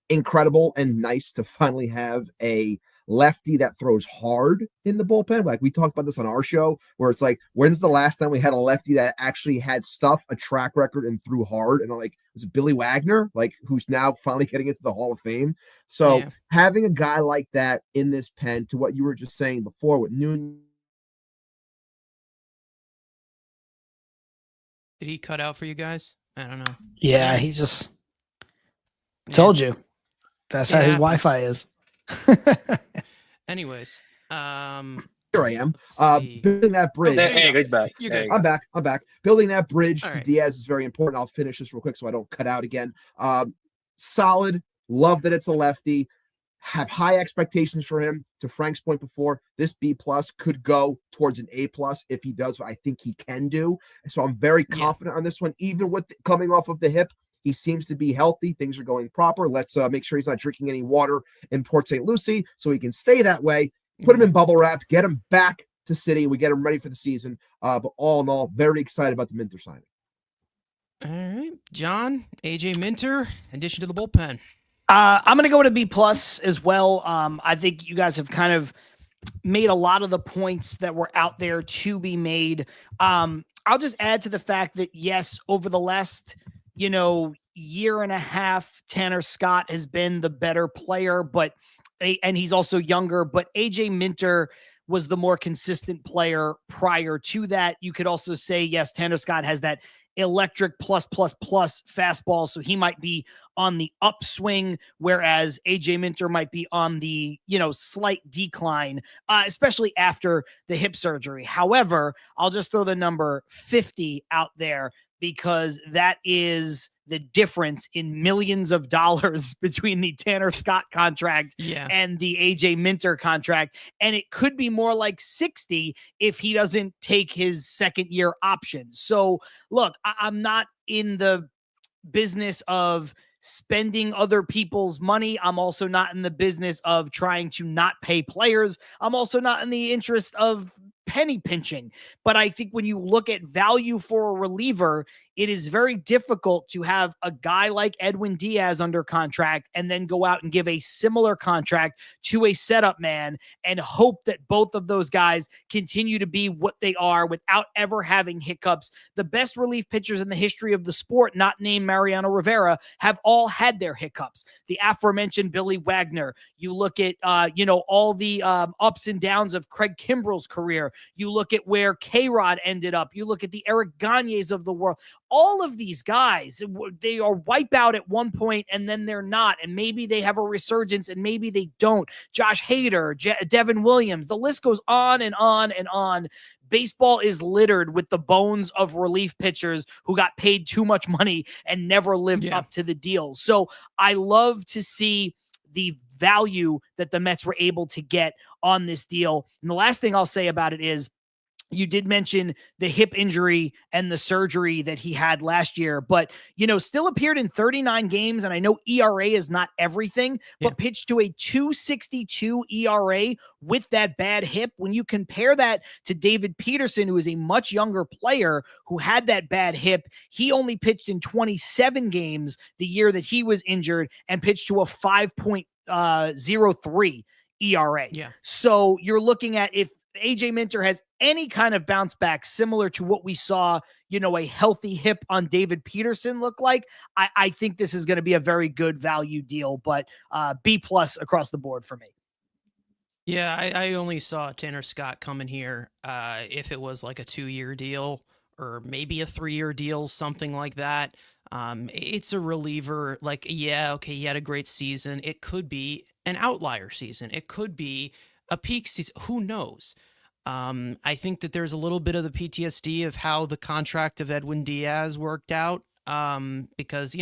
incredible and nice to finally have a lefty that throws hard in the bullpen. Like we talked about this on our show, where it's like, when's the last time we had a lefty that actually had stuff, a track record, and threw hard? And like, was it Billy Wagner, like who's now finally getting into the Hall of Fame? So having a guy like that in this pen, to what you were just saying before with Noon. Did he cut out for you guys? I don't know. Yeah, he just told you. That's how his Wi-Fi is. Anyways, here I am. Building that bridge. Hey, he's back. You're good. I'm back. Building that bridge to Diaz is very important. I'll finish this real quick so I don't cut out again. Solid. Love that it's a lefty. have high expectations for him. To Frank's point before, this B+ could go towards an A+ if he does what I think he can do. So I'm very confident on this one. Even with coming off of the hip, he seems to be healthy. Things are going proper. Let's make sure he's not drinking any water in Port St. Lucie so he can stay that way. Put him in bubble wrap, get him back to City. We get him ready for the season. But all in all, very excited about the Minter signing. All right, John, AJ Minter, addition to the bullpen. I'm going to go to B+ as well. I think you guys have kind of made a lot of the points that were out there to be made. I'll just add to the fact that, yes, over the last, year and a half, Tanner Scott has been the better player, and he's also younger, but AJ Minter was the more consistent player prior to that. You could also say, yes, Tanner Scott has that electric plus fastball, so he might be on the upswing, whereas AJ Minter might be on the slight decline, especially after the hip surgery. However, I'll just throw the number 50 out there because that is the difference in millions of dollars between the Tanner Scott contract and the AJ Minter contract. And it could be more like 60 if he doesn't take his second year option. So look, I'm not in the business of spending other people's money. I'm also not in the business of trying to not pay players. I'm also not in the interest of penny pinching. But I think when you look at value for a reliever, it is very difficult to have a guy like Edwin Diaz under contract and then go out and give a similar contract to a setup man and hope that both of those guys continue to be what they are without ever having hiccups. The best relief pitchers in the history of the sport, not named Mariano Rivera, have all had their hiccups. The aforementioned Billy Wagner. You look at, all the ups and downs of Craig Kimbrell's career. You look at where K-Rod ended up. You look at the Eric Gagnes of the world. All of these guys, they are wipe out at one point and then they're not. And maybe they have a resurgence and maybe they don't. Josh Hader, Devin Williams, the list goes on and on and on. Baseball is littered with the bones of relief pitchers who got paid too much money and never lived up to the deal. So I love to see the value that the Mets were able to get on this deal. And the last thing I'll say about it is, you did mention the hip injury and the surgery that he had last year, but, still appeared in 39 games. And I know ERA is not everything, but pitched to a 2.62 ERA with that bad hip. When you compare that to David Peterson, who is a much younger player who had that bad hip, he only pitched in 27 games the year that he was injured and pitched to a 5.03 ERA. So you're looking at, if AJ Minter has any kind of bounce back similar to what we saw, a healthy hip on David Peterson look like, I think this is going to be a very good value deal, but B+ across the board for me. Yeah, I only saw Tanner Scott coming here if it was like a 2-year deal or maybe a 3-year deal, something like that. It's a reliever. Like, he had a great season. It could be an outlier season. It could be a peak season. Who knows? I think that there's a little bit of the PTSD of how the contract of Edwin Diaz worked out, because,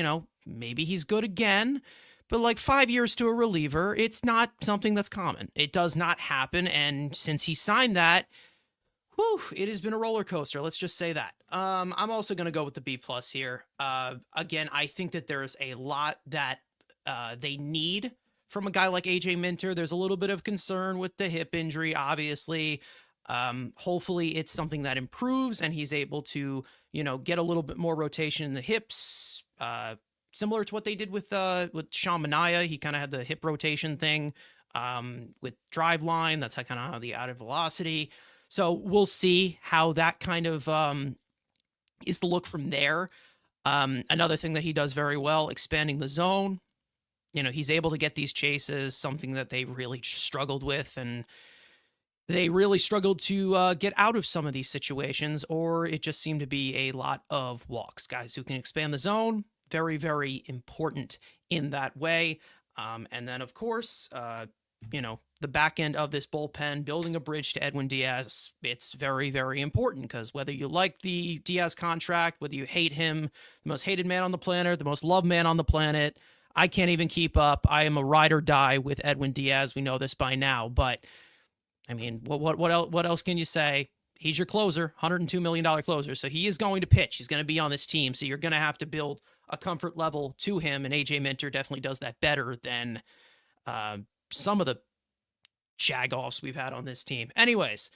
maybe he's good again, but like 5 years to a reliever, it's not something that's common. It does not happen. And since he signed that, it has been a roller coaster. Let's just say that. I'm also going to go with the B+ here. Again, I think that there's a lot that they need from a guy like AJ Minter. There's a little bit of concern with the hip injury, obviously. Hopefully it's something that improves and he's able to, get a little bit more rotation in the hips, similar to what they did with Sean Manaea. He kind of had the hip rotation thing with drive line. That's kind of how the out of velocity. So we'll see how that kind of is the look from there. Another thing that he does very well, expanding the zone. He's able to get these chases, something that they really struggled with, and they really struggled to get out of some of these situations, or it just seemed to be a lot of walks. Guys who can expand the zone, very, very important in that way. And then, of course, the back end of this bullpen, building a bridge to Edwin Diaz, it's very, very important because whether you like the Diaz contract, whether you hate him, the most hated man on the planet, the most loved man on the planet, I can't even keep up. I am a ride or die with Edwin Diaz. We know this by now, but I mean, what else can you say? He's your closer, $102 million closer. So he is going to pitch. He's going to be on this team. So you're going to have to build a comfort level to him. And AJ Minter definitely does that better than some of the jagoffs we've had on this team. Anyways,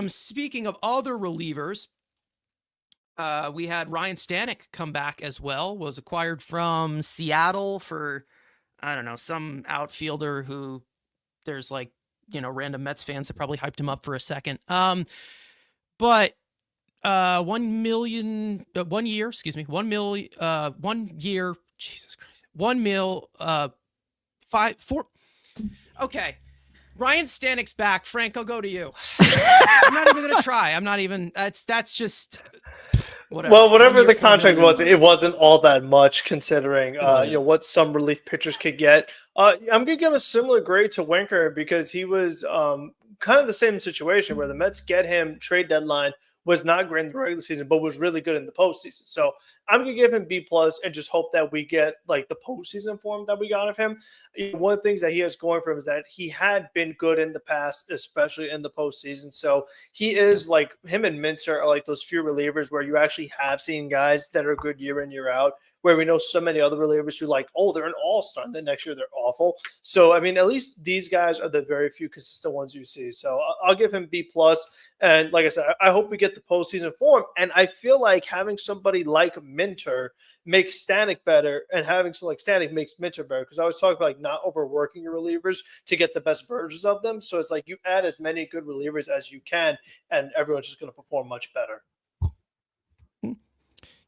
speaking of other relievers, we had Ryan Stanek come back as well, was acquired from Seattle for, I don't know, some outfielder who there's like, random Mets fans that probably hyped him up for a second. But 1 year, Jesus Christ, 1 mil, 4. Okay. Ryan Stanek's back. Frank, I'll go to you. I'm not even going to try. I'm not even, that's just whatever. Well, whatever the contract was, it wasn't all that much considering, what some relief pitchers could get. I'm going to give a similar grade to Winker because he was kind of the same situation where the Mets get him trade deadline, was not great in the regular season, but was really good in the postseason. So I'm going to give him B+ and just hope that we get like the postseason form that we got of him. One of the things that he has going for him is that he had been good in the past, especially in the postseason. So he is like, him and Minter are like those few relievers where you actually have seen guys that are good year in, year out, where we know so many other relievers who like, oh, they're an all-star, and then next year they're awful. So, I mean, at least these guys are the very few consistent ones you see. So I'll give him B+. And like I said, I hope we get the postseason form. And I feel like having somebody like Minter makes Stanek better, and having someone like Stanek makes Minter better. Because I was talking about like not overworking your relievers to get the best versions of them. So it's like you add as many good relievers as you can, and everyone's just going to perform much better.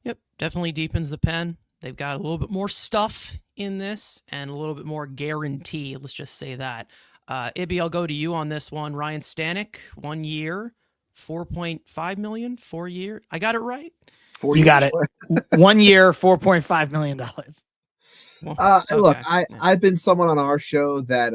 Yep, definitely deepens the pen. They've got a little bit more stuff in this and a little bit more guarantee. Let's just say that. Ibby, I'll go to you on this one. Ryan Stanek, 1 year, $4.5 million, 4 year. I got it right? You got it. 1 year, $4.5 million. Well, Look, okay. I've been someone on our show that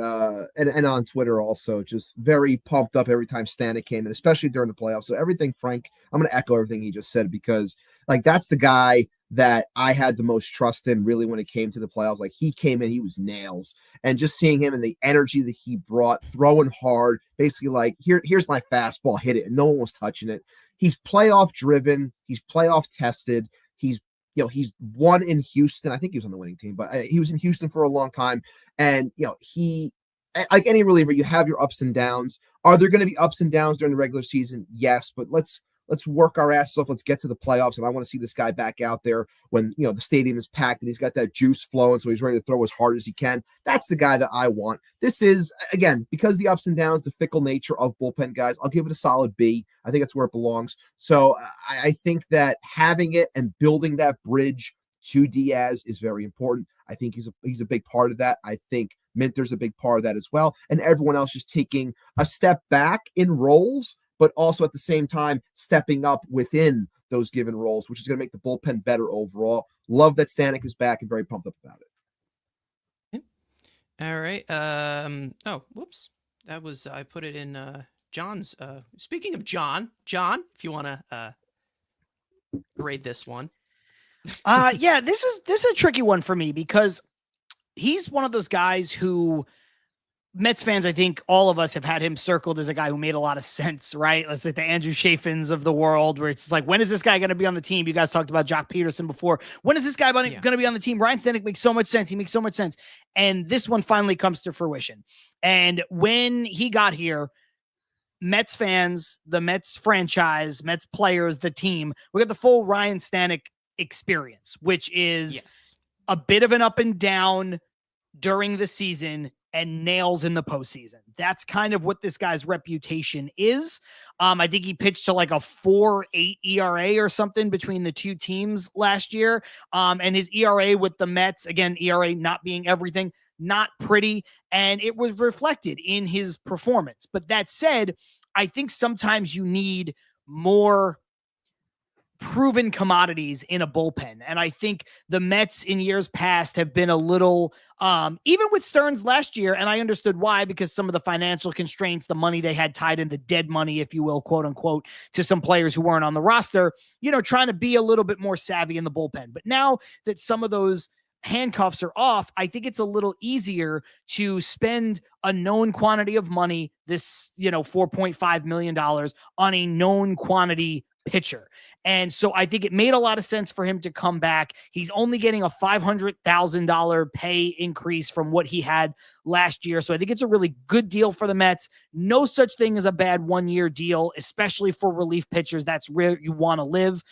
and on Twitter also just very pumped up every time Stanek came in, especially during the playoffs. So everything, Frank, I'm going to echo everything he just said, because like that's the guy that I had the most trust in really when it came to the playoffs. Like he came in, he was nails, and just seeing him and the energy that he brought, throwing hard, basically like here's my fastball, hit it, and no one was touching it. He's playoff driven, he's playoff tested. He's won in Houston. I think he was on the winning team, but he was in Houston for a long time. And, he, like any reliever, you have your ups and downs. Are there going to be ups and downs during the regular season? Yes, but let's work our asses off. Let's get to the playoffs. And I want to see this guy back out there when, the stadium is packed and he's got that juice flowing. So he's ready to throw as hard as he can. That's the guy that I want. This is, again, because the ups and downs, the fickle nature of bullpen guys, I'll give it a solid B. I think that's where it belongs. So I think that having it and building that bridge to Diaz is very important. I think he's a big part of that. I think Minter's a big part of that as well. And everyone else just taking a step back in roles, but also at the same time stepping up within those given roles, which is going to make the bullpen better overall. Love that Stanek is back and very pumped up about it. All right. Oh, whoops. That was, I put it in John's. Speaking of John, if you want to grade this one. Yeah, this is a tricky one for me because he's one of those guys who Mets fans, I think all of us have had him circled as a guy who made a lot of sense, right? Let's like the Andrew Chafins of the world, where it's like, when is this guy going to be on the team? You guys talked about Jock Peterson before. When is this guy going to be on the team? Ryan Stanek makes so much sense. He makes so much sense. And this one finally comes to fruition. And when he got here, Mets fans, the Mets franchise, Mets players, the team, we got the full Ryan Stanek experience, which is a bit of an up and down during the season and nails in the postseason. That's kind of what this guy's reputation is. I think he pitched to like a 4.8 ERA or something between the two teams last year. And his ERA with the Mets, again, ERA not being everything, not pretty. And it was reflected in his performance. But that said, I think sometimes you need more proven commodities in a bullpen. And I think the Mets in years past have been a little, even with Stearns last year, and I understood why, because some of the financial constraints, the money they had tied in, the dead money, if you will, quote unquote, to some players who weren't on the roster, trying to be a little bit more savvy in the bullpen. But now that some of those handcuffs are off, I think it's a little easier to spend a known quantity of money, this, $4.5 million on a known quantity pitcher. And so I think it made a lot of sense for him to come back. He's only getting a $500,000 pay increase from what he had last year. So I think it's a really good deal for the Mets. No such thing as a bad 1-year deal, especially for relief pitchers. That's where you want to live.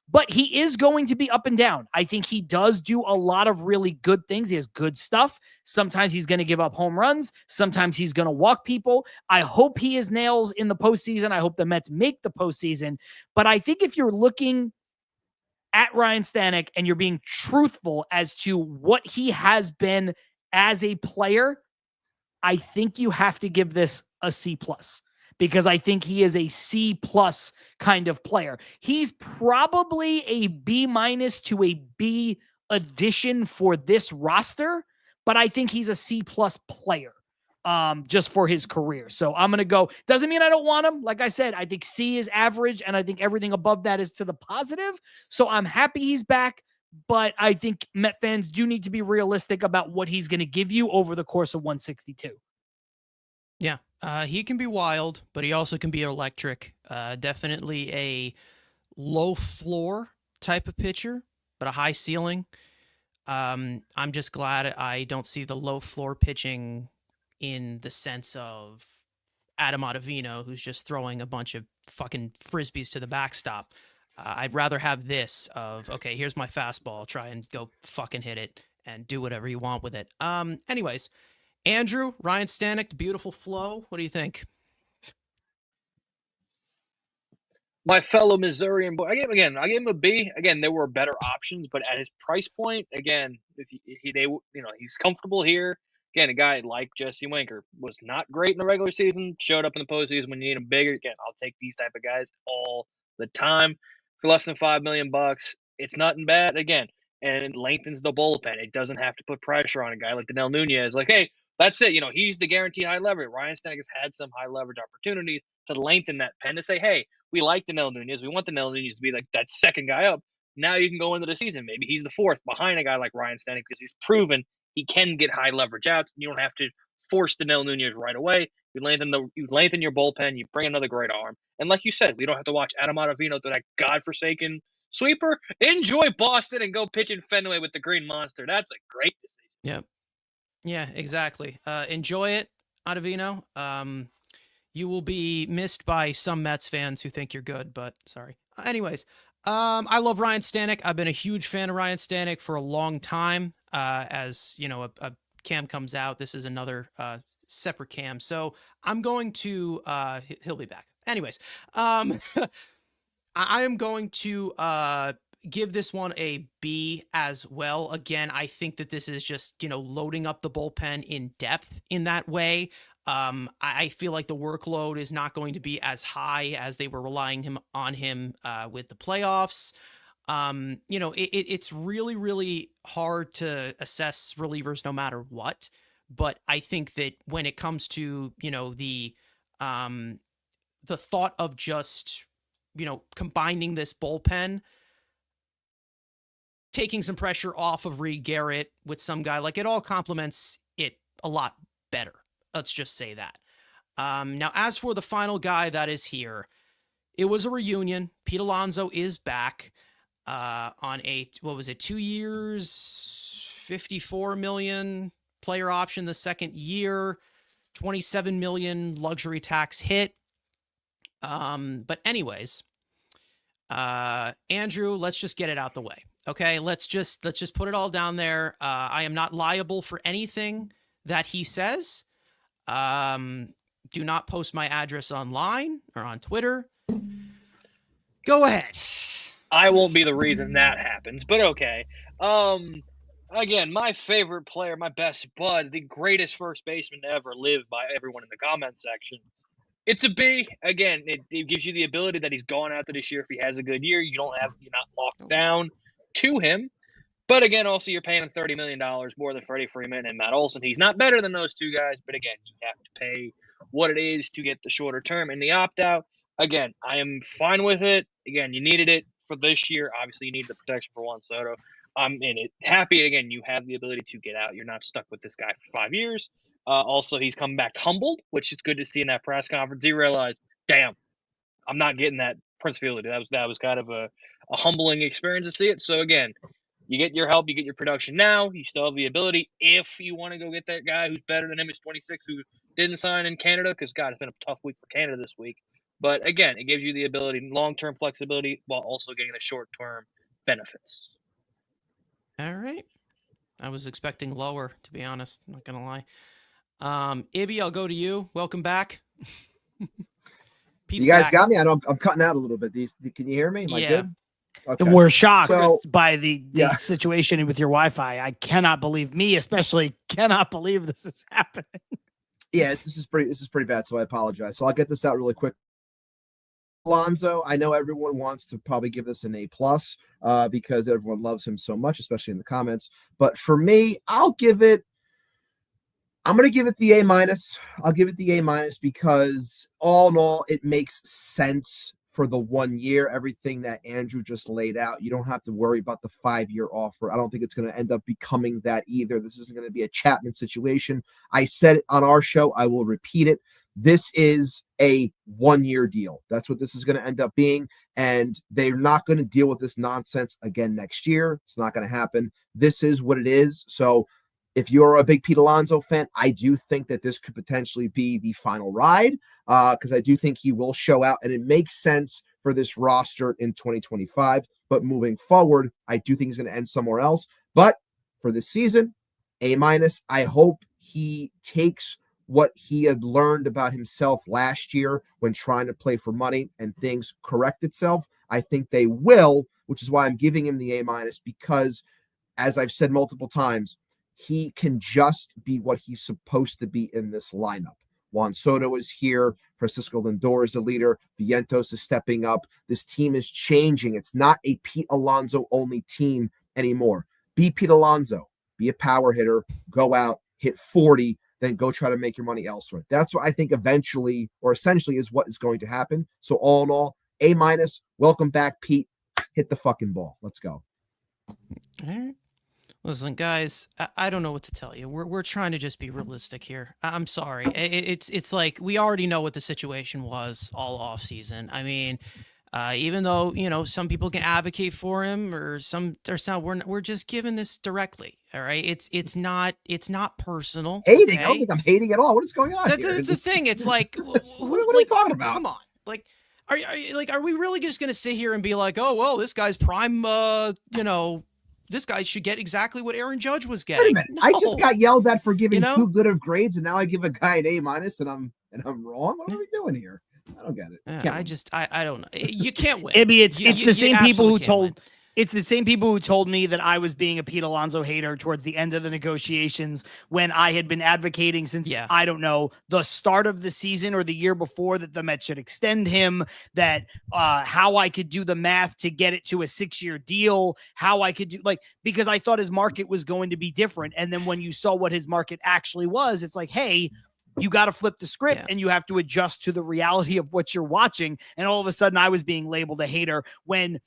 But he is going to be up and down. I think he does do a lot of really good things. He has good stuff. Sometimes he's going to give up home runs. Sometimes he's going to walk people. I hope he is nails in the postseason. I hope the Mets make the postseason. But I think if you're looking at Ryan Stanek and you're being truthful as to what he has been as a player, I think you have to give this a C+. Because I think he is a C+ kind of player. He's probably a B- to a B addition for this roster, but I think he's a C+ player just for his career. So I'm going to go. Doesn't mean I don't want him. Like I said, I think C is average, and I think everything above that is to the positive. So I'm happy he's back, but I think Met fans do need to be realistic about what he's going to give you over the course of 162. Yeah. He can be wild, but he also can be electric. Definitely a low floor type of pitcher, but a high ceiling. I'm just glad I don't see the low floor pitching in the sense of Adam Ottavino, who's just throwing a bunch of fucking frisbees to the backstop. I'd rather have this of, okay, here's my fastball. Try and go fucking hit it and do whatever you want with it. Anyways, Andrew, Ryan Stanek, beautiful flow. What do you think? My fellow Missourian boy, I gave him a B. Again, there were better options, but at his price point, again, he's comfortable here. Again, a guy like Jesse Winker was not great in the regular season, showed up in the postseason when you need him bigger. Again, I'll take these type of guys all the time for less than $5 million. It's nothing bad. Again, and it lengthens the bullpen. It doesn't have to put pressure on a guy like Daniel Nunez. Like, hey, that's it. He's the guaranteed high leverage. Ryan Stanek has had some high leverage opportunities to lengthen that pen to say, hey, we like Daniel Nunez. We want Daniel Nunez to be like that second guy up. Now you can go into the season. Maybe he's the fourth behind a guy like Ryan Stanek because he's proven he can get high leverage outs. You don't have to force Daniel Nunez right away. You lengthen your bullpen. You bring another great arm. And like you said, we don't have to watch Adam Ottavino through that godforsaken sweeper. Enjoy Boston and go pitch in Fenway with the Green Monster. That's a great decision. Yep. Yeah, exactly. Enjoy it, Ottavino. You will be missed by some Mets fans who think you're good, but sorry. Anyways, I love Ryan Stanek. I've been a huge fan of Ryan Stanek for a long time. As you know, a cam comes out. This is another separate cam. So I'm going to, he'll be back. Anyways, I am going to give this one a B as well. Again, I think that this is just, loading up the bullpen in depth in that way. I feel like the workload is not going to be as high as they were relying on him with the playoffs. It's really, really hard to assess relievers no matter what. But I think that when it comes to, the thought of just, combining this bullpen, taking some pressure off of Reed Garrett with some guy, like it all complements it a lot better. Let's just say that. Now, as for the final guy that is here, it was a reunion. Pete Alonso is back on 2 years, $54 million player option the second year, $27 million luxury tax hit. But anyways, Andrew, let's just get it out the way. Okay, let's just put it all down there. I am not liable for anything that he says. Do not post my address online or on Twitter. Go ahead. I won't be the reason that happens, but okay. Again, my favorite player, my best bud, the greatest first baseman to ever live by everyone in the comment section. It's a B. Again, it gives you the ability that he's going after this year. If he has a good year, you're not locked down to him. But again, also you're paying him $30 million more than Freddie Freeman and Matt Olson. He's not better than those two guys, but again, you have to pay what it is to get the shorter term and the opt-out. Again, I am fine with it. Again, you needed it for this year. Obviously, you need the protection for Juan Soto. I'm in it. Happy again. You have the ability to get out. You're not stuck with this guy for 5 years. Also, he's come back humbled, which is good to see in that press conference. He realized, damn, I'm not getting that Prince Fielder. That was kind of a humbling experience to see it. So again, you get your help, you get your production now. You still have the ability if you want to go get that guy who's better than him, who's 26, who didn't sign in Canada, because God, it's been a tough week for Canada this week. But again, it gives you the ability, long-term flexibility, while also getting the short-term benefits. All right. I was expecting lower, to be honest. I'm not gonna lie. Ibby, I'll go to you. Welcome back. Pete's You guys back. got me? I know I'm cutting out a little bit. Can you hear me? Am I good? Okay. We're shocked So- by the Yeah. situation with your Wi-Fi. I cannot believe, especially cannot believe this is happening. Yeah, this is pretty bad, so I apologize. So I'll get this out really quick. Alonso, I know everyone wants to probably give this an A+, because everyone loves him so much, especially in the comments. But for me, I'm going to give it the A-. I'll give it the A- because all in all, it makes sense for the 1 year, everything that Andrew just laid out. You don't have to worry about the 5-year offer. I don't think it's going to end up becoming that either. This isn't going to be a Chapman situation. I said it on our show. I will repeat it. This is a 1-year deal. That's what this is going to end up being. And they're not going to deal with this nonsense again next year. It's not going to happen. This is what it is. So if you're a big Pete Alonso fan, I do think that this could potentially be the final ride, because I do think he will show out, and it makes sense for this roster in 2025. But moving forward, I do think he's going to end somewhere else. But for this season, A-. I hope he takes what he had learned about himself last year when trying to play for money and things correct itself. I think they will, which is why I'm giving him the A-, because, as I've said multiple times, he can just be what he's supposed to be in this lineup. Juan Soto is here. Francisco Lindor is the leader. Vientos is stepping up. This team is changing. It's not a Pete Alonso only team anymore. Be Pete Alonso. Be a power hitter. Go out, hit 40, then go try to make your money elsewhere. That's what I think eventually, or essentially, is what is going to happen. So all in all, A-. Welcome back, Pete. Hit the fucking ball. Let's go. All right. Listen, guys, I don't know what to tell you. We're trying to just be realistic here. I'm sorry. It's like we already know what the situation was all off season. I mean, even though some people can advocate for him or some, we're just giving this directly. All right, it's not personal. Hating? Okay? I don't think I'm hating at all. What is going on? That's the thing. It's like, what are we talking about? Come on, like. Are we really just gonna sit here and be like, oh well, this guy's prime, this guy should get exactly what Aaron Judge was getting? Wait a minute. No. I just got yelled at for giving too good of grades, and now I give a guy an A- and I'm wrong. What are we doing here? I don't get it. I don't know. You can't win. Ibby, it's the same people who told. Win. It's the same people who told me that I was being a Pete Alonso hater towards the end of the negotiations, when I had been advocating since, I don't know, the start of the season or the year before, that the Mets should extend him, that how I could do the math to get it to a 6-year deal, how I could do, because I thought his market was going to be different. And then when you saw what his market actually was, it's like, hey, you got to flip the script and you have to adjust to the reality of what you're watching. And all of a sudden I was being labeled a hater, when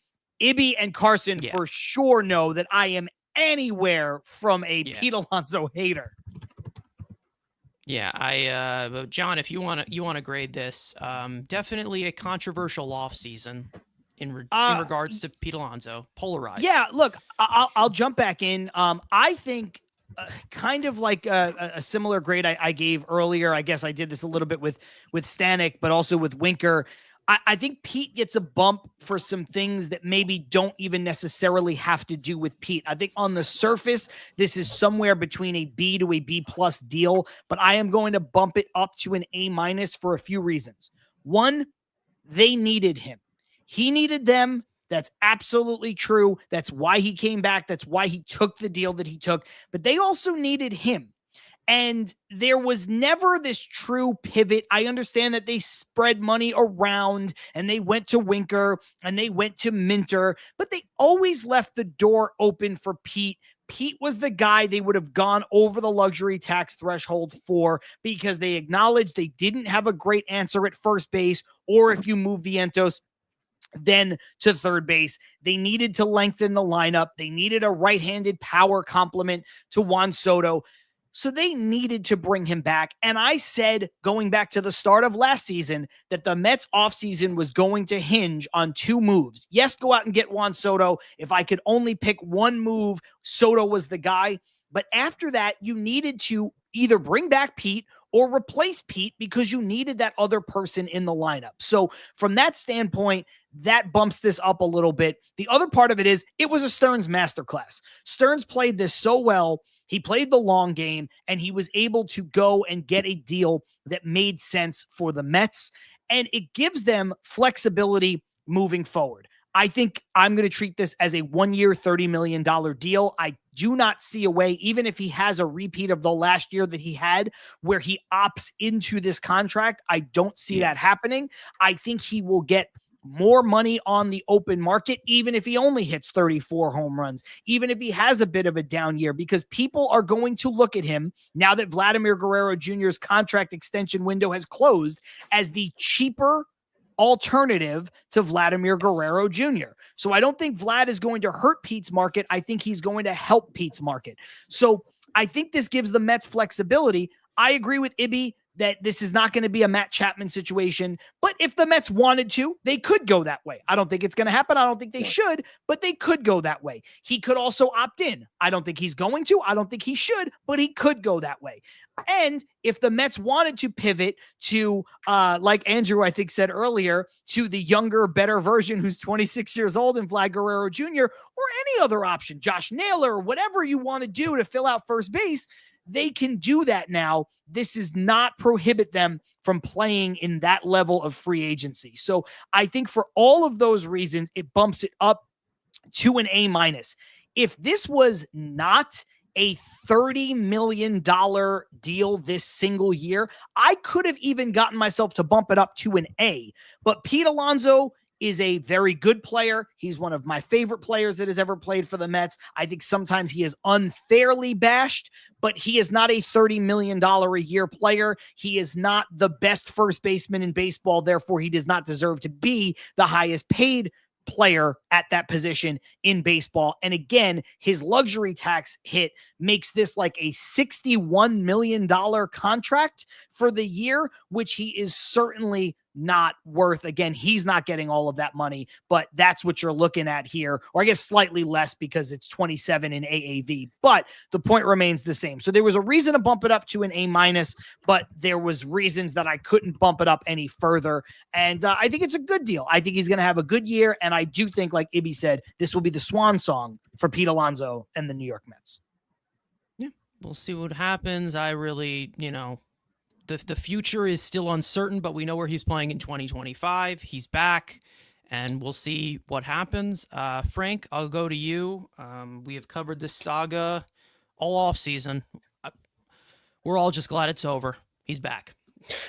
Ibby and Carson for sure know that I am anywhere from a Pete Alonso hater. Yeah, John, if you want to grade this, definitely a controversial offseason in regards to Pete Alonso, polarized. Yeah, look, I'll jump back in. I think kind of like a similar grade I gave earlier. I guess I did this a little bit with Stanek, but also with Winker. I think Pete gets a bump for some things that maybe don't even necessarily have to do with Pete. I think on the surface, this is somewhere between a B to a B+ deal, but I am going to bump it up to an A- for a few reasons. One, they needed him. He needed them. That's absolutely true. That's why he came back. That's why he took the deal that he took. But they also needed him. And there was never this true pivot. I understand that they spread money around and they went to Winker and they went to Minter, but they always left the door open for Pete. Pete was the guy they would have gone over the luxury tax threshold for, because they acknowledged they didn't have a great answer at first base, or if you move Vientos, then to third base. They needed to lengthen the lineup. They needed a right-handed power complement to Juan Soto. So they needed to bring him back. And I said, going back to the start of last season, that the Mets offseason was going to hinge on two moves. Yes, go out and get Juan Soto. If I could only pick one move, Soto was the guy. But after that, you needed to either bring back Pete or replace Pete because you needed that other person in the lineup. So from that standpoint, that bumps this up a little bit. The other part of it is it was a Stearns masterclass. Stearns played this so well. He played the long game, and he was able to go and get a deal that made sense for the Mets, and it gives them flexibility moving forward. I think I'm going to treat this as a 1-year, $30 million deal. I do not see a way, even if he has a repeat of the last year that he had where he opts into this contract. I don't see that happening. I think he will get more money on the open market, even if he only hits 34 home runs, even if he has a bit of a down year, because people are going to look at him now that Vladimir Guerrero Jr.'s contract extension window has closed as the cheaper alternative to Vladimir Guerrero Jr. So I don't think Vlad is going to hurt Pete's market. I think he's going to help Pete's market. So I think this gives the Mets flexibility. I agree with Ibby that this is not going to be a Matt Chapman situation, but if the Mets wanted to, they could go that way. I don't think it's going to happen. I don't think they should, but they could go that way. He could also opt in. I don't think he's going to. I don't think he should, but he could go that way. And if the Mets wanted to pivot to, like Andrew, I think said earlier, to the younger, better version who's 26 years old and Vlad Guerrero Jr., or any other option, Josh Naylor, whatever you want to do to fill out first base, they can do that now. This does not prohibit them from playing in that level of free agency. So I think for all of those reasons, it bumps it up to an A-. If this was not a $30 million deal this single year, I could have even gotten myself to bump it up to an A. But Pete Alonso is a very good player. He's one of my favorite players that has ever played for the Mets. I think sometimes he is unfairly bashed, but he is not a $30 million a year player. He is not the best first baseman in baseball. Therefore, he does not deserve to be the highest paid player at that position in baseball. And again, his luxury tax hit makes this like a $61 million contract for the year, which he is certainly not worth. Again, he's not getting all of that money, but that's what you're looking at here, or I guess slightly less because it's 27 in AAV, but the point remains the same. So there was a reason to bump it up to an A-, but there was reasons that I couldn't bump it up any further. And I think it's a good deal. I think he's going to have a good year. And I do think, like Ibby said, this will be the swan song for Pete Alonso and the New York Mets. Yeah, we'll see what happens. I really, the future is still uncertain, but we know where he's playing in 2025. He's back, and we'll see what happens. Frank, I'll go to you. We have covered this saga all off season. We're all just glad it's over. He's back.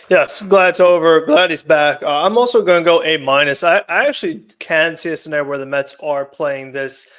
Yes, glad it's over. Glad he's back. I'm also going to go A-. I actually can see a scenario where the Mets are playing this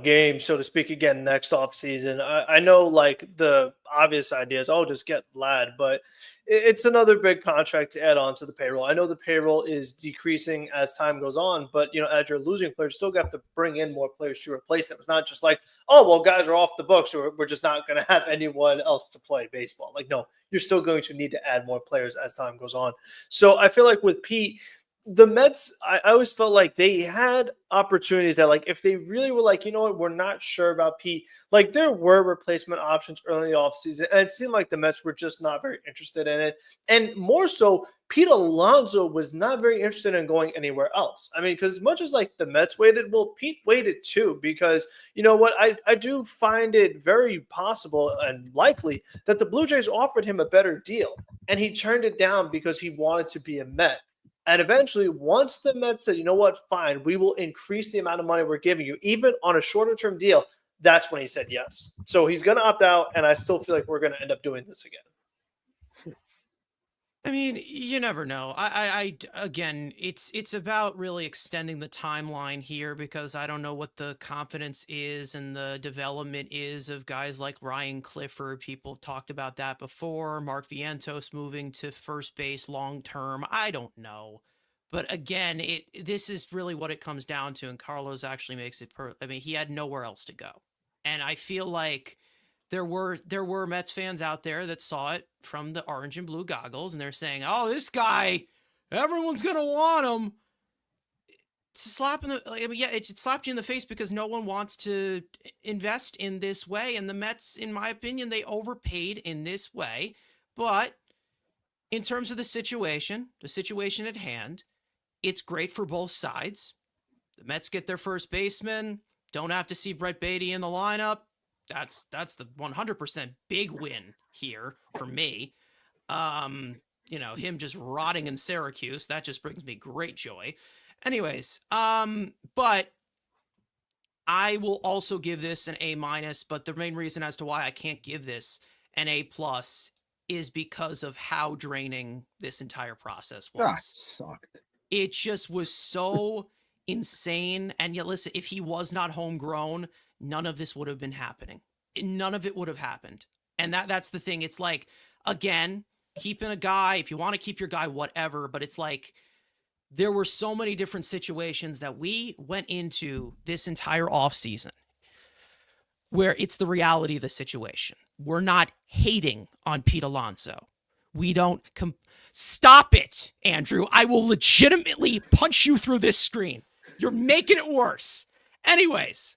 game, so to speak, again next offseason. I know, like, the obvious idea is, just get Vlad, but it's another big contract to add on to the payroll. I know the payroll is decreasing as time goes on, but, as you're losing players, you still got to bring in more players to replace them. It's not just like, guys are off the books, or we're just not going to have anyone else to play baseball. Like, no, you're still going to need to add more players as time goes on. So I feel like with Pete, the Mets, I always felt like they had opportunities that, like, if they really were like, we're not sure about Pete, like, there were replacement options early in the offseason, and it seemed like the Mets were just not very interested in it. And more so, Pete Alonso was not very interested in going anywhere else. I mean, because as much as, like, the Mets waited, well, Pete waited too, because you know what? I do find it very possible and likely that the Blue Jays offered him a better deal, and he turned it down because he wanted to be a Met. And eventually, once the Mets said, fine, we will increase the amount of money we're giving you, even on a shorter-term deal, that's when he said yes. So he's going to opt out, and I still feel like we're going to end up doing this again. I mean, you never know. Again, it's about really extending the timeline here, because I don't know what the confidence is and the development is of guys like Ryan Clifford. People talked about that before. Mark Vientos moving to first base long term. I don't know. But again, this is really what it comes down to, and Carlos actually makes it I mean, he had nowhere else to go. And I feel like there were Mets fans out there that saw it from the orange and blue goggles, and they're saying, "Oh, this guy, everyone's gonna want him." It's a slap in the, I mean, yeah, it slapped you in the face because no one wants to invest in this way, and the Mets, in my opinion, they overpaid in this way. But in terms of the situation at hand, it's great for both sides. The Mets get their first baseman, don't have to see Brett Beatty in the lineup. That's the 100% big win here for me. Him just rotting in Syracuse, that just brings me great joy. Anyways, but I will also give this an A-, but the main reason as to why I can't give this an A+ is because of how draining this entire process was. That sucked. It just was so insane. And yet, listen, if he was not homegrown, none of this would have been happening. None of it would have happened. And that's the thing. It's like, again, keeping a guy, if you want to keep your guy, whatever, but it's like, there were so many different situations that we went into this entire offseason where it's the reality of the situation. We're not hating on Pete Alonso. We don't stop it, Andrew. I will legitimately punch you through this screen. You're making it worse. Anyways,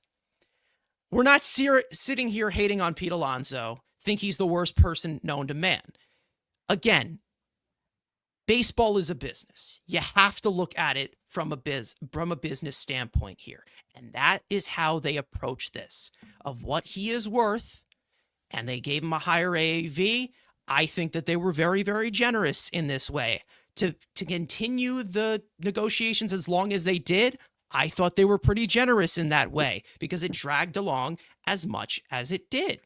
we're not sitting here hating on Pete Alonso, think he's the worst person known to man. Again, baseball is a business. You have to look at it from a business standpoint here. And that is how they approach this, of what he is worth. And they gave him a higher AAV. I think that they were very, very generous in this way. To continue the negotiations as long as they did, I thought they were pretty generous in that way because it dragged along as much as it did.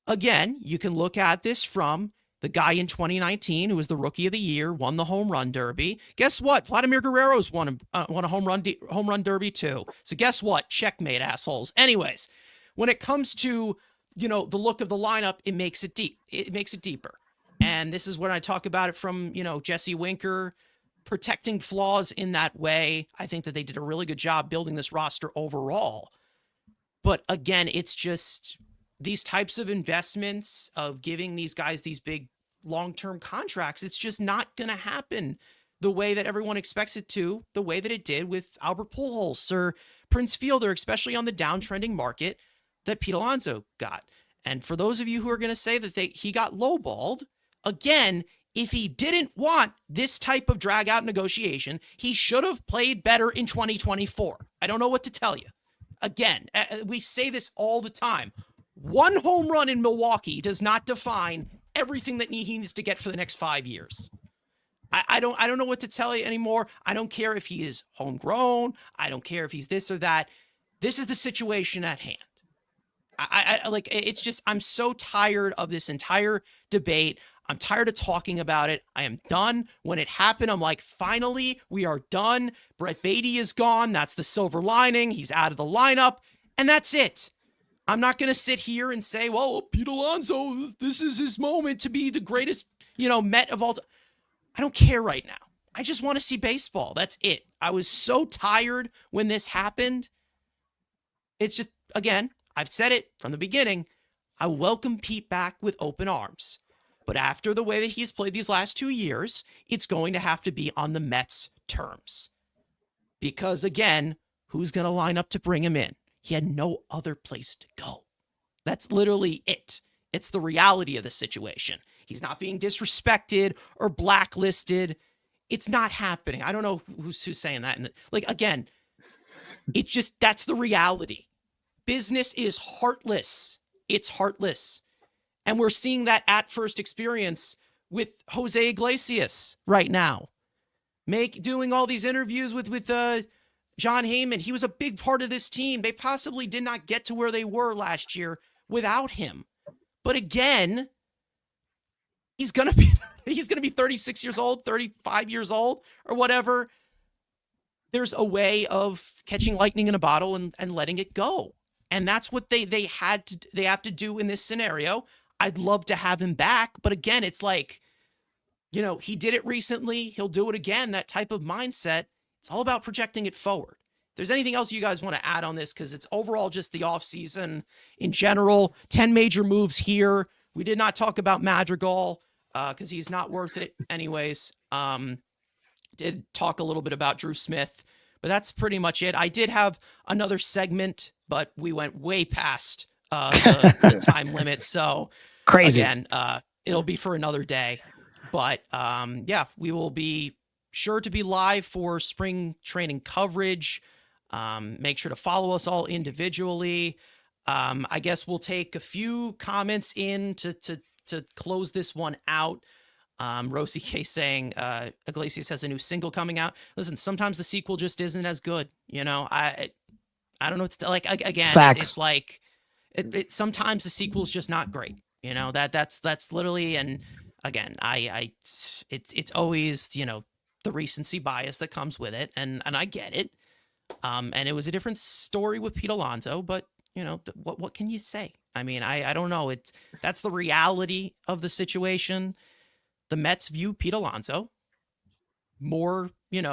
Again, you can look at this from the guy in 2019 who was the Rookie of the Year, won the home run derby. Guess what? Vladimir Guerrero's won a home run derby too. So guess what? Checkmate, assholes. Anyways, when it comes to the look of the lineup, it makes it deep. It makes it deeper. And this is when I talk about it from Jesse Winker protecting flaws in that way. I think that they did a really good job building this roster overall. But again, it's just these types of investments of giving these guys these big long-term contracts. It's just not going to happen the way that everyone expects it to, the way that it did with Albert Pujols or Prince Fielder, especially on the downtrending market that Pete Alonso got. And for those of you who are going to say that he got lowballed, again, if he didn't want this type of drag-out negotiation, he should have played better in 2024. I don't know what to tell you. Again, we say this all the time. One home run in Milwaukee does not define everything that he needs to get for the next 5 years. I don't know what to tell you anymore. I don't care if he is homegrown. I don't care if he's this or that. This is the situation at hand. It's just, I'm so tired of this entire debate. I'm tired of talking about it. I am done. When it happened, I'm like, finally, we are done. Brett Beatty is gone. That's the silver lining. He's out of the lineup. And that's it. I'm not going to sit here and say, well, Pete Alonso, this is his moment to be the greatest, Met of all time. I don't care right now. I just want to see baseball. That's it. I was so tired when this happened. It's just, again, I've said it from the beginning. I welcome Pete back with open arms. But after the way that he's played these last 2 years, it's going to have to be on the Mets' terms. Because, again, who's going to line up to bring him in? He had no other place to go. That's literally it. It's the reality of the situation. He's not being disrespected or blacklisted. It's not happening. I don't know who's saying that. Again, it's just, that's the reality. Business is heartless. It's heartless. And we're seeing that at first experience with Jose Iglesias right now. Doing all these interviews with John Heyman. He was a big part of this team. They possibly did not get to where they were last year without him. But again, he's going to be 36 years old, 35 years old, or whatever. There's a way of catching lightning in a bottle and letting it go. And that's what they have to do in this scenario. I'd love to have him back, but again, it's like he did it recently. He'll do it again. That type of mindset. It's all about projecting it forward. If there's anything else you guys want to add on this, because it's overall just the offseason in general, 10 major moves here. We did not talk about Madrigal because he's not worth it anyways. Did talk a little bit about Drew Smith, but that's pretty much it. I did have another segment, but we went way past the time limit. So Crazy. Again, it'll be for another day. But yeah, we will be sure to be live for spring training coverage. Make sure to follow us all individually. I guess we'll take a few comments in to close this one out. Rosie K saying Iglesias has a new single coming out. Listen, sometimes the sequel just isn't as good. I don't know what to like. Again, it's like it sometimes the sequel's just not great. That's literally. And again, it's always the recency bias that comes with it, and I get it. And it was a different story with Pete Alonso, but what can you say? I mean, I don't know. That's the reality of the situation. The Mets view Pete Alonso more, in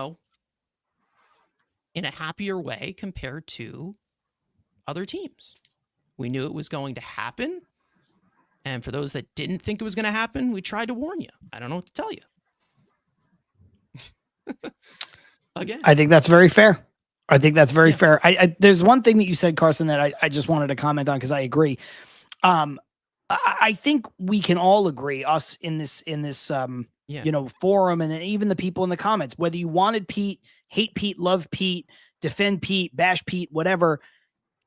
a happier way compared to other teams. We knew it was going to happen. And for those that didn't think it was going to happen, we tried to warn you. I don't know what to tell you. Again, I think that's very fair. I think that's very fair. There's one thing that you said, Carson, that I just wanted to comment on because I agree. I think we can all agree, us in this forum, and then even the people in the comments, whether you wanted Pete, hate Pete, love Pete, defend Pete, bash Pete, whatever,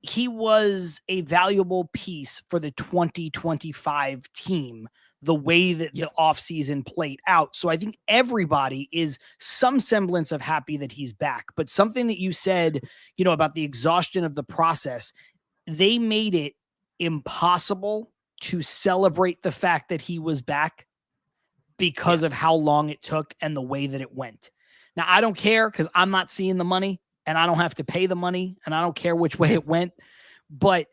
he was a valuable piece for the 2025 team, the way that the offseason played out. So I think everybody is some semblance of happy that he's back. But something that you said, about the exhaustion of the process, they made it impossible to celebrate the fact that he was back because of how long it took and the way that it went. Now, I don't care because I'm not seeing the money and I don't have to pay the money and I don't care which way it went, but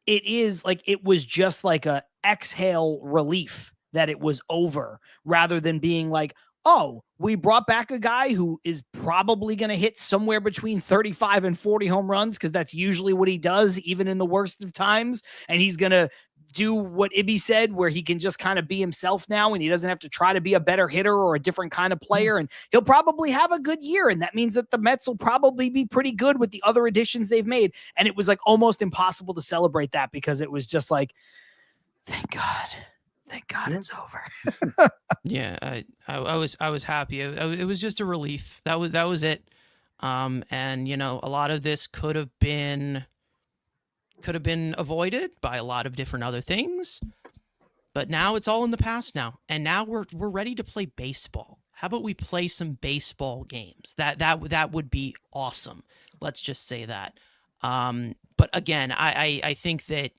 it was just like a exhale relief that it was over, rather than being like, oh, we brought back a guy who is probably going to hit somewhere between 35 and 40 home runs, because that's usually what he does, even in the worst of times. And he's going to do what Ibby said, where he can just kind of be himself now, and he doesn't have to try to be a better hitter or a different kind of player. And he'll probably have a good year. And that means that the Mets will probably be pretty good with the other additions they've made. And it was like almost impossible to celebrate that, because it was just like, thank God it's over. Yeah, I was happy. It was just a relief. That was it. And a lot of this could have been avoided by a lot of different other things, but now it's all in the past now. And now we're ready to play baseball. How about we play some baseball games? That would be awesome. Let's just say that. But again, I think that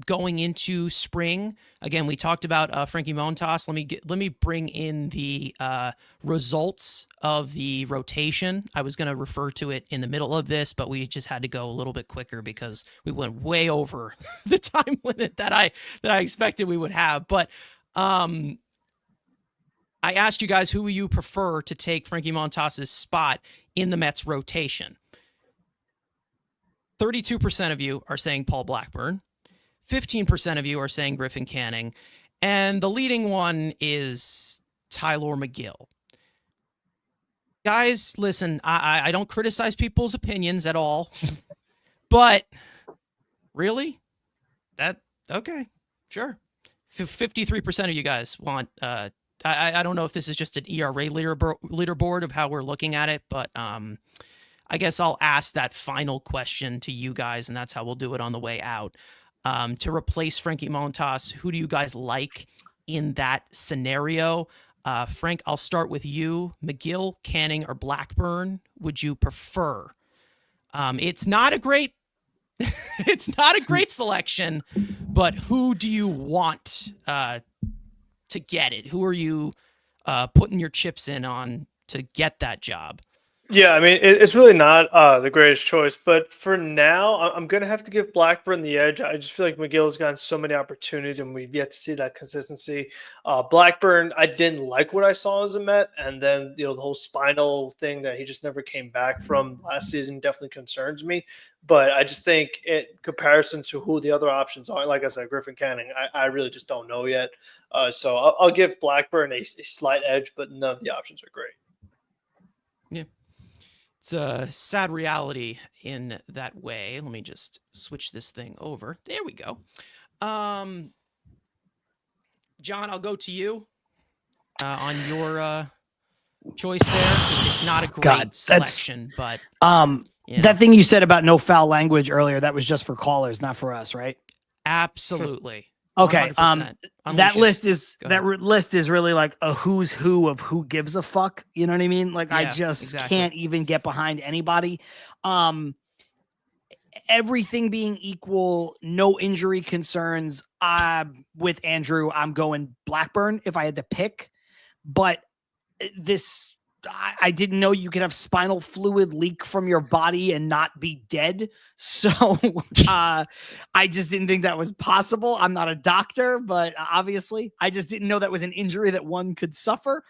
going into spring, again, we talked about Frankie Montas. Let me bring in the results of the rotation. I was going to refer to it in the middle of this, but we just had to go a little bit quicker because we went way over the time limit that I expected we would have. But I asked you guys, who you prefer to take Frankie Montas' spot in the Mets rotation. 32% of you are saying Paul Blackburn. 15% of you are saying Griffin Canning, and the leading one is Tyler McGill. Guys, listen, I don't criticize people's opinions at all, but really? Okay, sure. 53% of you guys want, I don't know if this is just an ERA leaderboard of how we're looking at it, but I guess I'll ask that final question to you guys, and that's how we'll do it on the way out. To replace Frankie Montas, who do you guys like in that scenario? Frank, I'll start with you. McGill, Canning, or Blackburn would you prefer? It's not a great selection, but who do you want to get it? Who are you putting your chips in on to get that job? Yeah, I mean, it's really not the greatest choice, but for now, I'm going to have to give Blackburn the edge. I just feel like McGill's gotten so many opportunities, and we've yet to see that consistency. Blackburn, I didn't like what I saw as a Met, and then the whole spinal thing that he just never came back from last season definitely concerns me. But I just think, in comparison to who the other options are, like I said, Griffin Canning, I really just don't know yet. So I'll give Blackburn a slight edge, but none of the options are great. Yeah. It's a sad reality in that way. Let me just switch this thing over. There we go. John, I'll go to you on your choice there. It's not a great selection, but that thing you said about no foul language earlier, that was just for callers, not for us, right? Absolutely. Okay. 100%. That list is really like a who's who of who gives a fuck. You know what I mean? Like, I just can't even get behind anybody. Everything being equal, no injury concerns. With Andrew, I'm going Blackburn if I had to pick, but I didn't know you could have spinal fluid leak from your body and not be dead. So I just didn't think that was possible. I'm not a doctor, but obviously I just didn't know that was an injury that one could suffer.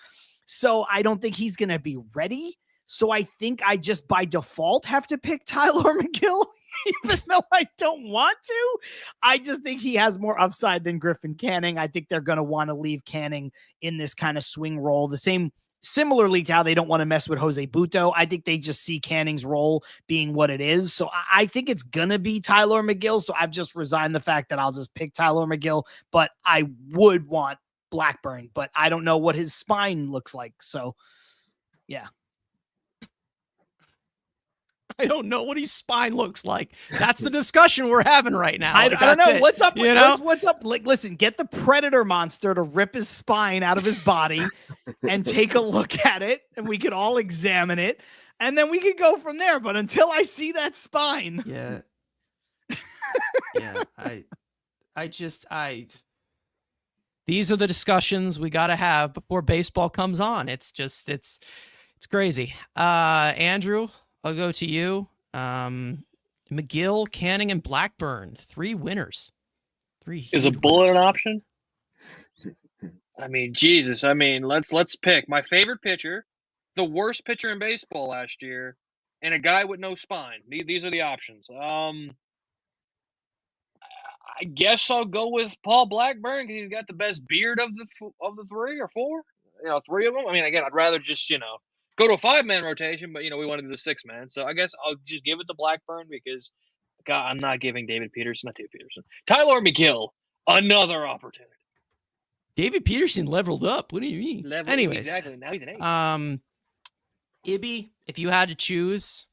So I don't think he's going to be ready. So I think I just by default have to pick Tyler McGill, even though I don't want to. I just think he has more upside than Griffin Canning. I think they're going to want to leave Canning in this kind of swing role. Similarly to how they don't want to mess with Jose Buto, I think they just see Canning's role being what it is. So I think it's going to be Tyler McGill. So I've just resigned the fact that I'll just pick Tyler McGill, but I would want Blackburn, but I don't know what his spine looks like. So yeah. I don't know what his spine looks like. That's the discussion we're having right now. I don't know. What's up? You know? What's up? Like, listen, get the predator monster to rip his spine out of his body and take a look at it, and we could all examine it, and then we could go from there. But until I see that spine. Yeah. Yeah. These are the discussions we got to have before baseball comes on. It's crazy. Andrew, I'll go to you. McGill, Canning, and Blackburn. 3 winners. 3 Is a huge bullet winners. an option? I mean, Jesus. I mean, let's pick my favorite pitcher, the worst pitcher in baseball last year, and a guy with no spine. These are the options. I guess I'll go with Paul Blackburn because he's got the best beard of the 3 or 4. 3 of them. I mean, again, I'd rather just go to a 5-man rotation, but we want to do the 6-man. So I guess I'll just give it to Blackburn because God, I'm not giving David Peterson. Tyler McGill, another opportunity. David Peterson leveled up. What do you mean? Anyways, exactly. Now he's an 8. Ibby, if you had to choose,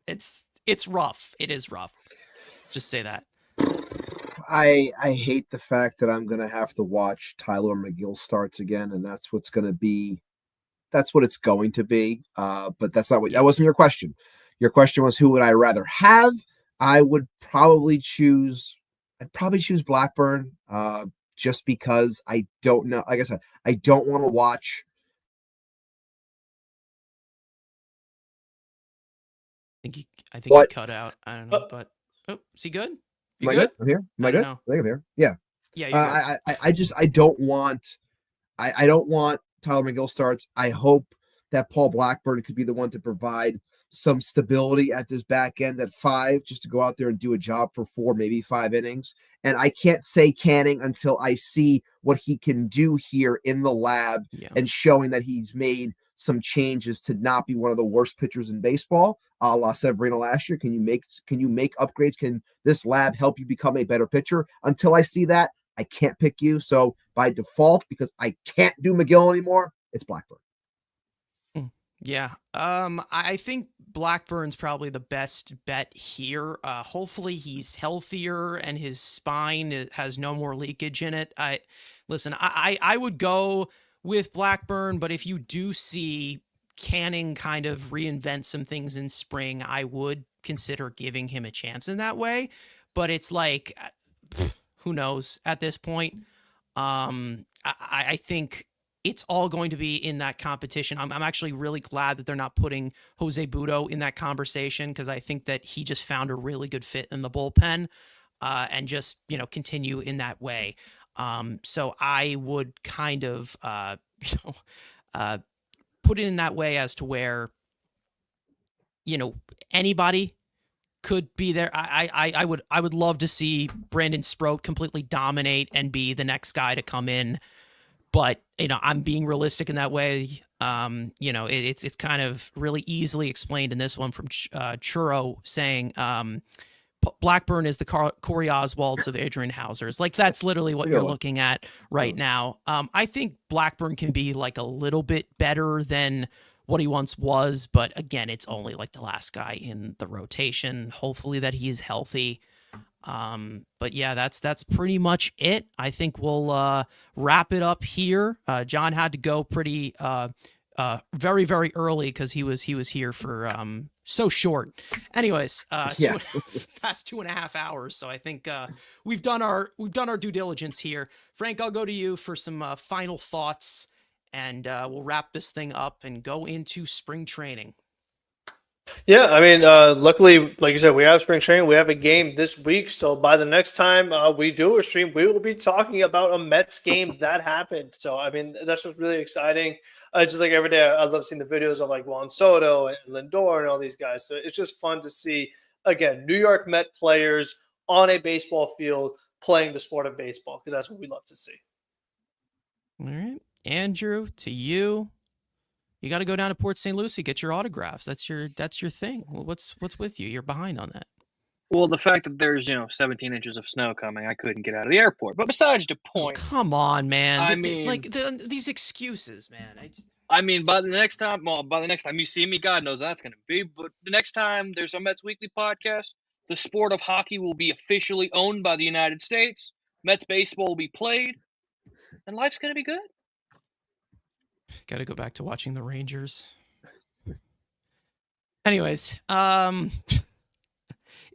it's rough. It is rough. Let's just say that. I hate the fact that I'm going to have to watch Tyler McGill starts again, and that's what it's going to be. But that wasn't your question. Your question was, who would I rather have? I'd probably choose Blackburn, just because I don't know. Like I said, I don't want to watch. I think he cut out. I don't know, but is he good? Am I good? I'm here. Am I good? Know. I think I'm here. Yeah. Yeah. You're good. I don't want Tyler McGill starts. I hope that Paul Blackburn could be the one to provide some stability at this back end at 5, just to go out there and do a job for 4, maybe 5 innings. And I can't say Canning until I see what he can do here in the lab and showing that he's made some changes to not be one of the worst pitchers in baseball, a la Severino last year. Can you make upgrades? Can this lab help you become a better pitcher? Until I see that, I can't pick you. So by default, because I can't do McGill anymore, it's Blackburn. Yeah. I think Blackburn's probably the best bet here. Hopefully he's healthier and his spine has no more leakage in it. I would go with Blackburn, but if you do see Canning kind of reinvent some things in spring, I would consider giving him a chance in that way. But it's like, who knows at this point? I think it's all going to be in that competition. I'm actually really glad that they're not putting Jose Budo in that conversation, because I think that he just found a really good fit in the bullpen, and just, continue in that way. So I would kind of, put it in that way as to where, anybody could be there. I would love to see Brandon Sproat completely dominate and be the next guy to come in. But, I'm being realistic in that way. It's kind of really easily explained in this one from Churro saying Blackburn is the Corey Oswalds of Adrian Hauser's. Like, that's literally what you're looking at right now. I think Blackburn can be like a little bit better than what he once was, but again, it's only like the last guy in the rotation. Hopefully that he's healthy. But yeah, that's pretty much it. I think we'll wrap it up here. John had to go pretty very, very early because he was here for so short. Anyways, past 2.5 hours. So I think we've done our due diligence here. Frank, I'll go to you for some final thoughts, and we'll wrap this thing up and go into spring training. Yeah, I mean, luckily, like you said, we have spring training. We have a game this week. So by the next time we do a stream, we will be talking about a Mets game that happened. So, I mean, that's just really exciting. Just like every day, I love seeing the videos of like Juan Soto and Lindor and all these guys. So it's just fun to see, again, New York Met players on a baseball field playing the sport of baseball, because that's what we love to see. All right. Andrew, to you. You got to go down to Port St. Lucie, get your autographs. That's your thing. What's with you? You're behind on that. Well, the fact that there's 17 inches of snow coming, I couldn't get out of the airport. But besides the point, come on, man. I mean, these excuses, man. By the next time you see me, God knows that's going to be. But the next time there's a Mets Weekly podcast, the sport of hockey will be officially owned by the United States. Mets baseball will be played, and life's going to be good. Got to go back to watching the Rangers. Anyways, Ibby,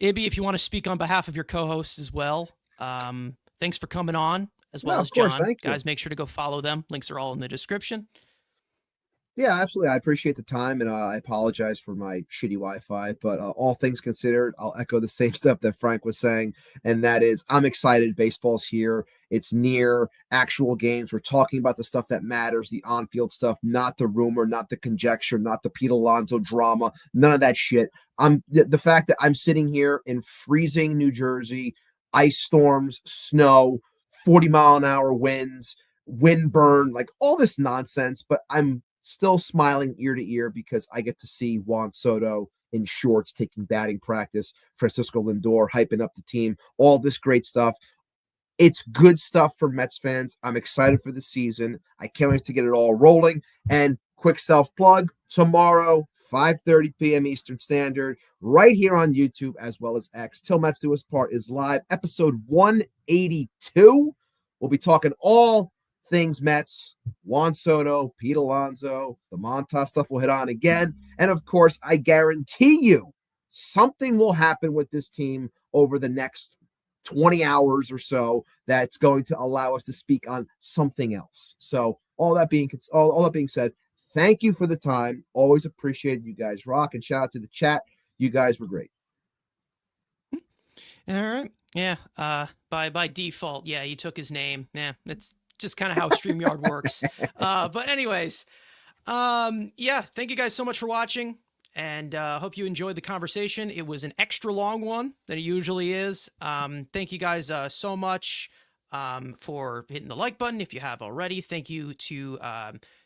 if you want to speak on behalf of your co-host as well, thanks for coming on, as well as John. Guys, make sure to go follow them. Links are all in the description. Yeah, absolutely. I appreciate the time, and I apologize for my shitty Wi-Fi, but all things considered, I'll echo the same stuff that Frank was saying, and that is I'm excited. Baseball's here. It's near actual games. We're talking about the stuff that matters, the on-field stuff, not the rumor, not the conjecture, not the Pete Alonso drama, none of that shit. The fact that I'm sitting here in freezing New Jersey, ice storms, snow, 40-mile-an-hour winds, wind burn, like all this nonsense, but I'm still smiling ear to ear because I get to see Juan Soto in shorts taking batting practice, Francisco Lindor hyping up the team, all this great stuff. It's good stuff for Mets fans. I'm excited for the season. I can't wait to get it all rolling. And quick self-plug, tomorrow, 5:30 p.m. Eastern Standard, right here on YouTube as well as X. Till Mets Do Us Part is live, episode 182. We'll be talking all things Mets, Juan Soto, Pete Alonso, the Montas stuff will hit on again. And of course, I guarantee you something will happen with this team over the next 20 hours or so that's going to allow us to speak on something else. So all that being said, thank you for the time. Always appreciated. You guys rock, and shout out to the chat. You guys were great. All right. Yeah. By default, yeah, you took his name. Yeah, that's just kind of how StreamYard works. But anyways, yeah, thank you guys so much for watching, and hope you enjoyed the conversation. It was an extra long one than it usually is. Thank you guys so much for hitting the like button if you have already. Thank you to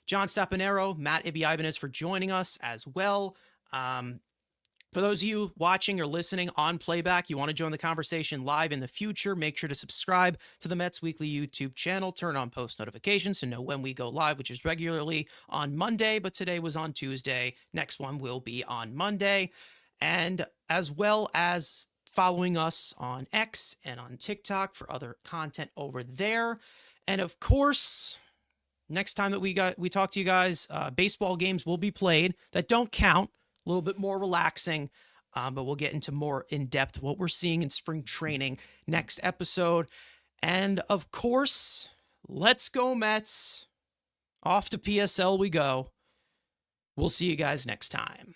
John Saponaro, Matt, Ibby, Ibanez for joining us as well. For those of you watching or listening on playback, you want to join the conversation live in the future, make sure to subscribe to the Mets Weekly YouTube channel. Turn on post notifications to know when we go live, which is regularly on Monday, but today was on Tuesday. Next one will be on Monday. And as well as following us on X and on TikTok for other content over there. And of course, next time that we talk to you guys, baseball games will be played that don't count. A little bit more relaxing, but we'll get into more in-depth what we're seeing in spring training next episode. And of course, let's go Mets. Off to PSL we go. We'll see you guys next time.